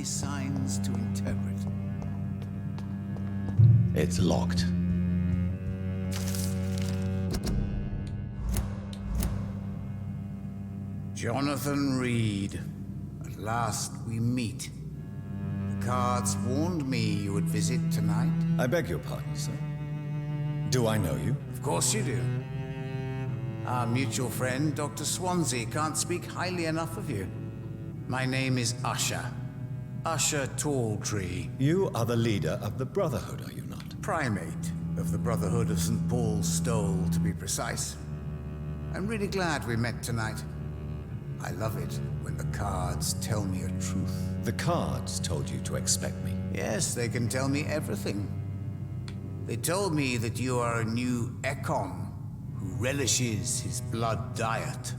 Signs to interpret. It's locked. Jonathan Reed. At last we meet. The cards warned me you would visit tonight. I beg your pardon, sir. Do I know you? Of course you do. Our mutual friend, Dr. Swansea, can't speak highly enough of you. My name is Usher. Usher Talltree. You are the leader of the Brotherhood, are you not? Primate of the Brotherhood of St. Paul's Stole, to be precise. I'm really glad we met tonight. I love it when the cards tell me a truth. The cards told you to expect me? Yes, they can tell me everything. They told me that you are a new Ekon who relishes his blood diet.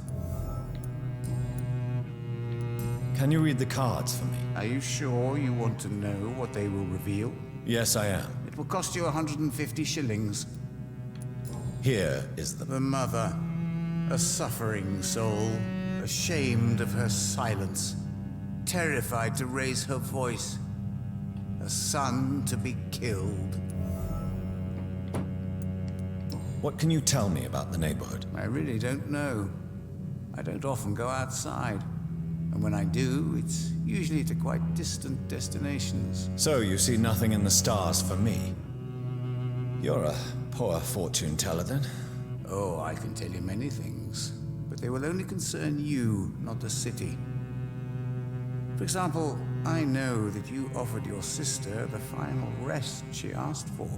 Can you read the cards for me? Are you sure you want to know what they will reveal? Yes, I am. It will cost you 150 shillings. Here is the mother, a suffering soul, ashamed of her silence, terrified to raise her voice, a son to be killed. What can you tell me about the neighborhood? I really don't know. I don't often go outside. And when I do, it's usually to quite distant destinations. So you see nothing in the stars for me? You're a poor fortune teller, then? Oh, I can tell you many things, but they will only concern you, not the city. For example, I know that you offered your sister the final rest she asked for.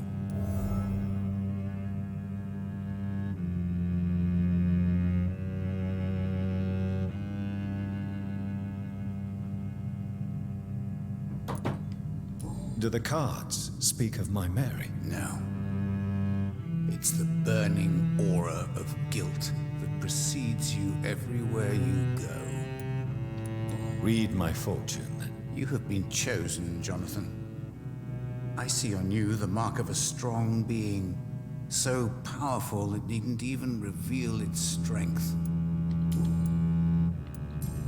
Do the cards speak of my Mary? No. It's the burning aura of guilt that precedes you everywhere you go. Read my fortune, then. You have been chosen, Jonathan. I see on you the mark of a strong being, so powerful it needn't even reveal its strength.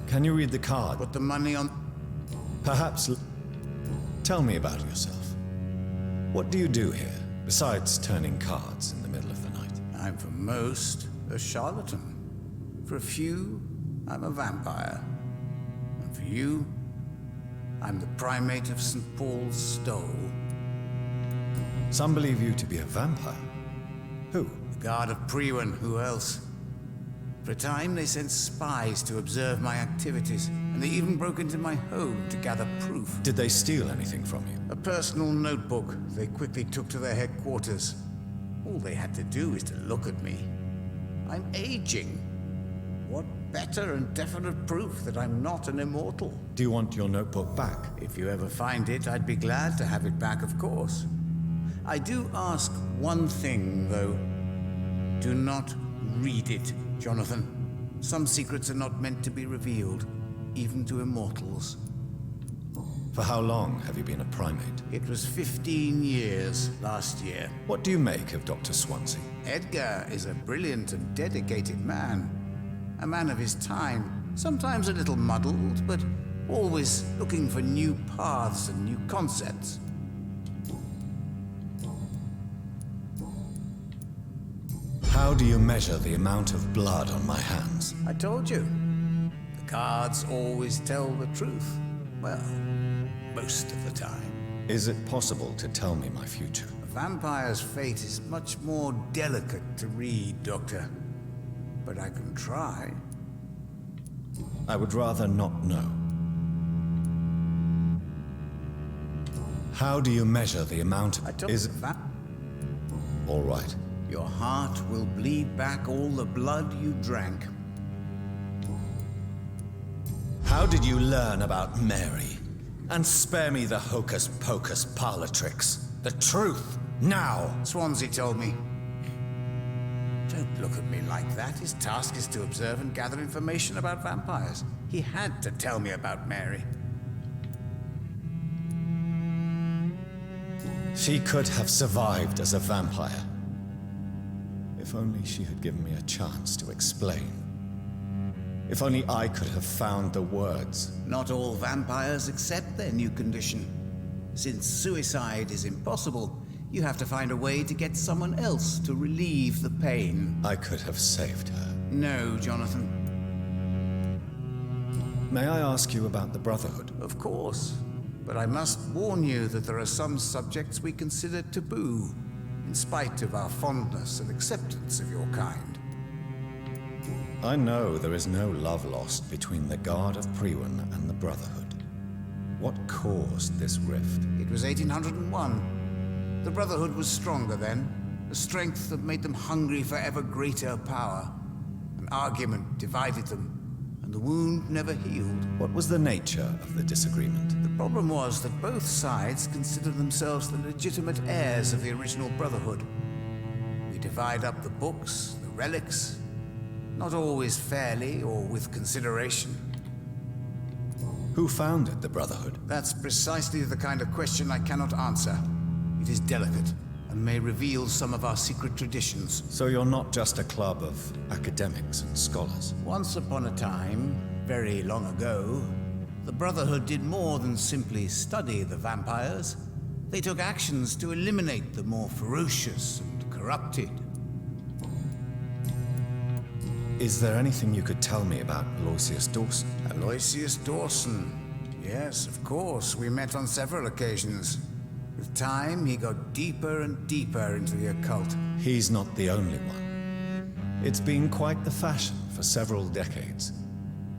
Can you read the card? Put the money on... Perhaps... Tell me about yourself. What do you do here, besides turning cards in the middle of the night? I'm for most a charlatan. For a few, I'm a vampire. And for you, I'm the primate of St. Paul's Stole. Some believe you to be a vampire. Who? The Guard of Priwen, who else? For a time, they sent spies to observe my activities, and they even broke into my home to gather proof. Did they steal anything from you? A personal notebook they quickly took to their headquarters. All they had to do is to look at me. I'm aging. What better and definite proof that I'm not an immortal? Do you want your notebook back? If you ever find it, I'd be glad to have it back, of course. I do ask one thing, though. Do not read it, Jonathan. Some secrets are not meant to be revealed, even to immortals. For how long have you been a primate? It was 15 years last year. What do you make of Dr. Swansea? Edgar is a brilliant and dedicated man. A man of his time, sometimes a little muddled, but always looking for new paths and new concepts. How do you measure the amount of blood on my hands? I told you. The cards always tell the truth. Well, most of the time. Is it possible to tell me my future? A vampire's fate is much more delicate to read, Doctor. But I can try. I would rather not know. How do you measure the amount of... All right. Your heart will bleed back all the blood you drank. How did you learn about Mary? And spare me the hocus-pocus parlor tricks. The truth, now! Swansea told me. Don't look at me like that. His task is to observe and gather information about vampires. He had to tell me about Mary. She could have survived as a vampire. If only she had given me a chance to explain. If only I could have found the words. Not all vampires accept their new condition. Since suicide is impossible, you have to find a way to get someone else to relieve the pain. I could have saved her. No, Jonathan. May I ask you about the Brotherhood? Of course. But I must warn you that there are some subjects we consider taboo, in spite of our fondness and acceptance of your kind. I know there is no love lost between the Guard of Priwen and the Brotherhood. What caused this rift? It was 1801. The Brotherhood was stronger then, a strength that made them hungry for ever greater power. An argument divided them, and the wound never healed. What was the nature of the disagreement? The problem was that both sides considered themselves the legitimate heirs of the original Brotherhood. We divide up the books, the relics, not always fairly or with consideration. Who founded the Brotherhood? That's precisely the kind of question I cannot answer. It is delicate, and may reveal some of our secret traditions. So you're not just a club of academics and scholars? Once upon a time, very long ago, the Brotherhood did more than simply study the vampires. They took actions to eliminate the more ferocious and corrupted. Is there anything you could tell me about Aloysius Dawson? Aloysius Dawson? Yes, of course. We met on several occasions. With time, he got deeper and deeper into the occult. He's not the only one. It's been quite the fashion for several decades.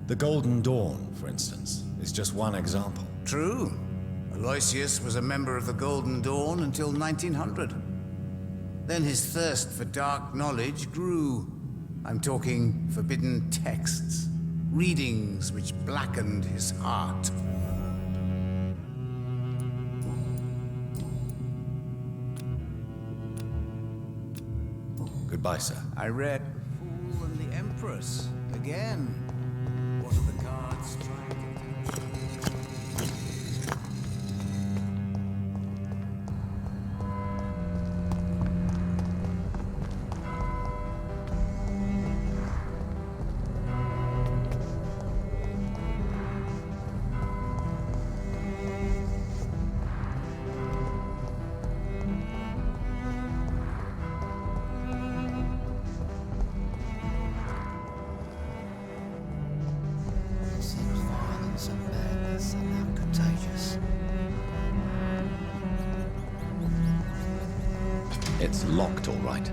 The Golden Dawn, for instance, is just one example. True. Aloysius was a member of the Golden Dawn until 1900. Then his thirst for dark knowledge grew. I'm talking forbidden texts, readings which blackened his heart. Goodbye, sir. I read The Fool and the Empress again. What are the cards trying to teach me? It's locked, all right.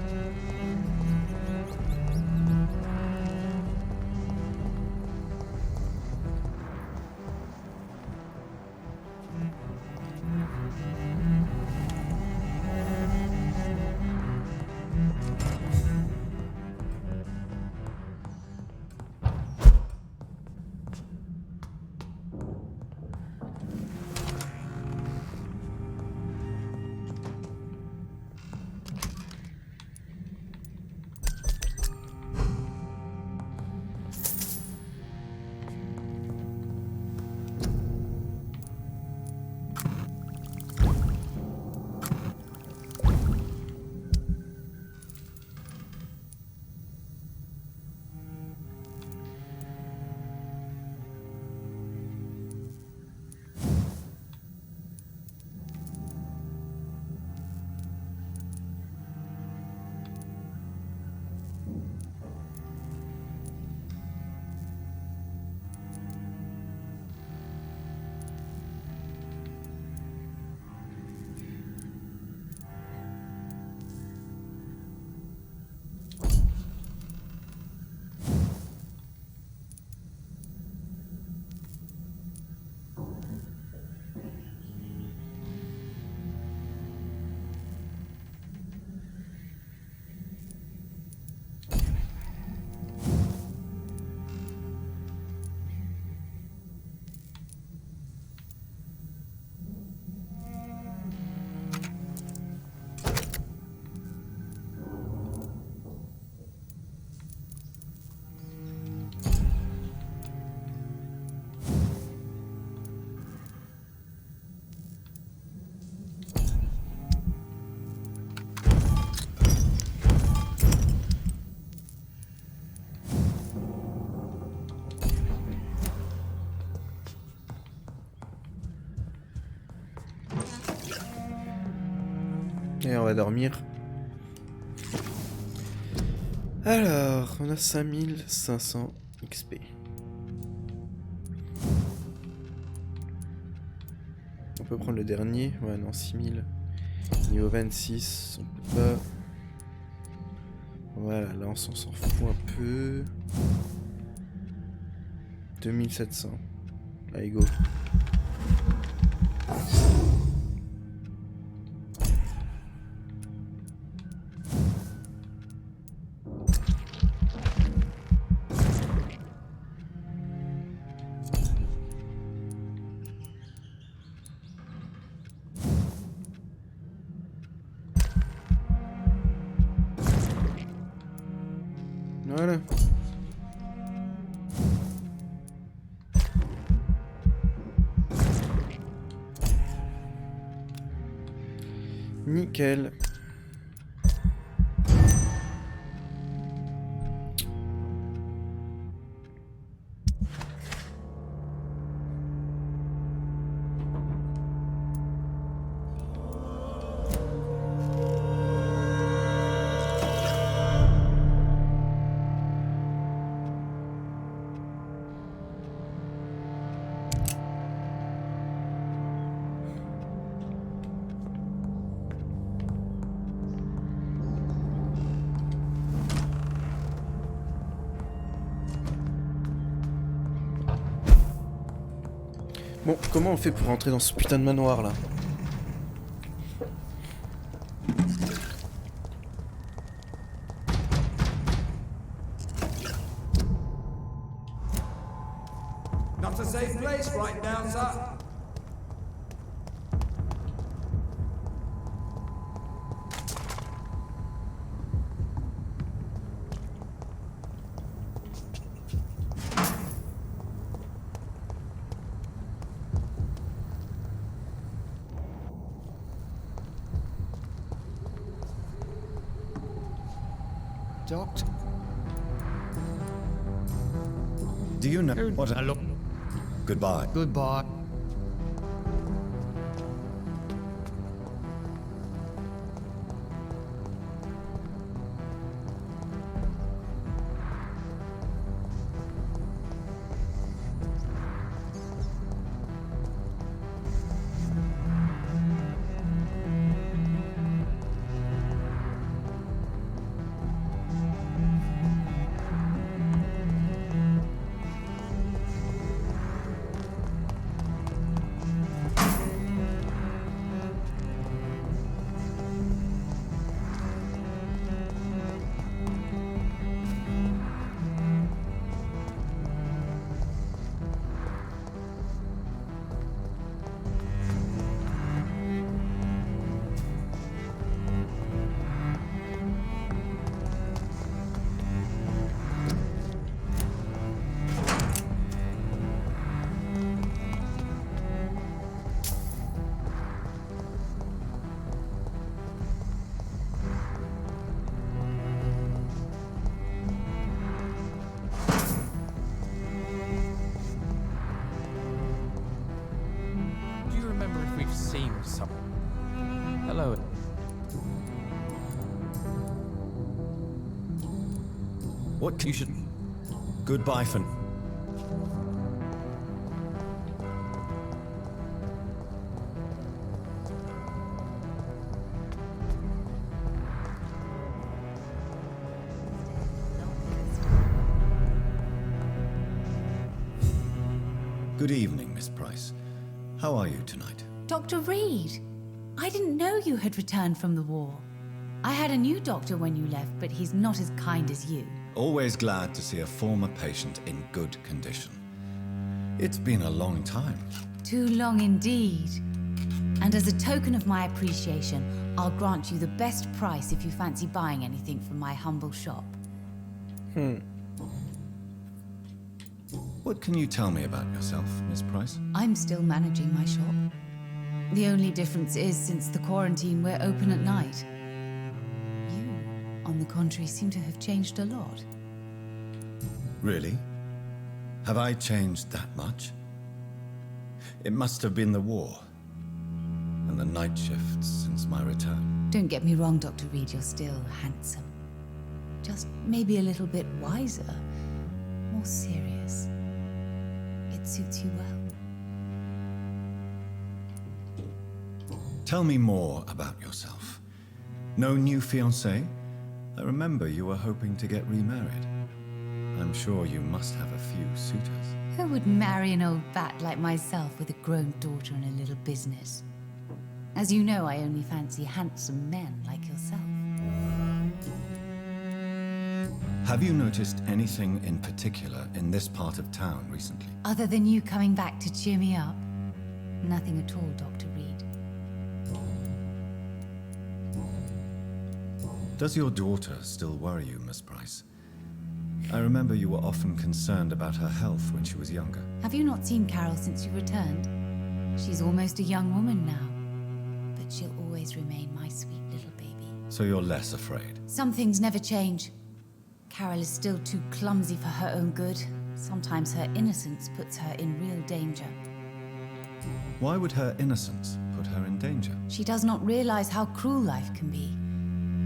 Et on va dormir. Alors, on a 5500 XP. On peut prendre le dernier. Ouais, non, 6000. Niveau 26, on peut pas. Voilà, là on s'en fout un peu. 2700. Allez, go. Voilà. Nickel. Bon, comment on fait pour rentrer dans ce putain de manoir là? Not a safe place right now, sir. Doctor. Do you know what I look? Goodbye. Goodbye. What you should... Goodbye for... Good evening, Miss Price. How are you tonight? Dr. Reed, I didn't know you had returned from the war. I had a new doctor when you left, but he's not as kind as you. Always glad to see a former patient in good condition. It's been a long time. Too long indeed. And as a token of my appreciation, I'll grant you the best price if you fancy buying anything from my humble shop. What can you tell me about yourself, Miss Price? I'm still managing my shop. The only difference is, since the quarantine, we're open at night. You, on the contrary, seem to have changed a lot. Really? Have I changed that much? It must have been the war and the night shifts since my return. Don't get me wrong, Dr. Reed, you're still handsome. Just maybe a little bit wiser, more serious. It suits you well. Tell me more about yourself. No new fiancé? I remember you were hoping to get remarried. I'm sure you must have a few suitors. Who would marry an old bat like myself with a grown daughter and a little business? As you know, I only fancy handsome men like yourself. Have you noticed anything in particular in this part of town recently? Other than you coming back to cheer me up? Nothing at all, Dr. Reed. Does your daughter still worry you, Miss Price? I remember you were often concerned about her health when she was younger. Have you not seen Carol since you returned? She's almost a young woman now. But she'll always remain my sweet little baby. So you're less afraid? Some things never change. Carol is still too clumsy for her own good. Sometimes her innocence puts her in real danger. Why would her innocence put her in danger? She does not realize how cruel life can be.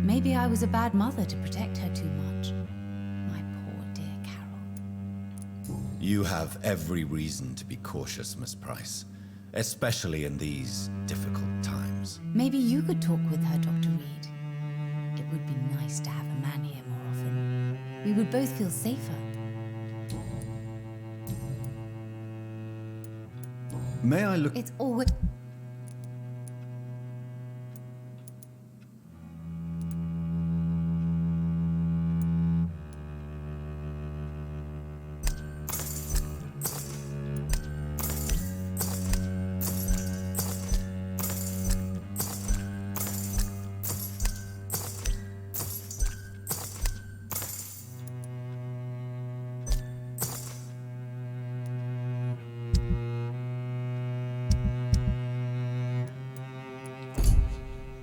Maybe I was a bad mother to protect her too much. My poor dear Carol. You have every reason to be cautious, Miss Price. Especially in these difficult times. Maybe you could talk with her, Dr. Reed. It would be nice to have a man here more often. We would both feel safer. May I look? It's always...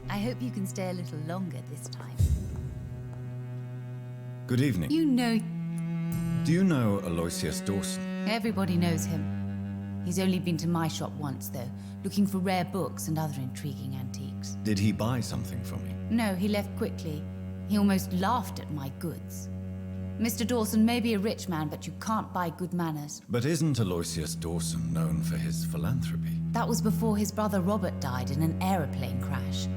I hope you can stay a little longer this time. Good evening. You know... Do you know Aloysius Dawson? Everybody knows him. He's only been to my shop once, though, looking for rare books and other intriguing antiques. Did he buy something from me? No, he left quickly. He almost laughed at my goods. Mr. Dawson may be a rich man, but you can't buy good manners. But isn't Aloysius Dawson known for his philanthropy? That was before his brother Robert died in an aeroplane crash.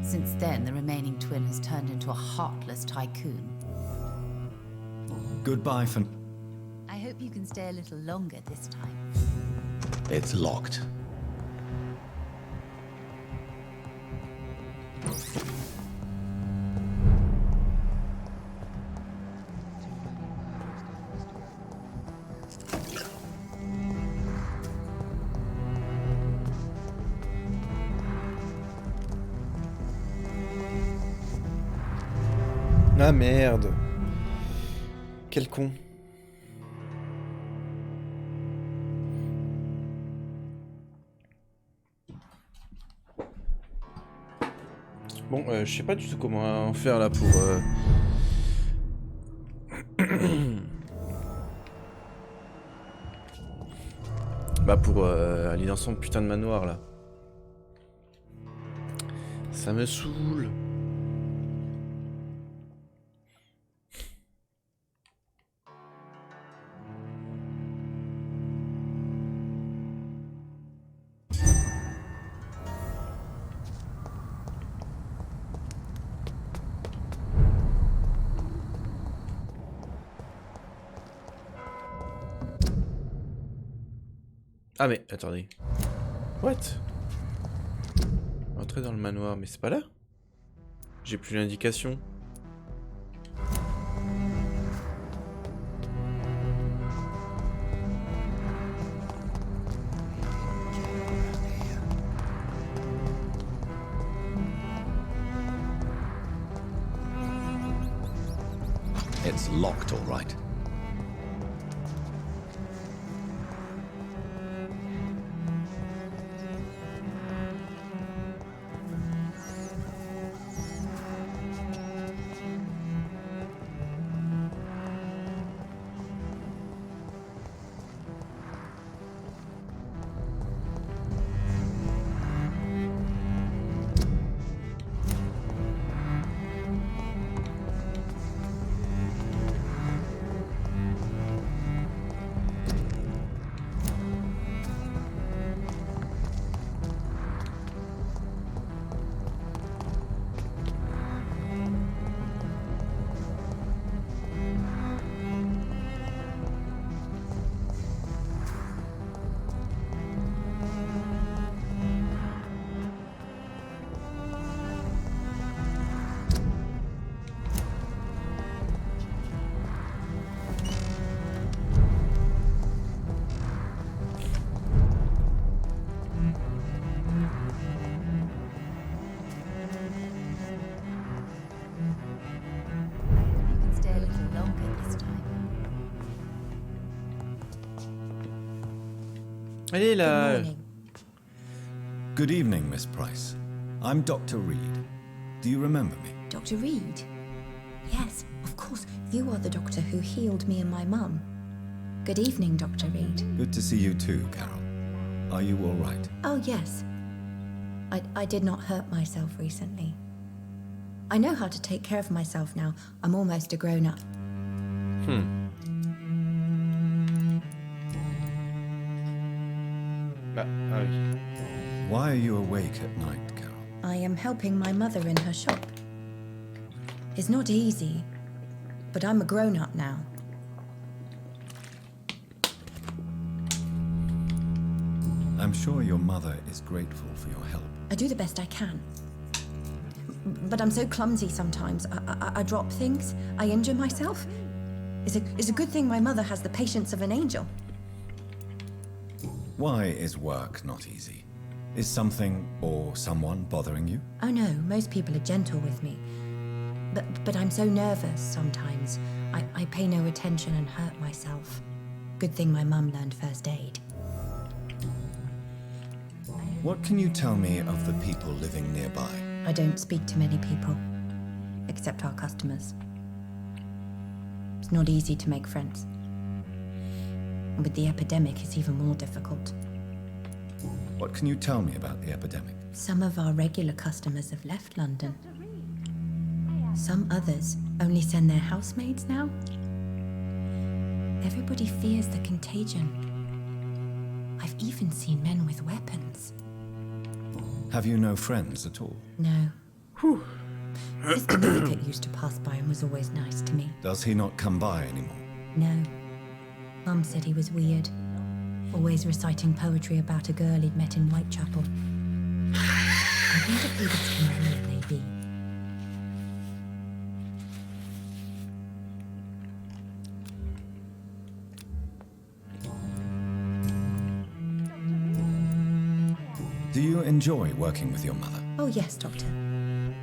Since then, the remaining twin has turned into a heartless tycoon. Goodbye for... I hope you can stay a little longer this time. It's locked. Ah merde. Quel con. Bon, je sais pas du tout comment faire là pour... Bah pour aller dans son putain de manoir là. Ça me saoule. Ah mais, attendez. What? Entrer dans le manoir, mais c'est pas là? J'ai plus l'indication. It's locked, all right. Allez là. Good evening, Miss Price. I'm Dr. Reed. Do you remember me? Dr. Reed? Yes, of course. You are the doctor who healed me and my mum. Good evening, Dr. Reed. Good to see you too, Carol. Are you all right? Oh, yes. I did not hurt myself recently. I know how to take care of myself now. I'm almost a grown-up. Why are you awake at night, Carol? I am helping my mother in her shop. It's not easy, but I'm a grown-up now. I'm sure your mother is grateful for your help. I do the best I can. But I'm so clumsy sometimes. I drop things. I injure myself. It's a good thing my mother has the patience of an angel. Why is work not easy? Is something or someone bothering you? Oh no, most people are gentle with me. But I'm so nervous sometimes. I pay no attention and hurt myself. Good thing my mum learned first aid. What can you tell me of the people living nearby? I don't speak to many people, except our customers. It's not easy to make friends. And with the epidemic, it's even more difficult. What can you tell me about the epidemic? Some of our regular customers have left London. Some others only send their housemaids now. Everybody fears the contagion. I've even seen men with weapons. Have you no friends at all? No. Whew. Mr. Northcote used to pass by and was always nice to me. Does he not come by anymore? No. Mum said he was weird. Always reciting poetry about a girl he'd met in Whitechapel. I wonder who this companion may be. Do you enjoy working with your mother? Oh yes, Doctor.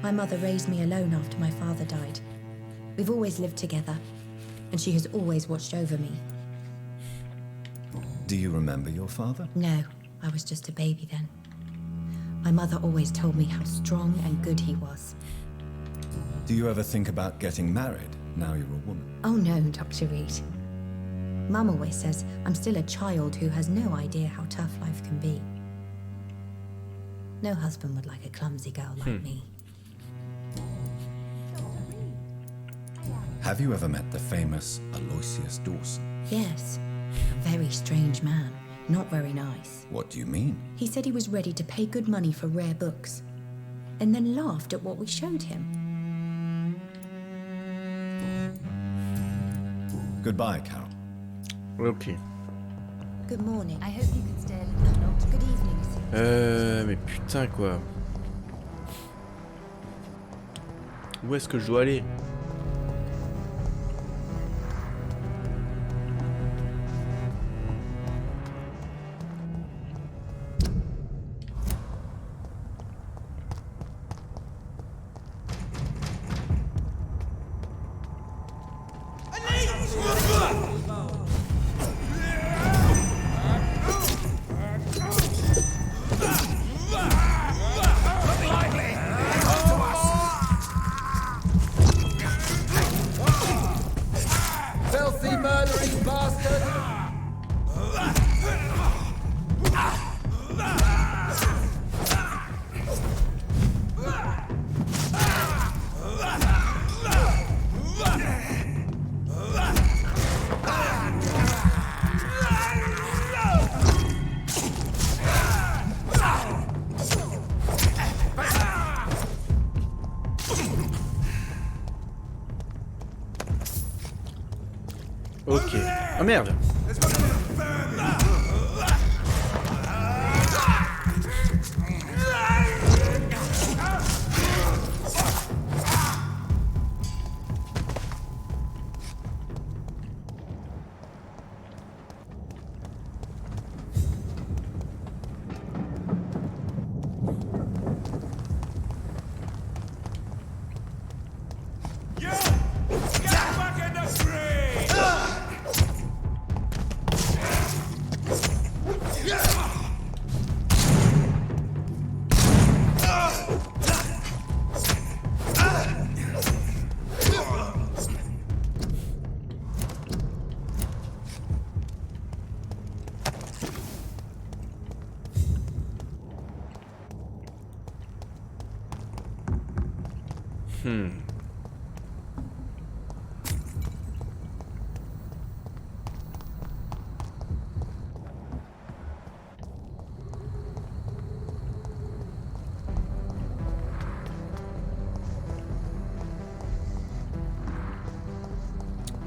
My mother raised me alone after my father died. We've always lived together, and she has always watched over me. Do you remember your father? No, I was just a baby then. My mother always told me how strong and good he was. Do you ever think about getting married now you're a woman? Oh no, Dr. Reed. Mum always says I'm still a child who has no idea how tough life can be. No husband would like a clumsy girl like me. Have you ever met the famous Aloysius Dawson? Yes. A very strange man. Not very nice. What do you mean? He said he was ready to pay good money for rare books, and then laughed at what we showed him. Goodbye, Carol. Okay. Good morning. I hope you can stay a little longer. Good evening. Mais putain quoi. Où est-ce que je dois aller? Filthy murdering bastard! Ok. Ah merde.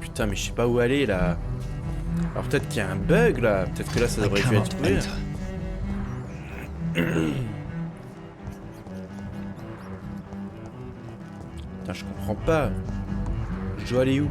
Putain, mais je sais pas où aller là. Alors peut-être qu'il y a un bug là. Peut-être que là ça devrait être ouvert. Putain, je comprends pas. Je dois aller où?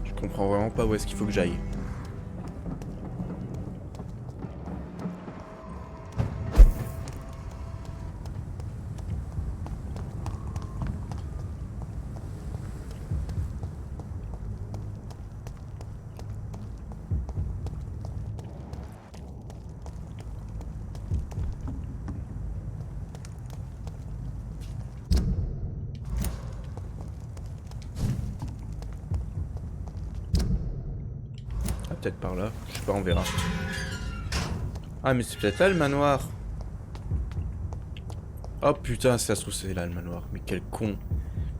Je comprends vraiment pas où est-ce qu'il faut que j'aille. Peut-être par là, je sais pas, on verra. Ah mais c'est peut-être là le manoir. Oh putain, ça se trouve c'est là le manoir. Mais quel con.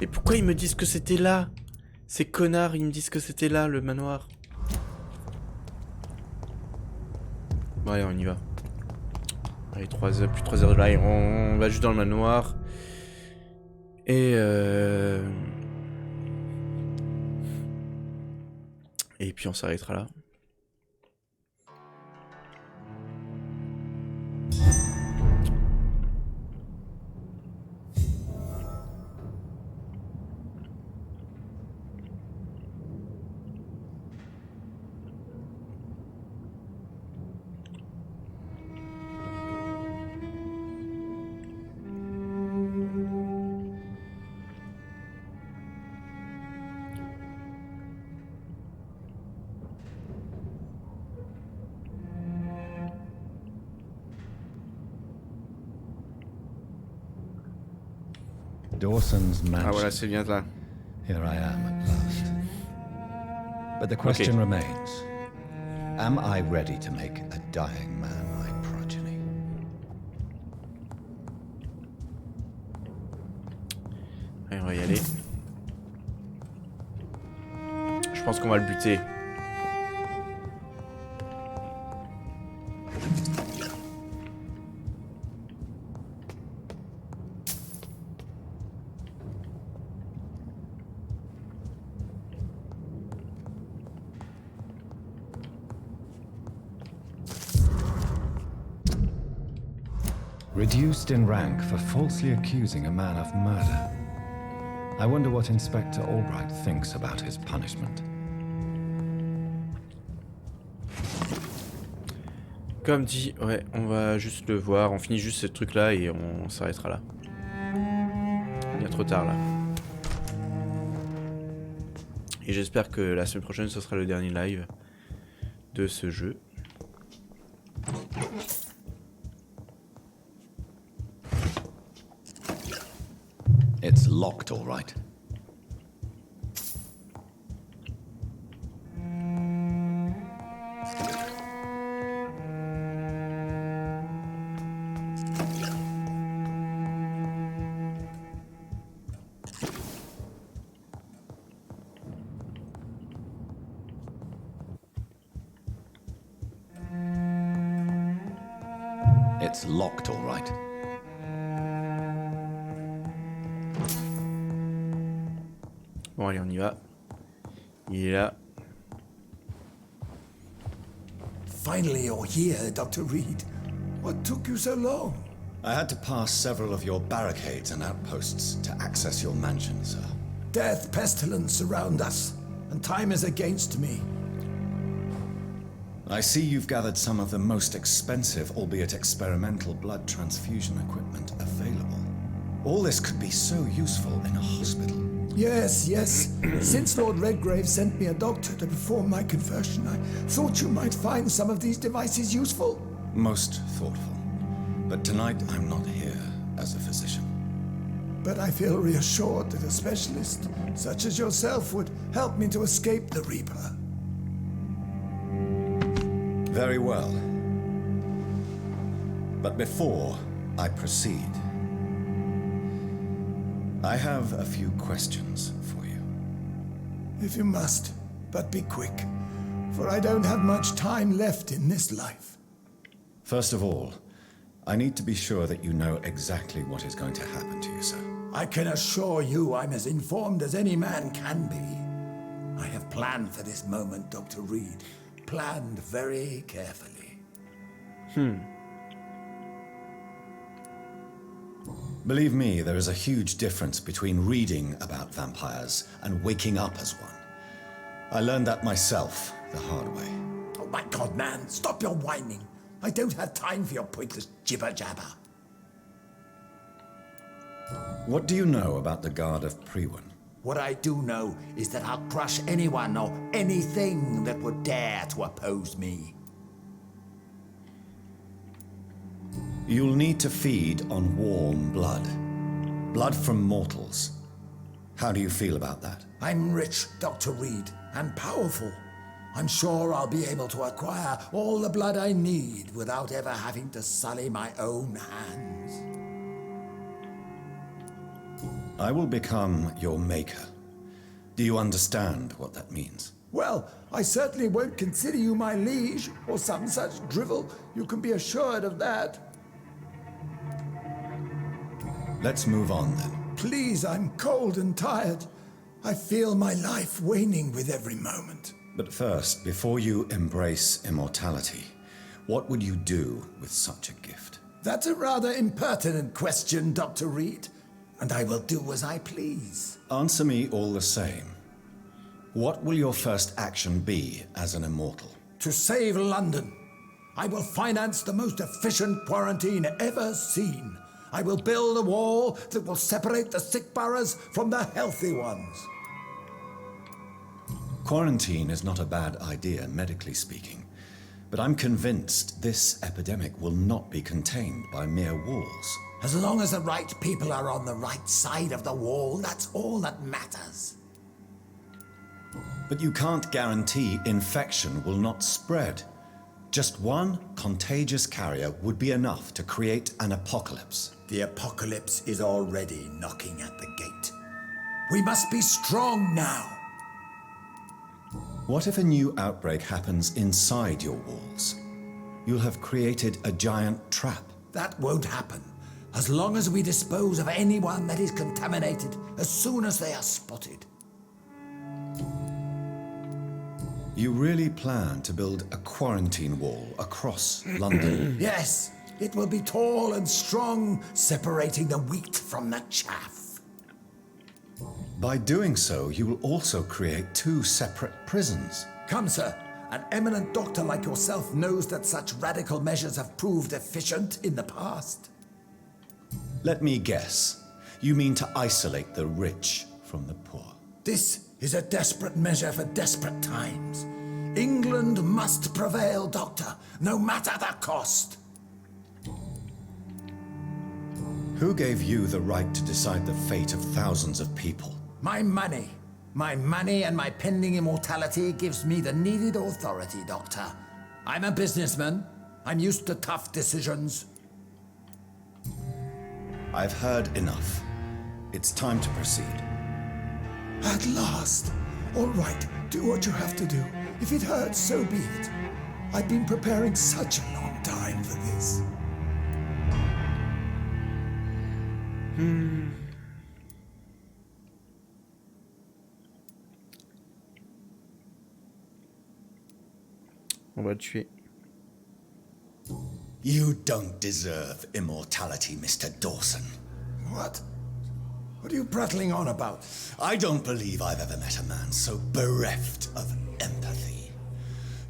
Mais pourquoi ils me disent que c'était là? Ces connards, ils me disent que c'était là le manoir. Bon allez, on y va. Allez, 3 heures, plus 3 heures de live, on va juste dans le manoir. Et puis on s'arrêtera là. Dawson's mansion. Ah voilà, c'est bien là. Here I am at last. But the question remains, am I ready to make a dying man my progeny? Allez, on va y aller. Je pense qu'on va le buter. Reduced in rank for falsely accusing a man of murder. I wonder what Inspector Albright thinks about his punishment. Comme dit, ouais, on va juste le voir, on finit juste ce truc là et on s'arrêtera là. Il y a trop tard là. Et j'espère que la semaine prochaine ce sera le dernier live de ce jeu. It's locked, all right. It's locked, all right. Bon allez, on y va. Il est là. Finally you're here, Dr. Reed. What took you so long? I had to pass several of your barricades and outposts to access your mansion, sir. Death, pestilence surround us, and time is against me. I see you've gathered some of the most expensive, albeit experimental, blood transfusion equipment available. All this could be so useful in a hospital. Yes, yes. Since Lord Redgrave sent me a doctor to perform my conversion, I thought you might find some of these devices useful. Most thoughtful. But tonight I'm not here as a physician. But I feel reassured that a specialist such as yourself would help me to escape the Reaper. Very well. But before I proceed, I have a few questions for you. If you must, but be quick, for I don't have much time left in this life. First of all, I need to be sure that you know exactly what is going to happen to you, sir. I can assure you I'm as informed as any man can be. I have planned for this moment, Dr. Reed. Planned very carefully. Believe me, there is a huge difference between reading about vampires and waking up as one. I learned that myself the hard way. Oh my God, man, stop your whining. I don't have time for your pointless jibber-jabber. What do you know about the Guard of Priwen? What I do know is that I'll crush anyone or anything that would dare to oppose me. You'll need to feed on warm blood. Blood from mortals. How do you feel about that? I'm rich, Dr. Reed, and powerful. I'm sure I'll be able to acquire all the blood I need without ever having to sully my own hands. I will become your maker. Do you understand what that means? Well, I certainly won't consider you my liege, or some such drivel. You can be assured of that. Let's move on then. Please, I'm cold and tired. I feel my life waning with every moment. But first, before you embrace immortality, what would you do with such a gift? That's a rather impertinent question, Dr. Reed, and I will do as I please. Answer me all the same. What will your first action be as an immortal? To save London. I will finance the most efficient quarantine ever seen. I will build a wall that will separate the sick boroughs from the healthy ones. Quarantine is not a bad idea, medically speaking, but I'm convinced this epidemic will not be contained by mere walls. As long as the right people are on the right side of the wall, that's all that matters. But you can't guarantee infection will not spread. Just one contagious carrier would be enough to create an apocalypse. The apocalypse is already knocking at the gate. We must be strong now. What if a new outbreak happens inside your walls? You'll have created a giant trap. That won't happen. As long as we dispose of anyone that is contaminated as soon as they are spotted. You really plan to build a quarantine wall across London? Yes, it will be tall and strong, separating the wheat from the chaff. By doing so, you will also create 2 separate prisons. Come, sir. An eminent doctor like yourself knows that such radical measures have proved efficient in the past. Let me guess. You mean to isolate the rich from the poor? This is a desperate measure for desperate times. England must prevail, Doctor, no matter the cost. Who gave you the right to decide the fate of thousands of people? My money. My money and my pending immortality gives me the needed authority, Doctor. I'm a businessman. I'm used to tough decisions. I've heard enough. It's time to proceed. At last. All right, do what you have to do. If it hurts, so be it. I've been preparing such a long time for this. On va le tuer. You don't deserve immortality, Mr. Dawson. What? What are you prattling on about? I don't believe I've ever met a man so bereft of empathy.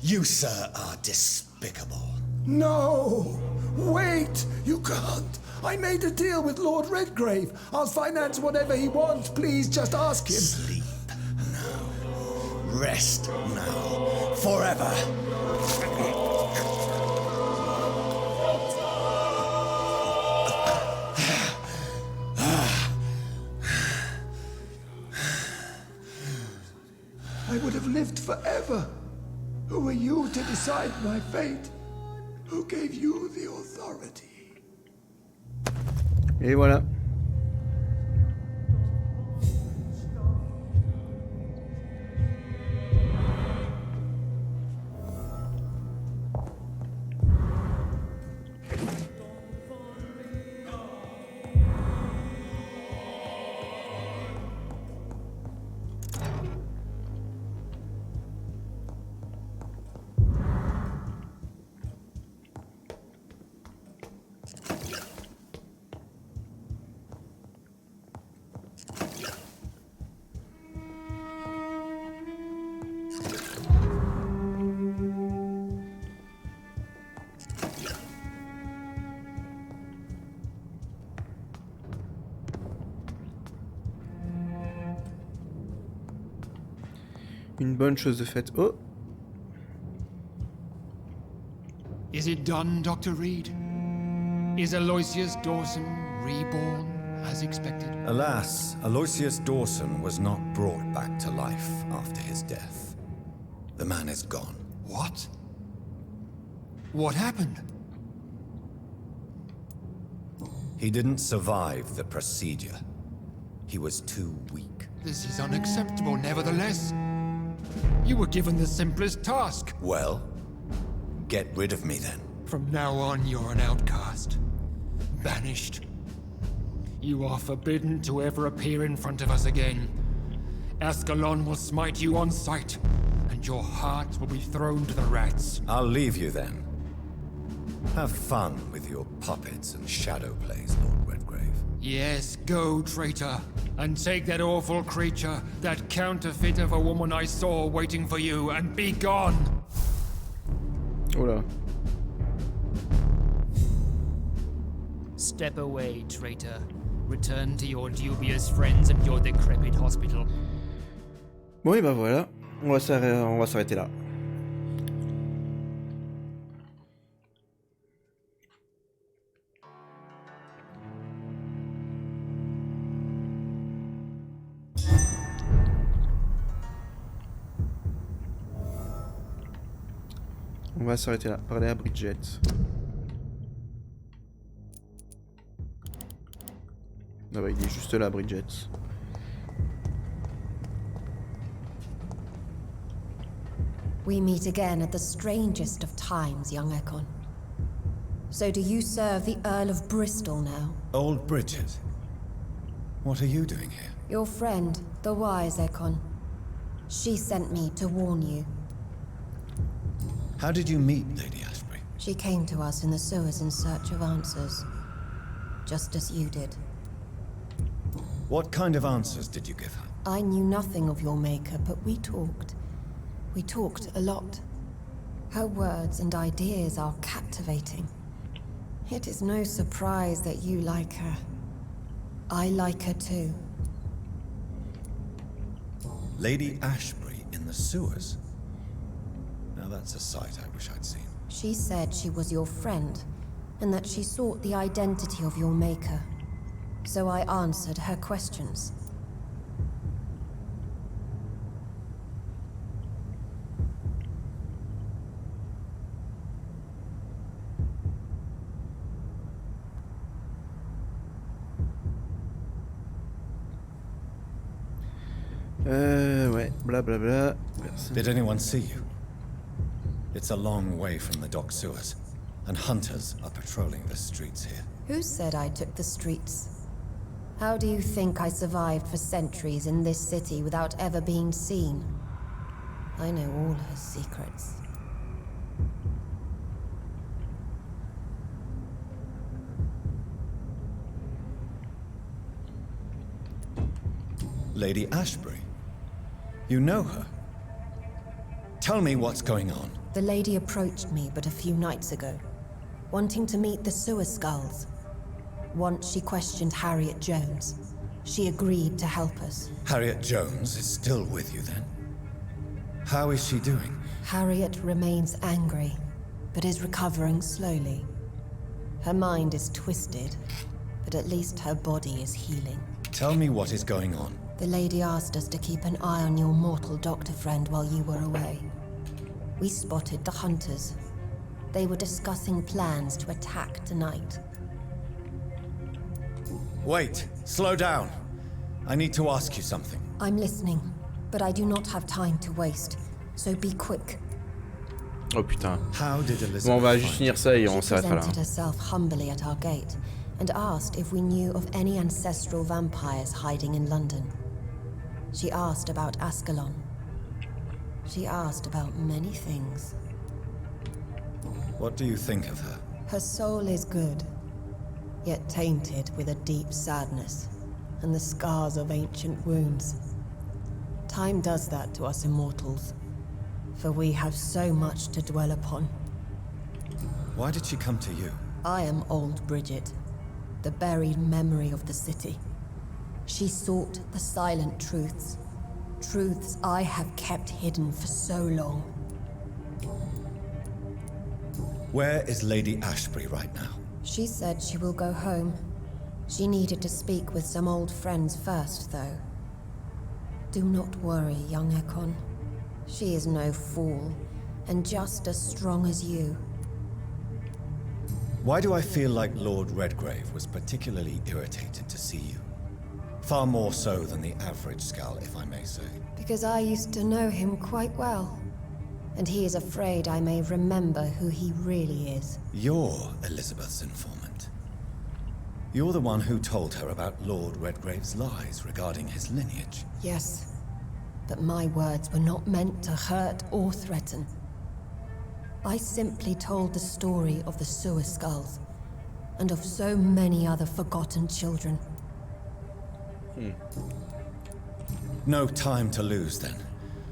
You, sir, are despicable. No! Wait! You can't! I made a deal with Lord Redgrave. I'll finance whatever he wants. Please, just ask him. Sleep now. Rest now. Forever. I would have lived forever. Who are you to decide my fate? Who gave you the authority? Et voilà. Une bonne chose de faite. Oh! Is it done, Dr. Reed? Is Aloysius Dawson reborn as expected? Alas, Aloysius Dawson was not brought back to life after his death. The man is gone. What? What happened? He didn't survive the procedure. He was too weak. This is unacceptable, nevertheless. You were given the simplest task. Well, get rid of me then. From now on, you're an outcast. Banished. You are forbidden to ever appear in front of us again. Ascalon will smite you on sight, and your heart will be thrown to the rats. I'll leave you then. Have fun with your puppets and shadow plays, Lord Redgrave. Yes, go, traitor, and take that awful creature, that counterfeit of a woman I saw waiting for you, and be gone! Oula. Step away, traitor. Return to your dubious friends and your decrepit hospital. Bon et bah voilà, on va s'arrêter là. On va s'arrêter là, parler à Bridget. Ah bah il est juste là, Bridget. We meet again at the strangest of times, young Ekon. So do you serve the Earl of Bristol now? Old Bridget. What are you doing here? Your friend, the wise Ekon. She sent me to warn you. How did you meet Lady Ashbury? She came to us in the sewers in search of answers. Just as you did. What kind of answers did you give her? I knew nothing of your maker, but we talked. We talked a lot. Her words and ideas are captivating. It is no surprise that you like her. I like her too. Lady Ashbury in the sewers? Now that's a sight I wish I'd seen. She said she was your friend, and that she sought the identity of your maker. So I answered her questions. Ouais, blablabla. Did anyone see you? It's a long way from the dock sewers, and hunters are patrolling the streets here. Who said I took the streets? How do you think I survived for centuries in this city without ever being seen? I know all her secrets. Lady Ashbury? You know her? Tell me what's going on. The lady approached me but a few nights ago, wanting to meet the sewer skulls. Once she questioned Harriet Jones. She agreed to help us. Harriet Jones is still with you then? How is she doing? Harriet remains angry, but is recovering slowly. Her mind is twisted, but at least her body is healing. Tell me what is going on. The lady asked us to keep an eye on your mortal doctor friend while you were away. We spotted the hunters. They were discussing plans to attack tonight. Wait, slow down. I need to ask you something. I'm listening, but I do not have time to waste, so be quick. Oh putain. How did Elizabeth bon, on va juste finir ça et on s'arrêtera là. She presented herself humbly at our gate and asked if we knew of any ancestral vampires hiding in London. She asked about Ascalon. She asked about many things. What do you think of her? Her soul is good, yet tainted with a deep sadness and the scars of ancient wounds. Time does that to us immortals, for we have so much to dwell upon. Why did she come to you? I am old Bridget, the buried memory of the city. She sought the silent truths, truths I have kept hidden for so long. Where is Lady Ashbury right now? She said she will go home. She needed to speak with some old friends first, though. Do not worry, young Ekon. She is no fool, and just as strong as you. Why do I feel like Lord Redgrave was particularly irritated to see you? Far more so than the average Skull, if I may say. Because I used to know him quite well. And he is afraid I may remember who he really is. You're Elizabeth's informant. You're the one who told her about Lord Redgrave's lies regarding his lineage. Yes, but my words were not meant to hurt or threaten. I simply told the story of the sewer skulls, and of so many other forgotten children. No time to lose, then.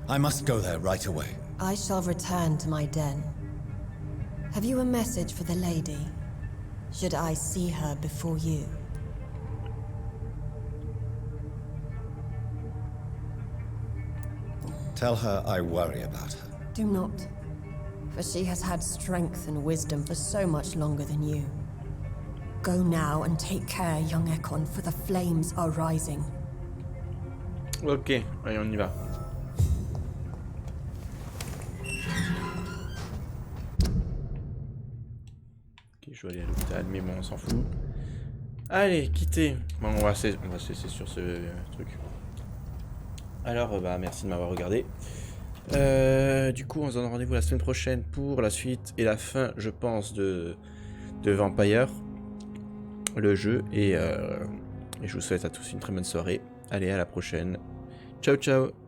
I must go there right away. I shall return to my den. Have you a message for the lady? Should I see her before you? Tell her I worry about her. Do not, for she has had strength and wisdom for so much longer than you. Go now and take care, young Ekon, for the flames are rising. Ok, allez, on y va. je dois aller à l'hôpital, mais bon, on s'en fout. Allez, quittez. Bon, on va se laisser sur ce truc. Alors, bah, merci de m'avoir regardé. Du coup, on se donne rendez-vous la semaine prochaine pour la suite et la fin, je pense, de Vampyr, le jeu. Et je vous souhaite à tous une très bonne soirée. Allez, à la prochaine. Ciao, ciao.